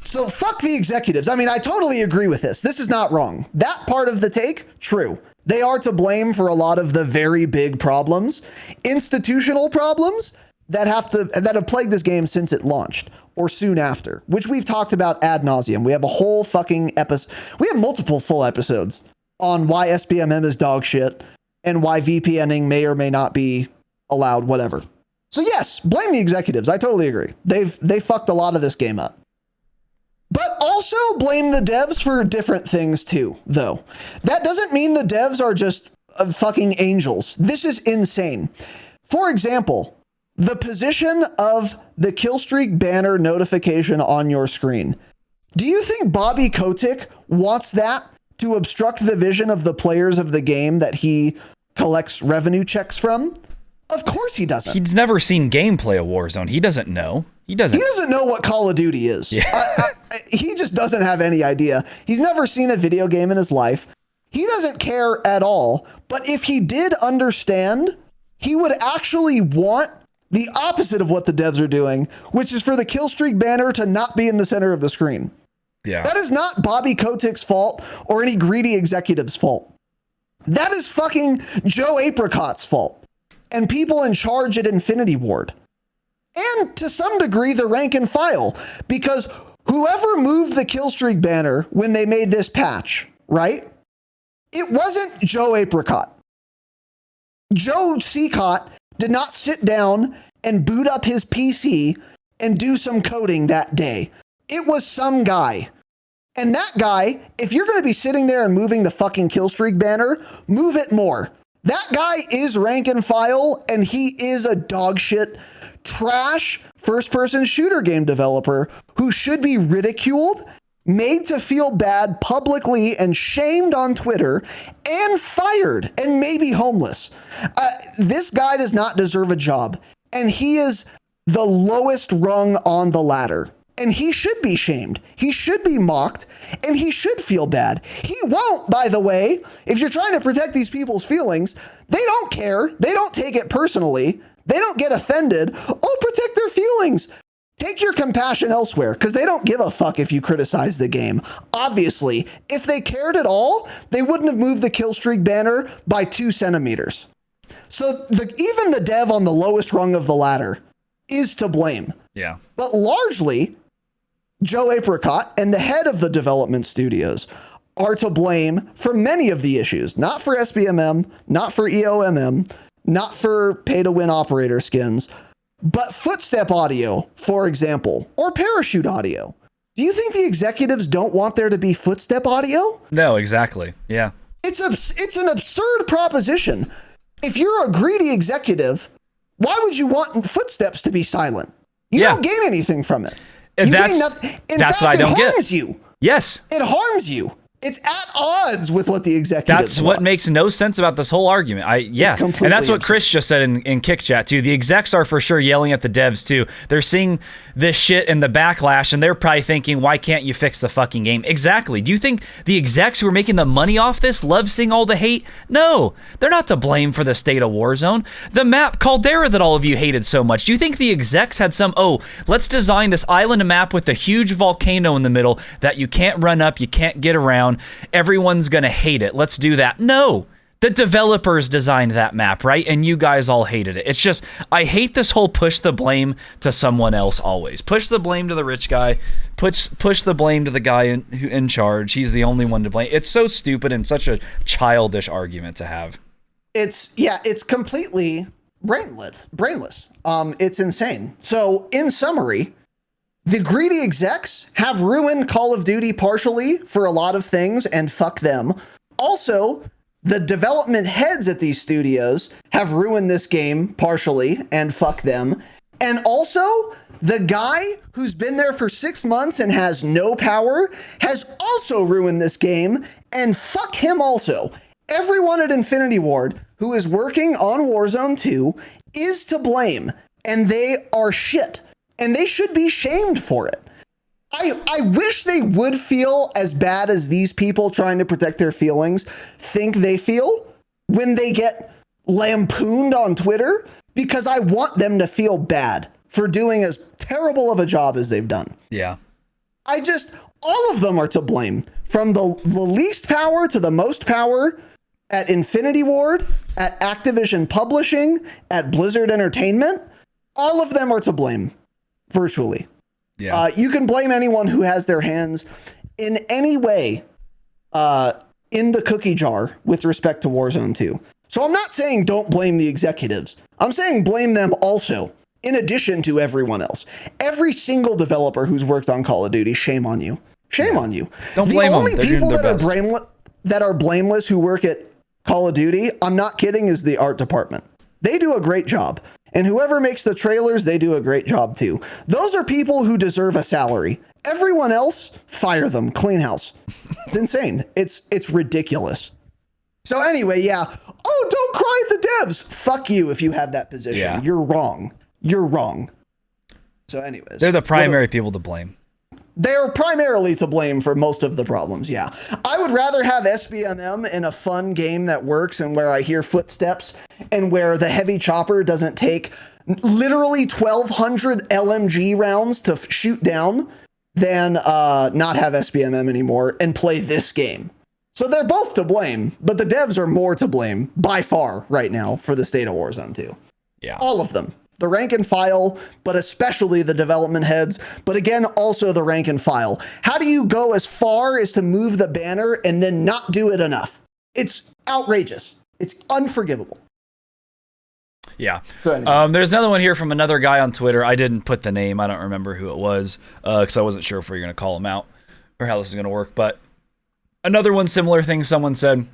So fuck the executives. I mean, I totally agree with this. This is not wrong. That part of the take, true. They are to blame for a lot of the very big problems, institutional problems that have plagued this game since it launched or soon after, which we've talked about ad nauseum. We have a whole fucking episode. We have multiple full episodes on why SBMM is dog shit and why VPNing may or may not be allowed, whatever. So yes, blame the executives. I totally agree. They fucked a lot of this game up. But also blame the devs for different things too, though. That doesn't mean the devs are just fucking angels. This is insane. For example, the position of the killstreak banner notification on your screen. Do you think Bobby Kotick wants that to obstruct the vision of the players of the game that he collects revenue checks from? Of course he doesn't. He's never seen gameplay of Warzone. He doesn't know. He doesn't know what Call of Duty is. Yeah. He just doesn't have any idea. He's never seen a video game in his life. He doesn't care at all. But if he did understand, he would actually want the opposite of what the devs are doing, which is for the killstreak banner to not be in the center of the screen. Yeah. That is not Bobby Kotick's fault or any greedy executive's fault. That is fucking Joe Apricot's fault and people in charge at Infinity Ward. And to some degree, the rank and file, because whoever moved the killstreak banner when they made this patch, right? It wasn't Joe Apricot. Joe Seacott did not sit down and boot up his PC and do some coding that day. It was some guy. And that guy, if you're going to be sitting there and moving the fucking killstreak banner, move it more. That guy is rank and file, and he is a dog shit, trash first-person shooter game developer who should be ridiculed made to feel bad publicly and shamed on Twitter and fired and maybe homeless. This guy does not deserve a job, and he is the lowest rung on the ladder. And he should be shamed. He should be mocked, and he should feel bad. He won't, by the way. If you're trying to protect these people's feelings, they don't care. They don't take it personally. They don't get offended. Oh, protect their feelings. Take your compassion elsewhere, because they don't give a fuck if you criticize the game. Obviously, if they cared at all, they wouldn't have moved the kill streak banner by 2 centimeters. So even the dev on the lowest rung of the ladder is to blame. Yeah. But largely, Joe Apricot and the head of the development studios are to blame for many of the issues. Not for SBMM, not for EOMM, not for pay-to-win operator skins, but footstep audio, for example, or parachute audio. Do you think the executives don't want there to be footstep audio? No, exactly. Yeah. It's an absurd proposition. If you're a greedy executive, why would you want footsteps to be silent? You don't gain anything from it. And that's what I don't get. It harms you. Yes. It harms you. It's at odds with what the executives That's what makes no sense about this whole argument. And that's what Chris just said in Kick Chat too. The execs are for sure yelling at the devs too. They're seeing this shit and the backlash, and they're probably thinking, why can't you fix the fucking game? Exactly. Do you think the execs who are making the money off this love seeing all the hate? No, they're not to blame for the state of Warzone. The map Caldera that all of you hated so much. Do you think the execs had some, let's design this island map with a huge volcano in the middle that you can't run up, you can't get around, everyone's gonna hate it, let's do that? No, the developers designed that map, right? And you guys all hated it. It's just, I hate this whole push the blame to someone else always. Push the blame to the rich guy, push the blame to the guy in charge. He's the only one to blame. It's so stupid and such a childish argument to have. It's completely brainless. It's insane. So in summary, the greedy execs have ruined Call of Duty partially for a lot of things, and fuck them. Also, the development heads at these studios have ruined this game partially, and fuck them. And also, the guy who's been there for 6 months and has no power has also ruined this game, and fuck him also. Everyone at Infinity Ward who is working on Warzone 2 is to blame, and they are shit. And they should be shamed for it. I wish they would feel as bad as these people trying to protect their feelings think they feel when they get lampooned on Twitter, because I want them to feel bad for doing as terrible of a job as they've done. Yeah. All of them are to blame, from the least power to the most power at Infinity Ward, at Activision Publishing, at Blizzard Entertainment. All of them are to blame. Virtually. Yeah. You can blame anyone who has their hands in any way in the cookie jar with respect to Warzone 2. So I'm not saying don't blame the executives. I'm saying blame them also, in addition to everyone else. Every single developer who's worked on Call of Duty, shame on you. Shame on you. Don't blame them. The only people that are blameless who work at Call of Duty, I'm not kidding, is the art department. They do a great job. And whoever makes the trailers, they do a great job too. Those are people who deserve a salary. Everyone else, fire them. Clean house. It's insane. It's ridiculous. So anyway, yeah. Oh, don't cry at the devs. Fuck you if you have that position. Yeah. You're wrong. You're wrong. So anyways. They're the primary people to blame. They're primarily to blame for most of the problems, yeah. I would rather have SBMM in a fun game that works and where I hear footsteps and where the heavy chopper doesn't take literally 1,200 LMG rounds to shoot down than not have SBMM anymore and play this game. So they're both to blame, but the devs are more to blame by far right now for the state of Warzone 2. Yeah. All of them. The rank and file, but especially the development heads, but again, also the rank and file. How do you go as far as to move the banner and then not do it enough? It's outrageous. It's unforgivable. Yeah. So anyway. There's another one here from another guy on Twitter. I didn't put the name. I don't remember who it was because I wasn't sure if we were going to call him out or how this is going to work. But another one, similar thing someone said.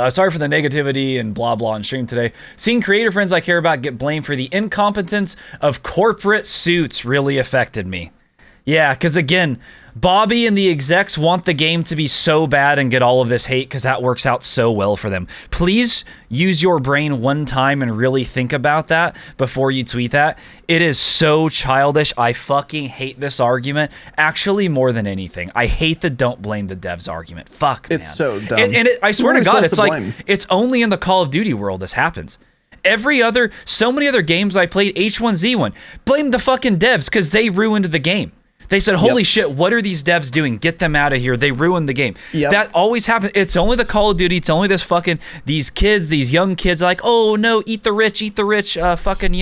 Sorry for the negativity and blah, blah on stream today. Seeing creator friends I care about get blamed for the incompetence of corporate suits really affected me. Yeah, because again, Bobby and the execs want the game to be so bad and get all of this hate because that works out so well for them. Please use your brain one time and really think about that before you tweet that. It is so childish. I fucking hate this argument. Actually, more than anything, I hate the don't blame the devs argument. Fuck, man. It's so dumb. And I swear to God, it's like, blame? it's only in the Call of Duty world this happens. So many other games I played, H1Z1, blame the fucking devs because they ruined the game. They said, holy shit, what are these devs doing? Get them out of here. They ruined the game. That always happens. It's only the Call of Duty. It's only these kids, these young kids like, oh no, eat the rich, fucking,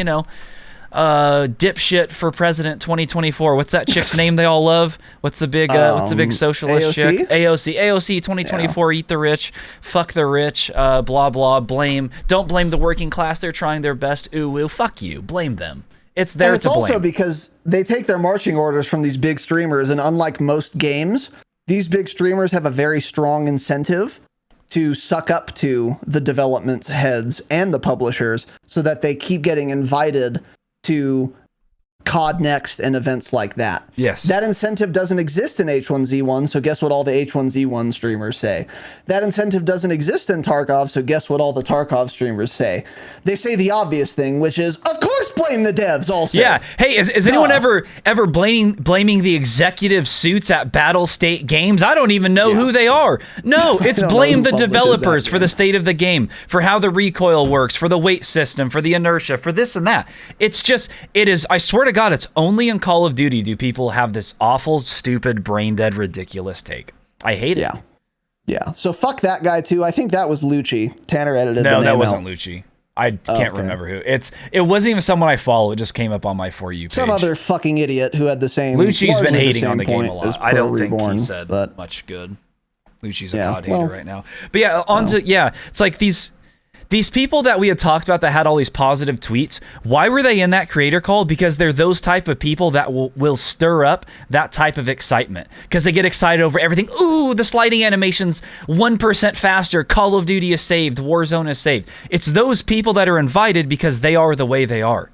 dipshit for president 2024. What's that chick's name they all love? What's the big socialist AOC? chick? AOC 2024, eat the rich, fuck the rich, blah, blah, don't blame the working class. They're trying their best. Ooh, fuck you. Blame them. It's there to blame. It's also because they take their marching orders from these big streamers, and unlike most games, these big streamers have a very strong incentive to suck up to the development heads and the publishers so that they keep getting invited to COD Next and events like that. Yes. That incentive doesn't exist in H1Z1, so guess what all the H1Z1 streamers say? That incentive doesn't exist in Tarkov, so guess what all the Tarkov streamers say? They say the obvious thing, which is, of course, blame the devs also. Yeah. Hey, is anyone ever blaming the executive suits at Battle State Games? I don't even know who they are. No, it's blame the developers for the state of the game, for how the recoil works, for the weight system, for the inertia, for this and that. I swear to God, it's only in Call of Duty do people have this awful, stupid, brain-dead, ridiculous take. I hate it. Yeah. So fuck that guy too. I think that was Lucci. Tanner edited the name. No, that wasn't Lucci. I can't remember who. It wasn't even someone I follow. It just came up on my For You page. Some other fucking idiot who had the same. Lucci's been hating on the game a lot. I don't think he said but much good. Lucci's a COD hater right now. But yeah, it's like these people that we had talked about that had all these positive tweets, why were they in that creator call? Because they're those type of people that will stir up that type of excitement. Because they get excited over everything. Ooh, the sliding animations 1% faster. Call of Duty is saved. Warzone is saved. It's those people that are invited because they are the way they are.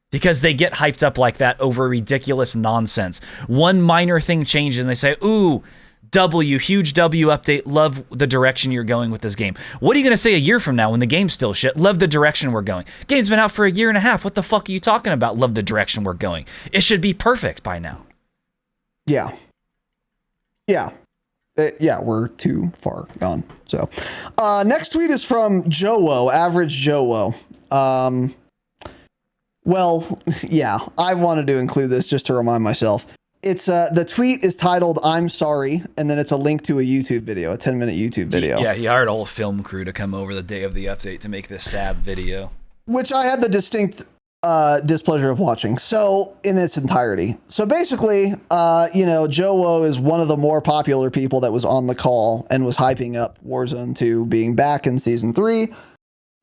Because they get hyped up like that over ridiculous nonsense. One minor thing changes and they say, ooh, huge W update, love the direction you're going with this game. What are you going to say a year from now when the game's still shit? Love the direction we're going. Game's been out for a year and a half. What the fuck are you talking about? Love the direction we're going. It should be perfect by now. Yeah, we're too far gone. So, next tweet is from Joe-O, Average Joe-O. Well, yeah, I wanted to include this just to remind myself. It's the tweet is titled "I'm sorry," and then it's a link to a YouTube video, a 10-minute YouTube video. He hired a whole film crew to come over the day of the update to make this sad video, which I had the distinct displeasure of watching. So in its entirety. So basically, Joe-O is one of the more popular people that was on the call and was hyping up Warzone 2 being back in Season 3.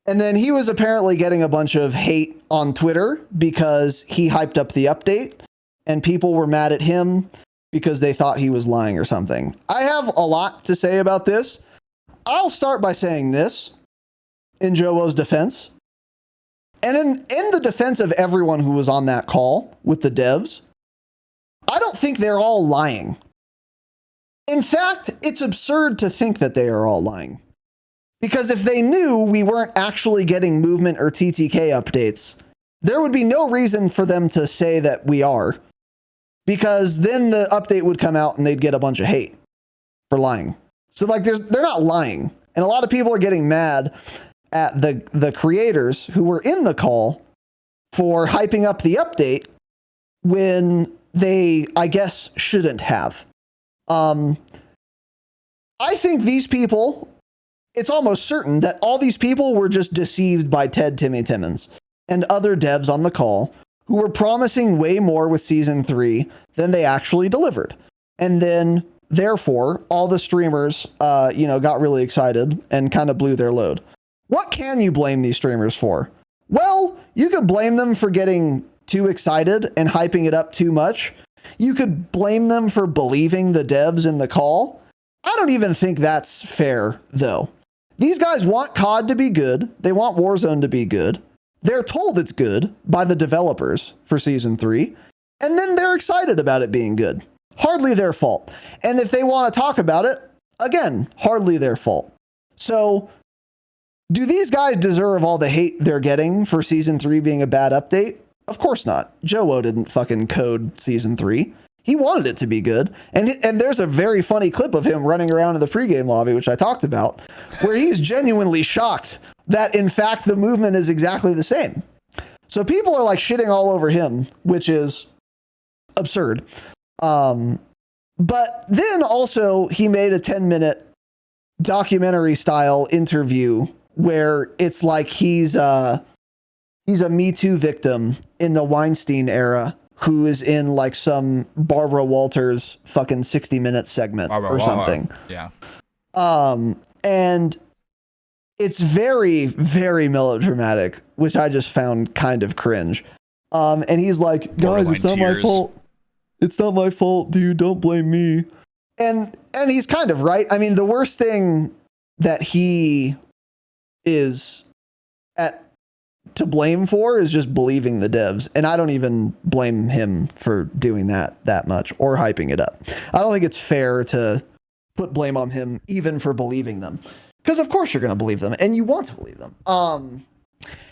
And then he was apparently getting a bunch of hate on Twitter because he hyped up the update. And people were mad at him because they thought he was lying or something. I have a lot to say about this. I'll start by saying this in Joe-O's defense. And in the defense of everyone who was on that call with the devs, I don't think they're all lying. In fact, it's absurd to think that they are all lying. Because if they knew we weren't actually getting movement or TTK updates, there would be no reason for them to say that we are. Because then the update would come out and they'd get a bunch of hate for lying. So they're not lying. And a lot of people are getting mad at the creators who were in the call for hyping up the update when they, I guess, shouldn't have. I think these people, it's almost certain that all these people were just deceived by Ted Timmy Timmons and other devs on the call who were promising way more with Season 3 than they actually delivered. And then, therefore, all the streamers, got really excited and kind of blew their load. What can you blame these streamers for? Well, you could blame them for getting too excited and hyping it up too much. You could blame them for believing the devs in the call. I don't even think that's fair, though. These guys want COD to be good. They want Warzone to be good. They're told it's good by the developers for Season 3. And then they're excited about it being good. Hardly their fault. And if they want to talk about it, again, hardly their fault. So do these guys deserve all the hate they're getting for season 3 being a bad update? Of course not. Joe didn't fucking code season 3. He wanted it to be good. And there's a very funny clip of him running around in the pregame lobby, which I talked about, where he's genuinely shocked that, in fact, the movement is exactly the same. So people are like shitting all over him, which is absurd. But then also he made a 10-minute documentary style interview where it's like he's a Me Too victim in the Weinstein era who is in like some Barbara Walters fucking 60-minute segment or something. Yeah. And it's very, very melodramatic, which I just found kind of cringe. And he's like, guys, it's not my fault. It's not my fault, dude. Don't blame me. And he's kind of right. I mean, the worst thing that he is to blame for is just believing the devs. And I don't even blame him for doing that much or hyping it up. I don't think it's fair to put blame on him even for believing them. Because of course you're going to believe them and you want to believe them.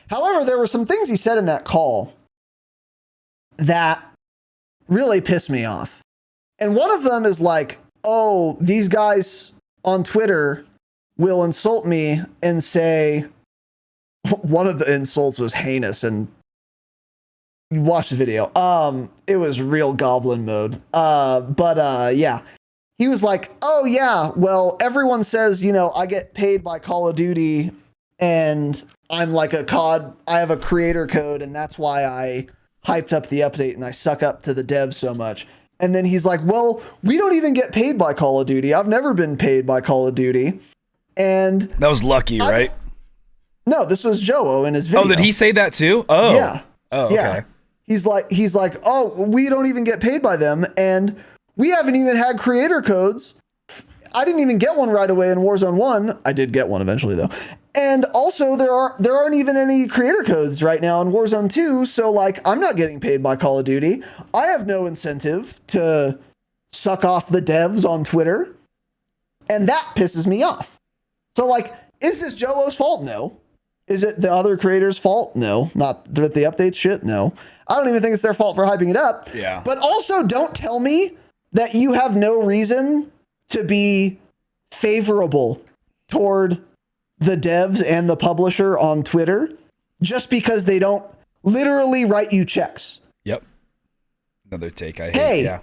However, there were some things he said in that call that really pissed me off. And one of them is like, oh, these guys on Twitter will insult me and say, one of the insults was heinous, and you watch the video. It was real goblin mode. Yeah. He was like, oh yeah, well, everyone says, I get paid by Call of Duty and I'm like a COD, I have a creator code, and that's why I hyped up the update and I suck up to the devs so much. And then he's like, well, we don't even get paid by Call of Duty. I've never been paid by Call of Duty. And that was Lucky, right? No, this was Joe in his video. Oh, did he say that too? Oh, yeah. Oh, okay. Yeah. He's like, oh, we don't even get paid by them. And we haven't even had creator codes. I didn't even get one right away in Warzone 1. I did get one eventually though. And also there aren't even any creator codes right now in Warzone 2. So like, I'm not getting paid by Call of Duty. I have no incentive to suck off the devs on Twitter. And that pisses me off. So like, is this Joe's fault? No. Is it the other creators' fault? No. Not the updates shit? No. I don't even think it's their fault for hyping it up. Yeah. But also don't tell me that you have no reason to be favorable toward the devs and the publisher on Twitter just because they don't literally write you checks. Yep. Another take I hate. Hey, yeah.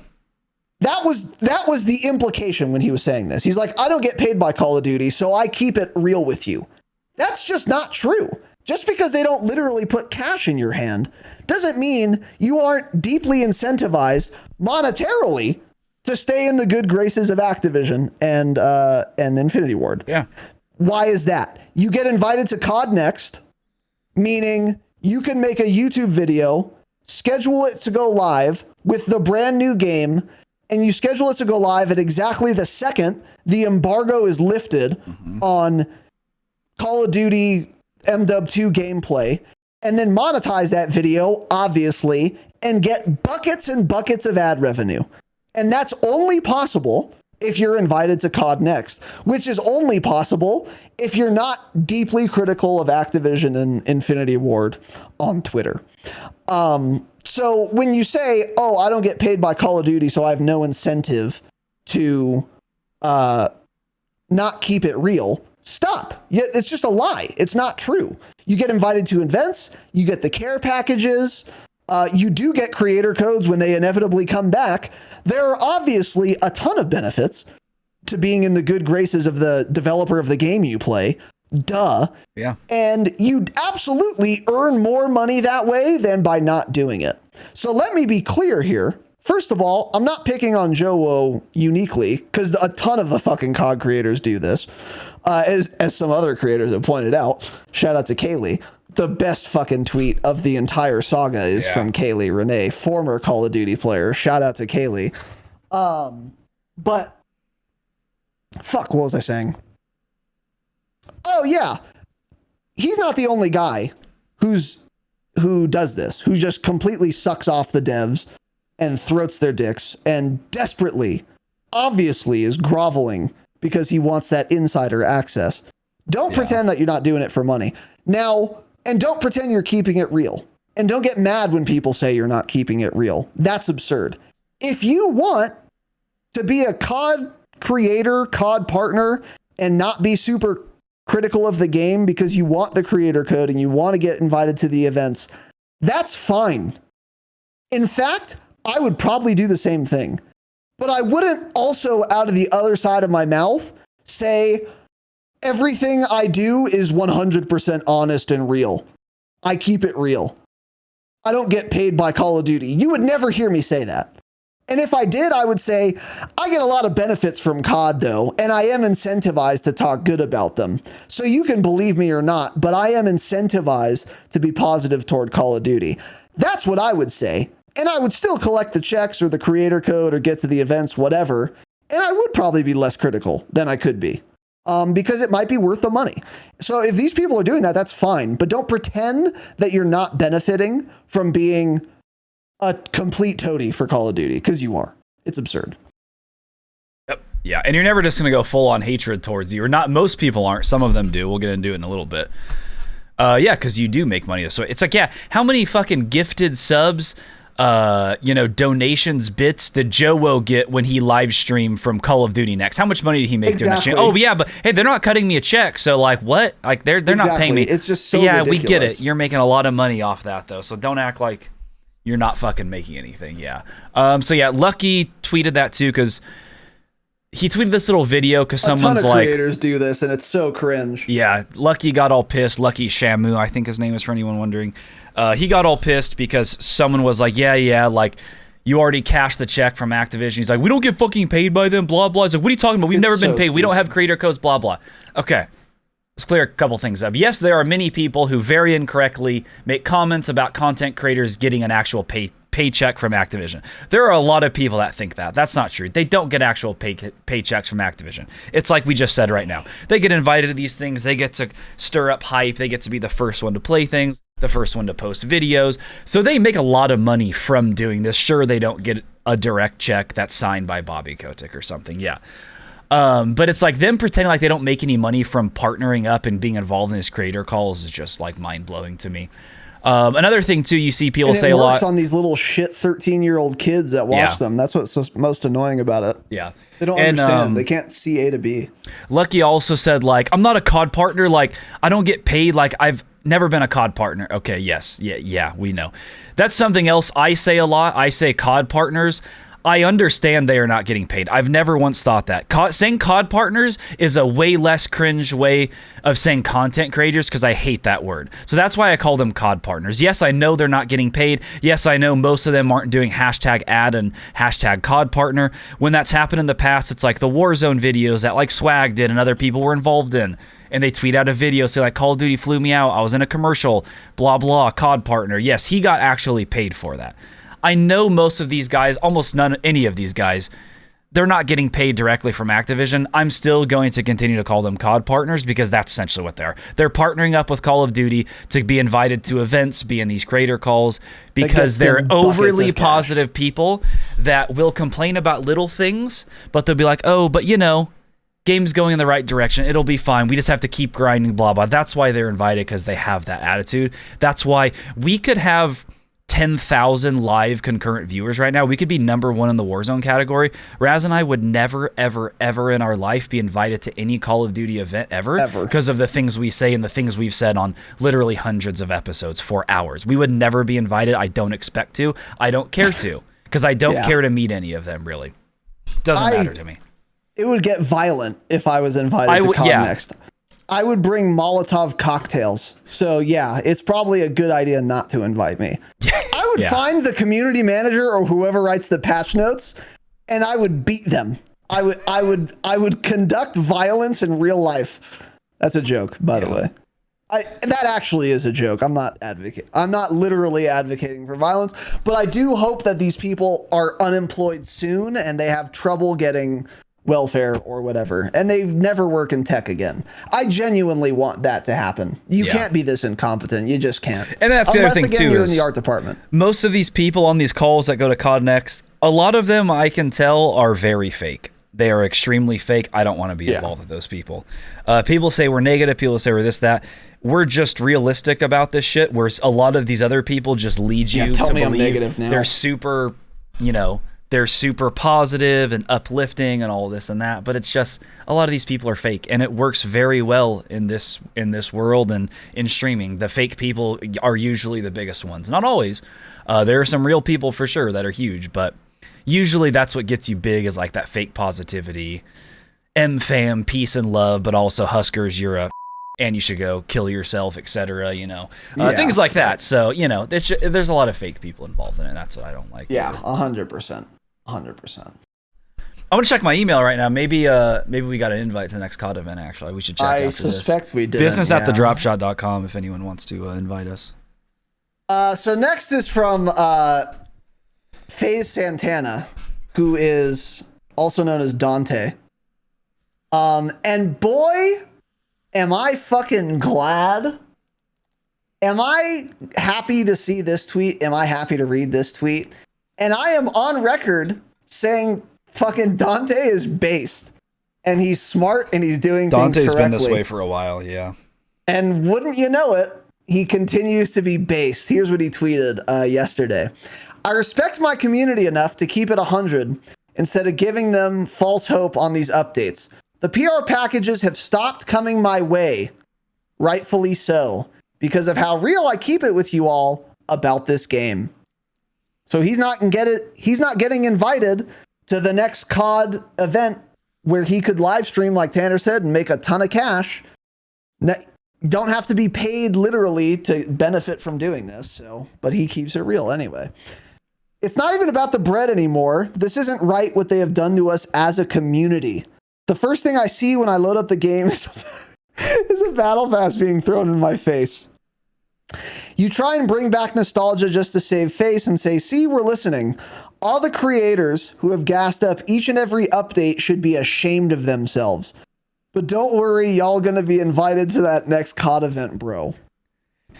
That was the implication when he was saying this. He's like, I don't get paid by Call of Duty, so I keep it real with you. That's just not true. Just because they don't literally put cash in your hand doesn't mean you aren't deeply incentivized monetarily to stay in the good graces of Activision and Infinity Ward. Yeah. Why is that? You get invited to COD Next, meaning you can make a YouTube video, schedule it to go live with the brand new game, and you schedule it to go live at exactly the second the embargo is lifted on Call of Duty MW2 gameplay, and then monetize that video, obviously, and get buckets and buckets of ad revenue. And that's only possible if you're invited to COD Next, which is only possible if you're not deeply critical of Activision and Infinity Ward on Twitter. So when you say, oh, I don't get paid by Call of Duty, so I have no incentive to not keep it real, stop. It's just a lie. It's not true. You get invited to events, you get the care packages, you do get creator codes when they inevitably come back. There are obviously a ton of benefits to being in the good graces of the developer of the game you play. Duh. Yeah. And you absolutely earn more money that way than by not doing it. So let me be clear here. First of all, I'm not picking on Joe uniquely because a ton of the fucking COD creators do this. As some other creators have pointed out, shout out to Kaylee. The best fucking tweet of the entire saga is from Kaylee Renee, former Call of Duty player. Shout out to Kaylee. But fuck, what was I saying? Oh yeah, he's not the only guy who does this, who just completely sucks off the devs and throats their dicks and desperately, obviously is groveling because he wants that insider access. Don't pretend that you're not doing it for money. Now, and don't pretend you're keeping it real. And don't get mad when people say you're not keeping it real. That's absurd. If you want to be a COD creator, COD partner, and not be super critical of the game because you want the creator code and you want to get invited to the events, that's fine. In fact, I would probably do the same thing. But I wouldn't also, out of the other side of my mouth, say everything I do is 100% honest and real. I keep it real. I don't get paid by Call of Duty. You would never hear me say that. And if I did, I would say, I get a lot of benefits from COD though, and I am incentivized to talk good about them. So you can believe me or not, but I am incentivized to be positive toward Call of Duty. That's what I would say. And I would still collect the checks or the creator code or get to the events, whatever. And I would probably be less critical than I could be. Because it might be worth the money. So if these people are doing that, that's fine. But don't pretend that you're not benefiting from being a complete toady for Call of Duty, because you are. It's absurd. Yep. Yeah, and you're never just going to go full on hatred towards you. Or not. Most people aren't. Some of them do. We'll get into it in a little bit. Yeah, because you do make money. So it's like, yeah, how many fucking gifted subs, donations, bits did Joe get when he live streamed from Call of Duty next? How much money did he make doing that stream? Oh yeah, but hey, they're not cutting me a check, so like what? Like they're not paying me. It's just so yeah, ridiculous. We get it. You're making a lot of money off that though, so don't act like you're not fucking making anything. Yeah. So yeah, Lucky tweeted that too because he tweeted this little video because someone's like, creators do this and it's so cringe. Yeah, Lucky got all pissed. Lucky Shamu, I think his name is, for anyone wondering. He got all pissed because someone was like, yeah, like, you already cashed the check from Activision. He's like, we don't get fucking paid by them, blah, blah. He's like, what are you talking about? We've never been paid. We don't have creator codes, blah, blah. Okay, let's clear a couple things up. Yes, there are many people who very incorrectly make comments about content creators getting an actual paycheck from Activision. There are a lot of people that think that. That's not true. They don't get actual paychecks from Activision. It's like we just said right now. They get invited to these things. They get to stir up hype. They get to be the first one to play things, the first one to post videos. So they make a lot of money from doing this. Sure, they don't get a direct check that's signed by Bobby Kotick or something. Yeah. But it's like them pretending like they don't make any money from partnering up and being involved in these creator calls is just like mind-blowing to me. Another thing too, you see people say a lot on these little shit 13-year-old kids that watch them. That's what's most annoying about it. Yeah. They don't understand. They can't see A to B. Lucky also said, like, I'm not a COD partner. Like, I don't get paid. Like, I've never been a COD partner. Okay, yes. Yeah, we know. That's something else I say a lot. I say COD partners. I understand they are not getting paid. I've never once thought that. Saying COD partners is a way less cringe way of saying content creators because I hate that word. So that's why I call them COD partners. Yes, I know they're not getting paid. Yes, I know most of them aren't doing hashtag ad and hashtag COD partner. When that's happened in the past, it's like the Warzone videos that like Swag did and other people were involved in. And they tweet out a video, say like, Call of Duty flew me out. I was in a commercial, blah, blah, COD partner. Yes, he got actually paid for that. I know most of these guys, almost any of these guys, they're not getting paid directly from Activision. I'm still going to continue to call them COD partners because that's essentially what they are. They're partnering up with Call of Duty to be invited to events, be in these creator calls, because they're overly positive people that will complain about little things, but they'll be like, oh, but you know, game's going in the right direction. It'll be fine. We just have to keep grinding, blah, blah. That's why they're invited, because they have that attitude. That's why we could have 10,000 live concurrent viewers right now. We could be number one in the Warzone category. Raz and I would never, ever, ever in our life be invited to any Call of Duty event ever because of the things we say and the things we've said on literally hundreds of episodes for hours. We would never be invited. I don't expect to. I don't care to because I don't care to meet any of them, really. Doesn't matter to me. It would get violent if I was invited to Con next. I would bring Molotov cocktails. So yeah, it's probably a good idea not to invite me. I would find the community manager or whoever writes the patch notes, and I would beat them. I would conduct violence in real life. That's a joke, by the way. That actually is a joke. I'm not literally advocating for violence, but I do hope that these people are unemployed soon and they have trouble getting welfare or whatever, and they never work in tech again. I genuinely want that to happen. You can't be this incompetent. You just can't. And that's the other thing again, too. You're is in the art department. Most of these people on these calls that go to COD Next, a lot of them I can tell are very fake. They are extremely fake. I don't want to be involved with those people. People say we're negative. People say we're this, that. We're just realistic about this shit, where a lot of these other people just lead you to believe I'm negative now. They're super, they're super positive and uplifting and all this and that. But it's just a lot of these people are fake, and it works very well in this world and in streaming. The fake people are usually the biggest ones. Not always. There are some real people for sure that are huge, but usually that's what gets you big, is like that fake positivity, M-fam, peace and love, but also Huskers, you're a and you should go kill yourself, etc. Things like that. So there's a lot of fake people involved in it. That's what I don't like. Yeah, 100%. 100%. I want to check my email right now. Maybe we got an invite to the next COD event. Actually, we should check. I suspect we did. Business at thedropshot.com if anyone wants to invite us. So next is from FaZe Santana, who is also known as Dante. And boy, am I fucking glad. Am I happy to see this tweet? Am I happy to read this tweet? And I am on record saying fucking Dante is based. And he's smart and he's doing things correctly. Dante's been this way for a while, yeah. And wouldn't you know it, he continues to be based. Here's what he tweeted yesterday. I respect my community enough to keep it 100 instead of giving them false hope on these updates. The PR packages have stopped coming my way, rightfully so, because of how real I keep it with you all about this game. So he's not getting invited to the next COD event where he could live stream, like Tanner said, and make a ton of cash. Don't have to be paid literally to benefit from doing this. So, but he keeps it real anyway. It's not even about the bread anymore. This isn't right what they have done to us as a community. The first thing I see when I load up the game is a battle pass being thrown in my face. You try and bring back nostalgia just to save face and say, see, we're listening. All the creators who have gassed up each and every update should be ashamed of themselves. But don't worry, y'all gonna be invited to that next COD event, bro.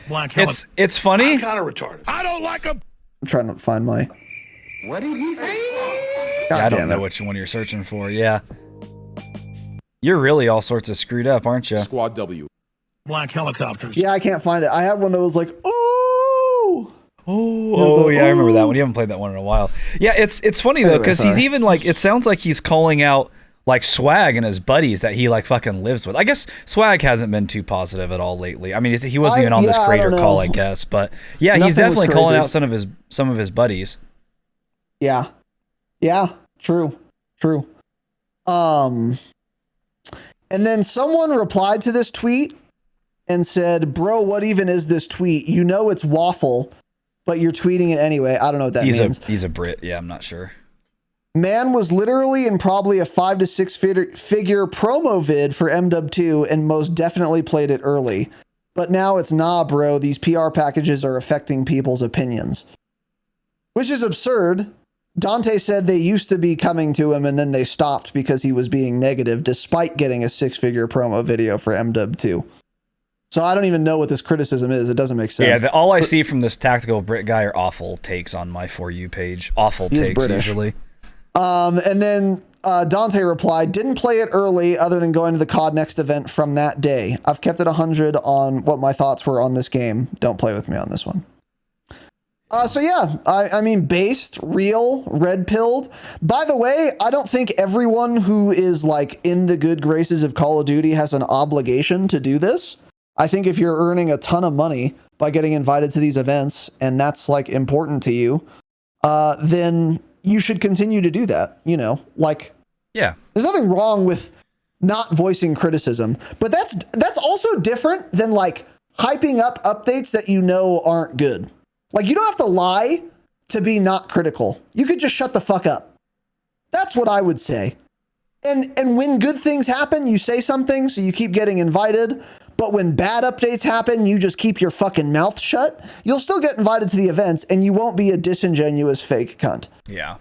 It's funny. I'm kind of retarded. I don't like him. I'm trying to find my... What did he say? God I don't damn know it. which one you're searching for. Yeah. You're really all sorts of screwed up, aren't you? Squad W. Black helicopters. Yeah, I can't find it. I have one that was like, oh! Oh, yeah, I remember that one. You haven't played that one in a while. Yeah, it's funny, though, because he's even, like, it sounds like he's calling out, like, Swag and his buddies that he, like, fucking lives with. I guess Swag hasn't been too positive at all lately. I mean, he wasn't even on this creator call, I guess. But, yeah, Nothing he's definitely was calling crazy. out some of his buddies. Yeah. Yeah, true. And then someone replied to this tweet and said, bro, what even is this tweet? You know it's waffle, but you're tweeting it anyway. I don't know what that means. He's a Brit. Yeah, I'm not sure. Man was literally in probably a 5 to 6 figure promo vid for MW2 and most definitely played it early. But now it's nah, bro. These PR packages are affecting people's opinions. Which is absurd. Dante said they used to be coming to him and then they stopped because he was being negative despite getting a 6-figure promo video for MW2. So I don't even know what this criticism is. It doesn't make sense. Yeah, all I see from this tactical Brit guy are awful takes on my For You page. Awful takes British. usually. And then Dante replied, didn't play it early other than going to the COD Next event from that day. I've kept it 100 on what my thoughts were on this game. Don't play with me on this one. So yeah, I mean, based, real, red-pilled. By the way, I don't think everyone who is like in the good graces of Call of Duty has an obligation to do this. I think if you're earning a ton of money by getting invited to these events and that's like important to you, then you should continue to do that. You know, like, yeah, there's nothing wrong with not voicing criticism, but that's also different than like hyping up updates that you know aren't good. Like, you don't have to lie to be not critical. You could just shut the fuck up. That's what I would say. And when good things happen, you say something, so you keep getting invited. But when bad updates happen, you just keep your fucking mouth shut. You'll still get invited to the events, and you won't be a disingenuous fake cunt. Yeah.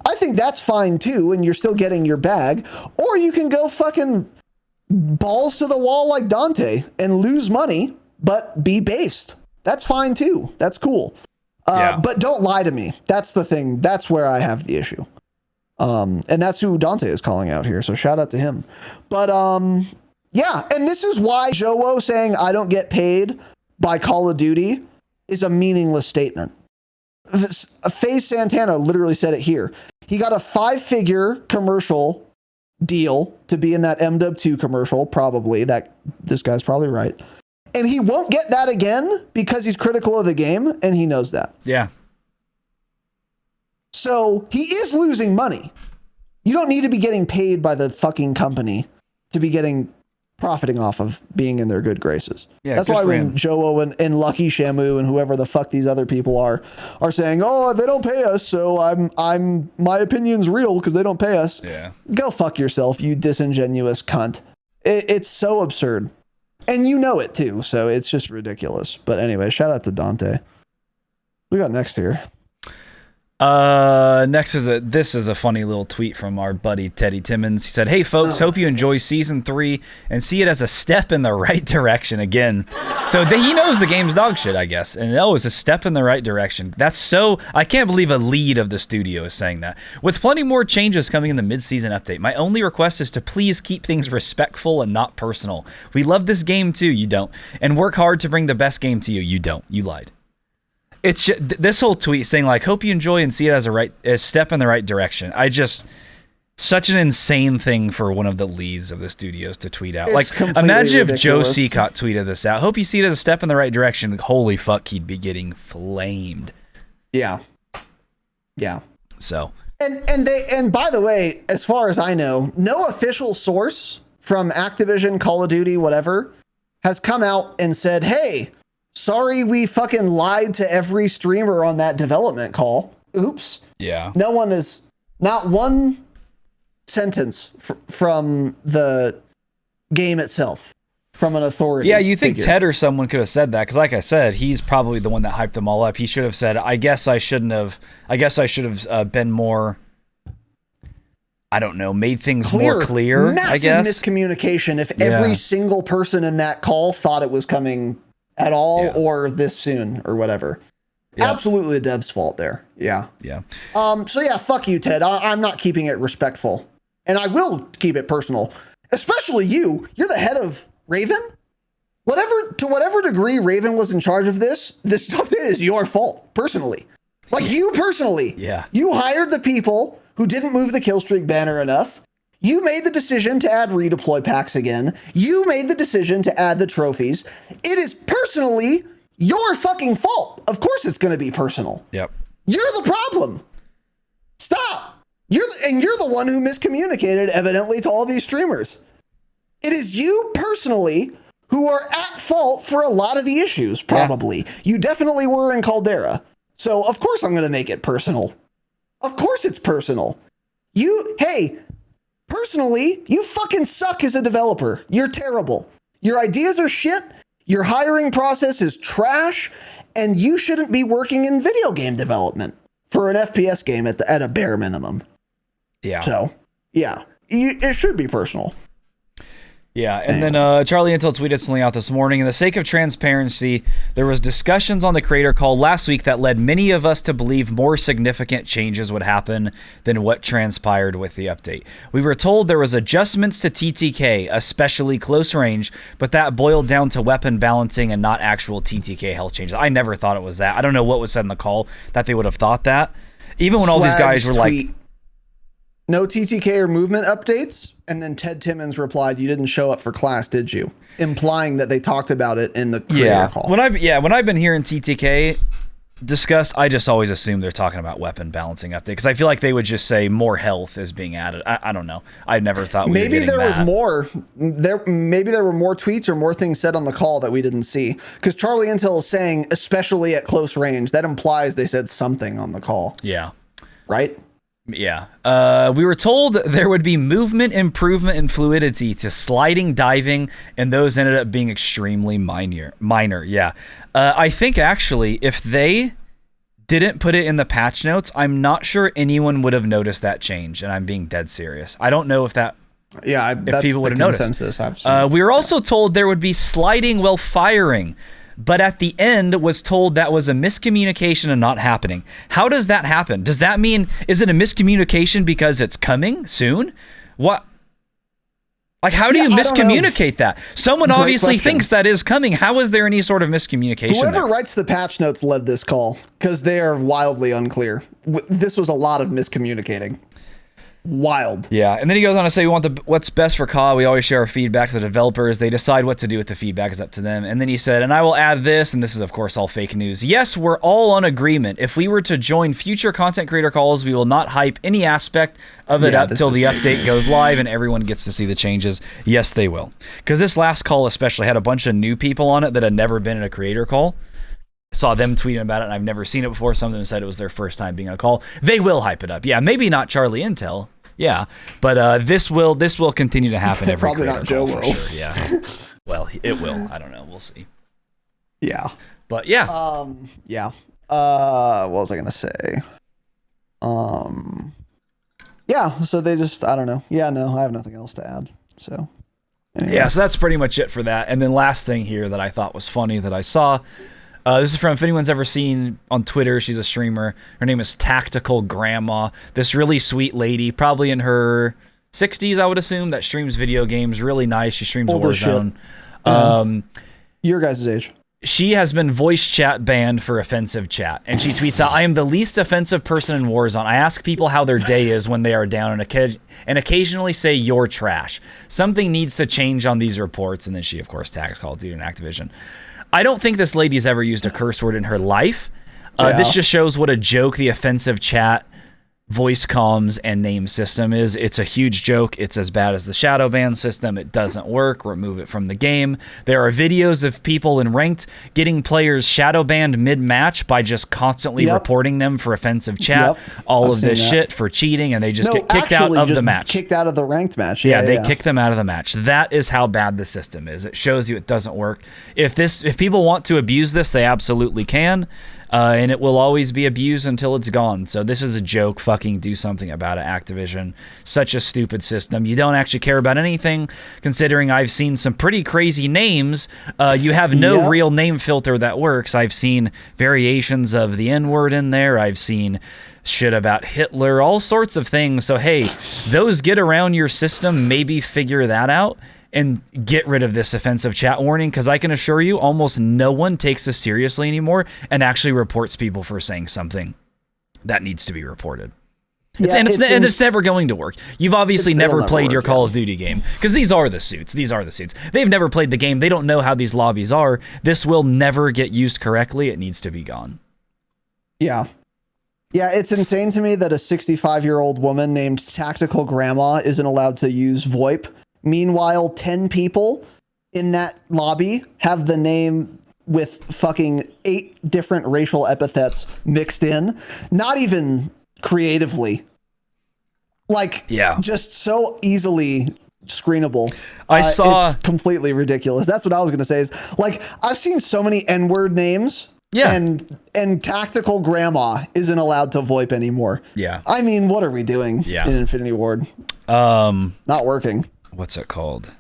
I think that's fine too, and you're still getting your bag. Or you can go fucking balls to the wall like Dante and lose money, but be based. That's fine too. That's cool. But don't lie to me. That's the thing. That's where I have the issue. And that's who Dante is calling out here. So shout out to him. But yeah, and this is why Jowo saying I don't get paid by Call of Duty is a meaningless statement. FaZe Santana literally said it here. He got a 5-figure commercial deal to be in that MW2 commercial, probably. That this guy's probably right. And he won't get that again because he's critical of the game, and he knows that. Yeah. So he is losing money. You don't need to be getting paid by the fucking company to be profiting off of being in their good graces. Yeah, that's why when Joe and Lucky Shamu and whoever the fuck these other people are saying, "Oh, they don't pay us, so I'm my opinion's real because they don't pay us." Yeah. Go fuck yourself, you disingenuous cunt. It's so absurd. And you know it too, so it's just ridiculous. But anyway, shout out to Dante. We got next here. Next this is a funny little tweet from our buddy Teddy Timmons. He said, "Hey folks, hope you enjoy season 3 and see it as a step in the right direction again." So he knows the game's dog shit, I guess. And it's a step in the right direction. I can't believe a lead of the studio is saying that. With plenty more changes coming in the mid-season update, my only request is to please keep things respectful and not personal. We love this game too, you don't. And work hard to bring the best game to you, you don't. You lied. It's just, this whole tweet saying like, hope you enjoy and see it as a step in the right direction. Such an insane thing for one of the leads of the studios to tweet out. It's like, imagine ridiculous. If Joe Seacott tweeted this out. Hope you see it as a step in the right direction. Holy fuck, he'd be getting flamed. Yeah. So. And by the way, as far as I know, no official source from Activision, Call of Duty, whatever, has come out and said, "Hey, sorry, we fucking lied to every streamer on that development call. Oops." Yeah. Not one sentence from the game itself, from an authority. Yeah, you think figure. Ted or someone could have said that, because like I said, he's probably the one that hyped them all up. He should have said, I guess I should have been more, I don't know, made things more clear, Massive I guess. Miscommunication if every single person in that call thought it was coming at all or this soon or whatever. Yep. Absolutely the dev's fault there. Yeah. So yeah, fuck you, Ted. I'm not keeping it respectful. And I will keep it personal. Especially you. You're the head of Raven. To whatever degree Raven was in charge of this update is your fault, personally. Like you personally. Yeah. You hired the people who didn't move the kill streak banner enough. You made the decision to add redeploy packs again. You made the decision to add the trophies. It is personally your fucking fault. Of course it's going to be personal. Yep. You're the problem. Stop. You're the one who miscommunicated evidently to all these streamers. It is you personally who are at fault for a lot of the issues, probably. Yeah. You definitely were in Caldera. So of course I'm going to make it personal. Of course it's personal. Personally, you fucking suck as a developer. You're terrible. Your ideas are shit. Your hiring process is trash. And you shouldn't be working in video game development for an FPS game at a bare minimum. Yeah. So, yeah, it should be personal. Yeah, and then Charlie Intel tweeted something out this morning. In the sake of transparency, there was discussions on the creator call last week that led many of us to believe more significant changes would happen than what transpired with the update. We were told there was adjustments to TTK, especially close range, but that boiled down to weapon balancing and not actual TTK health changes. I never thought it was that. I don't know what was said in the call that they would have thought that. Even when all these guys were like, no TTK or movement updates. And then Ted Timmons replied, "You didn't show up for class, did you?" Implying that they talked about it in the creator call. When I've been hearing TTK discussed, I just always assume they're talking about weapon balancing update, because I feel like they would just say more health is being added. I don't know. I never thought maybe there was more. Maybe there were more tweets or more things said on the call that we didn't see. Because Charlie Intel is saying, especially at close range, that implies they said something on the call. Yeah. Right? Yeah. We were told there would be movement improvement and fluidity to sliding, diving, and those ended up being extremely minor. Yeah. I think actually if they didn't put it in the patch notes, I'm not sure anyone would have noticed that change, and I'm being dead serious. I don't know if that if people would have noticed. We were also told there would be sliding while firing, but at the end was told that was a miscommunication and not happening. How does that happen? Does that mean, is it a miscommunication because it's coming soon? What? Like, how do you miscommunicate that? Someone Great obviously question. thinks that is coming. How is there any sort of miscommunication Whoever there? writes the patch notes led this call because they are wildly unclear. This was a lot of miscommunicating. Wild. Yeah, and then he goes on to say, we want what's best for COD. We always share our feedback to the developers. They decide what to do with the feedback is up to them. And then he said, and I will add this, and this is of course all fake news. Yes, we're all on agreement. If we were to join future content creator calls, we will not hype any aspect of it up till the update goes live and everyone gets to see the changes. Yes, they will. Because this last call especially had a bunch of new people on it that had never been in a creator call. Saw them tweeting about it, and I've never seen it before. Some of them said it was their first time being on a call. They will hype it up. Yeah, maybe not Charlie Intel. Yeah, but this will continue to happen every Probably creator not Joe call for will. sure. Yeah, well, it will. I don't know. We'll see. Yeah. But yeah. Yeah. What was I gonna say? Yeah. So they just, I don't know. Yeah. No, I have nothing else to add. So. Anyway. Yeah, so that's pretty much it for that. And then last thing here that I thought was funny that I saw. This is from, if anyone's ever seen on Twitter, she's a streamer. Her name is Tactical Grandma. This really sweet lady, probably in her 60s, I would assume, that streams video games. Really nice. She streams Older Warzone. Your guys' age. She has been voice chat banned for offensive chat. And she tweets out, I am the least offensive person in Warzone. I ask people how their day is when they are down and occasionally say you're trash. Something needs to change on these reports. And then she, of course, tags Call of Duty and Activision. I don't think this lady's ever used a curse word in her life. This just shows what a joke the offensive chat, voice comms, and name system is. It's a huge joke. It's as bad as the shadow ban system. It doesn't work. Remove it from the game. There are videos of people in ranked getting players shadow banned mid-match by just constantly reporting them for offensive chat. All of this shit for cheating, and they just get kicked out of the match. Kicked out of the ranked match. Yeah, they kick them out of the match. That is how bad the system is. It shows you it doesn't work. If people want to abuse this, they absolutely can. And it will always be abused until it's gone. So this is a joke. Fucking do something about it, Activision. Such a stupid system. You don't actually care about anything, considering I've seen some pretty crazy names. You have no real name filter that works. I've seen variations of the N-word in there. I've seen shit about Hitler, all sorts of things. So, hey, those get around your system. Maybe figure that out and get rid of this offensive chat warning, because I can assure you almost no one takes this seriously anymore and actually reports people for saying something that needs to be reported. And it's never going to work. You've obviously never played your Call of Duty game, because these are the suits. These are the suits. They've never played the game. They don't know how these lobbies are. This will never get used correctly. It needs to be gone. Yeah. Yeah, it's insane to me that a 65-year-old woman named Tactical Grandma isn't allowed to use VoIP. Meanwhile, 10 people in that lobby have the name with fucking 8 different racial epithets mixed in. Not even creatively. Like, just so easily screenable. It's completely ridiculous. That's what I was going to say is, like, I've seen so many N-word names. Yeah. And Tactical Grandma isn't allowed to VoIP anymore. Yeah. I mean, what are we doing in Infinity Ward? Not working. What's it called?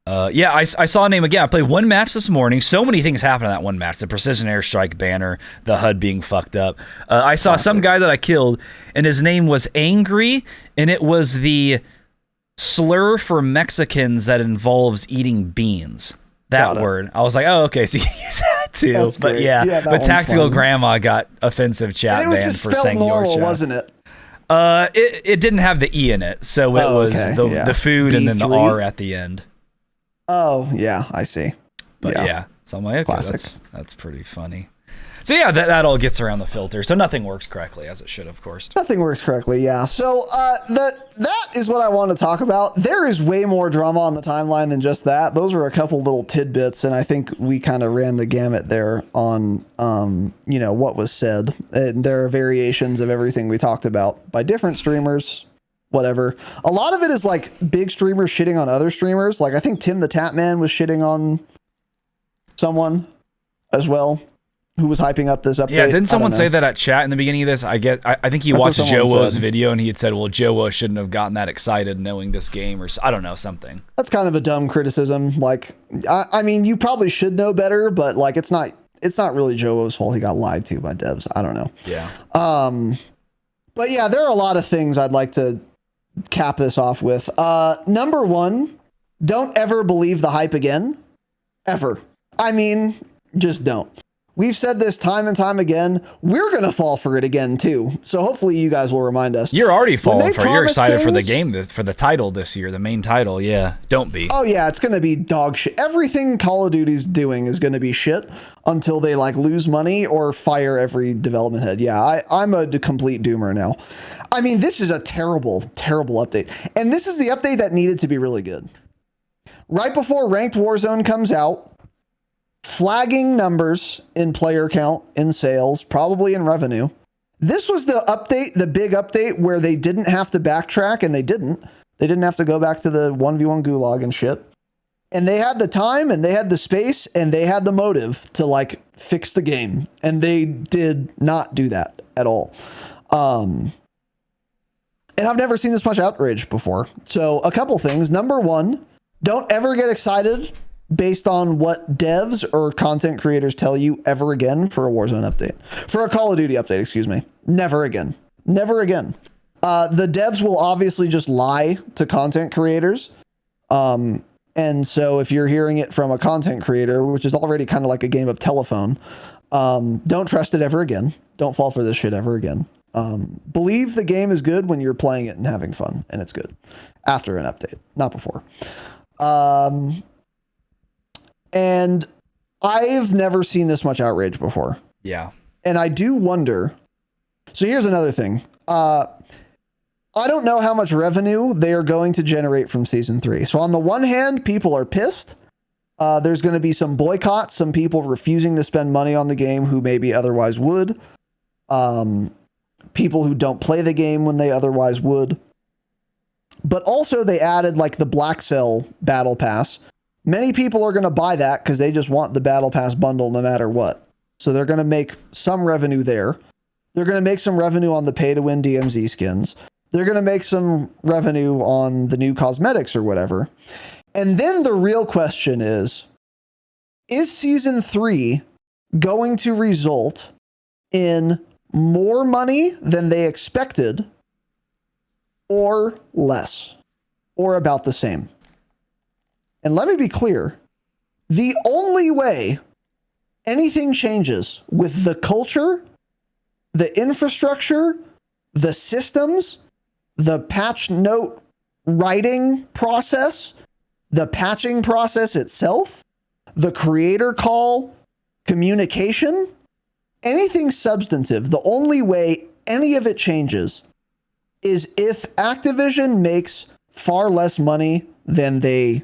I saw a name again. I played one match this morning. So many things happened in that one match. The precision airstrike banner, the HUD being fucked up. I saw some guy that I killed, and his name was Angry, and it was the slur for Mexicans that involves eating beans. That word. I was like, oh, okay, so you can use that too. That's but great. But Tactical Grandma got offensive chat banned for saying normal, your chat. Wasn't it? It didn't have the E in it, so it was the food and then the R at the end. Oh, yeah, I see. But so I'm like, okay, that's pretty funny. So yeah, that all gets around the filter. So nothing works correctly, as it should, of course. Nothing works correctly, yeah. So that is what I want to talk about. There is way more drama on the timeline than just that. Those were a couple little tidbits, and I think we kind of ran the gamut there on what was said. And there are variations of everything we talked about by different streamers. Whatever. A lot of it is like big streamers shitting on other streamers. Like I think Tim the Tap Man was shitting on someone as well. who was hyping up this update. Yeah, didn't someone say that at chat in the beginning of this? I think he That's watched what someone Joe-Wo's said. video and he had said, well, Joe-Wo shouldn't have gotten that excited knowing this game, or I don't know, something. That's kind of a dumb criticism. Like, I mean, you probably should know better, but like, it's not really Joe-Wo's fault. He got lied to by devs. I don't know. Yeah. But yeah, there are a lot of things I'd like to cap this off with. Number one, don't ever believe the hype again. Ever. I mean, just don't. We've said this time and time again. We're going to fall for it again, too. So hopefully you guys will remind us. You're already falling they for it. You're promise excited for the things- game, for the title this year, the main title. Yeah, don't be. Oh, yeah, it's going to be dog shit. Everything Call of Duty's doing is going to be shit until they like lose money or fire every development head. Yeah, I'm a complete doomer now. I mean, this is a terrible, terrible update. And this is the update that needed to be really good. Right before Ranked Warzone comes out, flagging numbers in player count, in sales, probably in revenue. This was the update, the big update where they didn't have to backtrack, and they didn't. They didn't have to go back to the 1v1 gulag and shit. And they had the time, and they had the space, and they had the motive to like fix the game. And they did not do that at all. And I've never seen this much outrage before. So a couple things. Number one, don't ever get excited based on what devs or content creators tell you ever again for a Warzone update. For a Call of Duty update, excuse me. Never again. Never again. The devs will obviously just lie to content creators. And so if you're hearing it from a content creator, which is already kind of like a game of telephone, don't trust it ever again. Don't fall for this shit ever again. Believe the game is good when you're playing it and having fun, and it's good after an update, not before. And I've never seen this much outrage before. Yeah. And I do wonder. So here's another thing. I don't know how much revenue they are going to generate from season 3. So on the one hand, people are pissed. There's going to be some boycotts, some people refusing to spend money on the game who maybe otherwise would. People who don't play the game when they otherwise would. But also they added like the Black Cell Battle Pass. Many people are going to buy that because they just want the Battle Pass bundle no matter what. So they're going to make some revenue there. They're going to make some revenue on the pay-to-win DMZ skins. They're going to make some revenue on the new cosmetics or whatever. And then the real question is Season 3 going to result in more money than they expected or less or about the same? And let me be clear, the only way anything changes with the culture, the infrastructure, the systems, the patch note writing process, the patching process itself, the creator call, communication, anything substantive, the only way any of it changes is if Activision makes far less money than they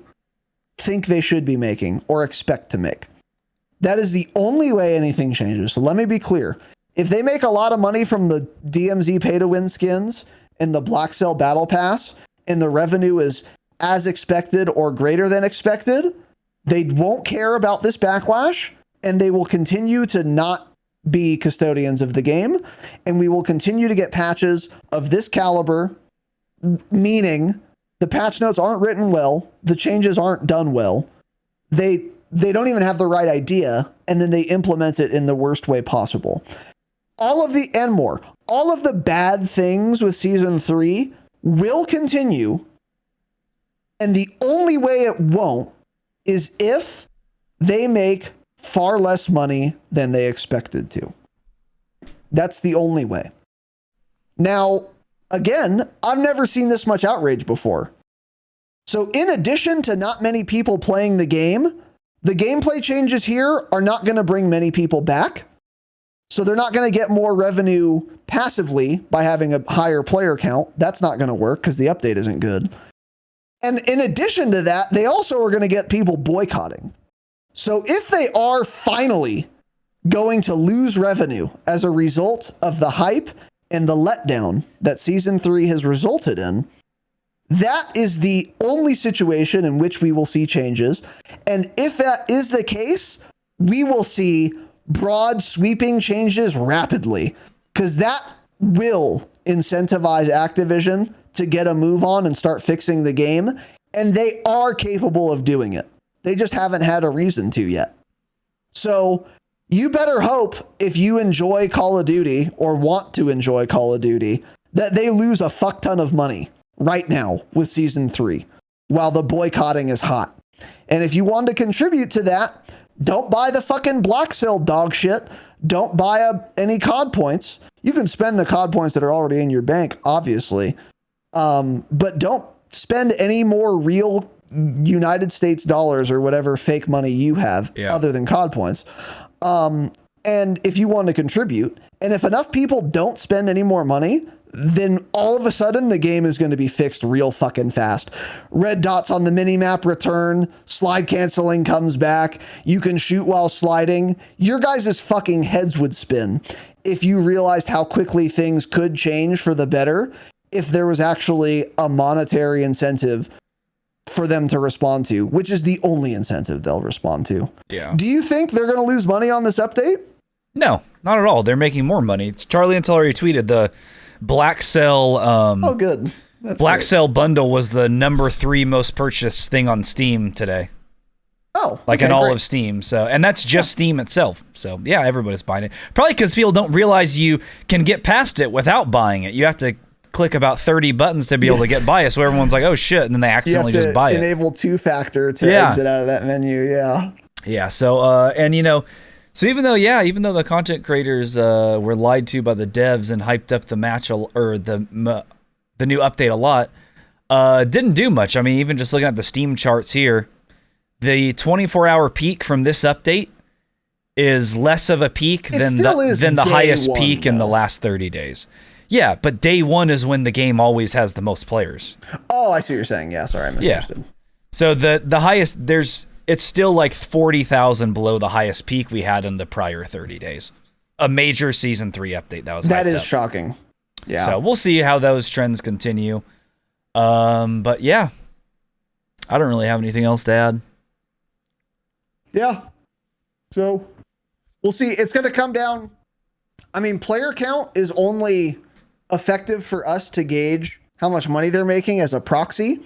think they should be making or expect to make. That is the only way anything changes. So let me be clear. If they make a lot of money from the DMZ pay-to-win skins and the Black Cell Battle Pass, and the revenue is as expected or greater than expected, they won't care about this backlash, and they will continue to not be custodians of the game, and we will continue to get patches of this caliber, meaning the patch notes aren't written well, the changes aren't done well, they don't even have the right idea, and then they implement it in the worst way possible. All of the bad things with Season 3 will continue, and the only way it won't is if they make far less money than they expected to. That's the only way. Now, again, I've never seen this much outrage before. So in addition to not many people playing the game, the gameplay changes here are not going to bring many people back. So they're not going to get more revenue passively by having a higher player count. That's not going to work because the update isn't good. And in addition to that, they also are going to get people boycotting. So if they are finally going to lose revenue as a result of the hype and the letdown that Season 3 has resulted in, that is the only situation in which we will see changes. And if that is the case, we will see broad sweeping changes rapidly, because that will incentivize Activision to get a move on and start fixing the game. And they are capable of doing it. They just haven't had a reason to yet. So you better hope, if you enjoy Call of Duty or want to enjoy Call of Duty, that they lose a fuck ton of money right now with Season 3 while the boycotting is hot. And if you want to contribute to that, don't buy the fucking Black Cell dog shit. Don't buy any COD points. You can spend the COD points that are already in your bank, obviously. But don't spend any more real United States dollars or whatever fake money you have other than COD points. And if you want to contribute, and if enough people don't spend any more money, then all of a sudden the game is going to be fixed real fucking fast. Red dots on the minimap return, slide canceling comes back, you can shoot while sliding. Your guys' fucking heads would spin if you realized how quickly things could change for the better if there was actually a monetary incentive for them to respond to, which is the only incentive they'll respond to. Yeah. Do you think they're going to lose money on this update? No, not at all. They're making more money. Charlie Until already tweeted the Black Cell. Oh, good. That's Black great. Cell bundle was the number 3 most purchased thing on Steam today. Oh, Like in all of Steam. So, and that's just Steam itself. So yeah, everybody's buying it. Probably because people don't realize you can get past it without buying it. You have to click about 30 buttons to be able to get by it. So everyone's like, oh shit. And then they accidentally just buy it. Enable two-factor to exit out of that menu. Yeah. Yeah. So, and you know, so even though the content creators were lied to by the devs and hyped up the match or the new update a lot, didn't do much. I mean, even just looking at the Steam charts here, the 24-hour peak from this update is less of a peak than the highest peak in the last 30 days. Yeah, but day one is when the game always has the most players. Oh, I see what you're saying. Yeah, sorry, I misunderstood. So the highest, it's still like 40,000 below the highest peak we had in the prior 30 days. A major Season 3 update that is shocking. Yeah. So we'll see how those trends continue. But yeah, I don't really have anything else to add. Yeah. So we'll see. It's going to come down. I mean, player count is only effective for us to gauge how much money they're making as a proxy.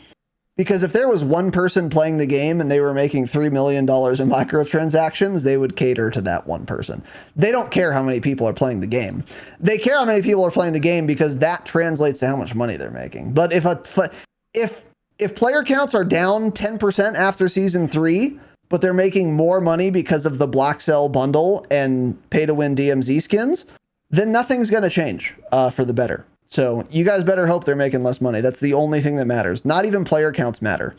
Because if there was one person playing the game and they were making $3 million in microtransactions, they would cater to that one person. They don't care how many people are playing the game. They care how many people are playing the game because that translates to how much money they're making. But if player counts are down 10% after Season 3, but they're making more money because of the Black Cell bundle and pay-to-win DMZ skins, then nothing's going to change for the better. So you guys better hope they're making less money. That's the only thing that matters. Not even player counts matter.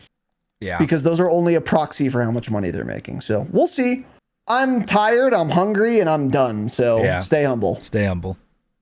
Yeah. Because those are only a proxy for how much money they're making. So we'll see. I'm tired, I'm hungry, and I'm done. So stay humble. Stay humble.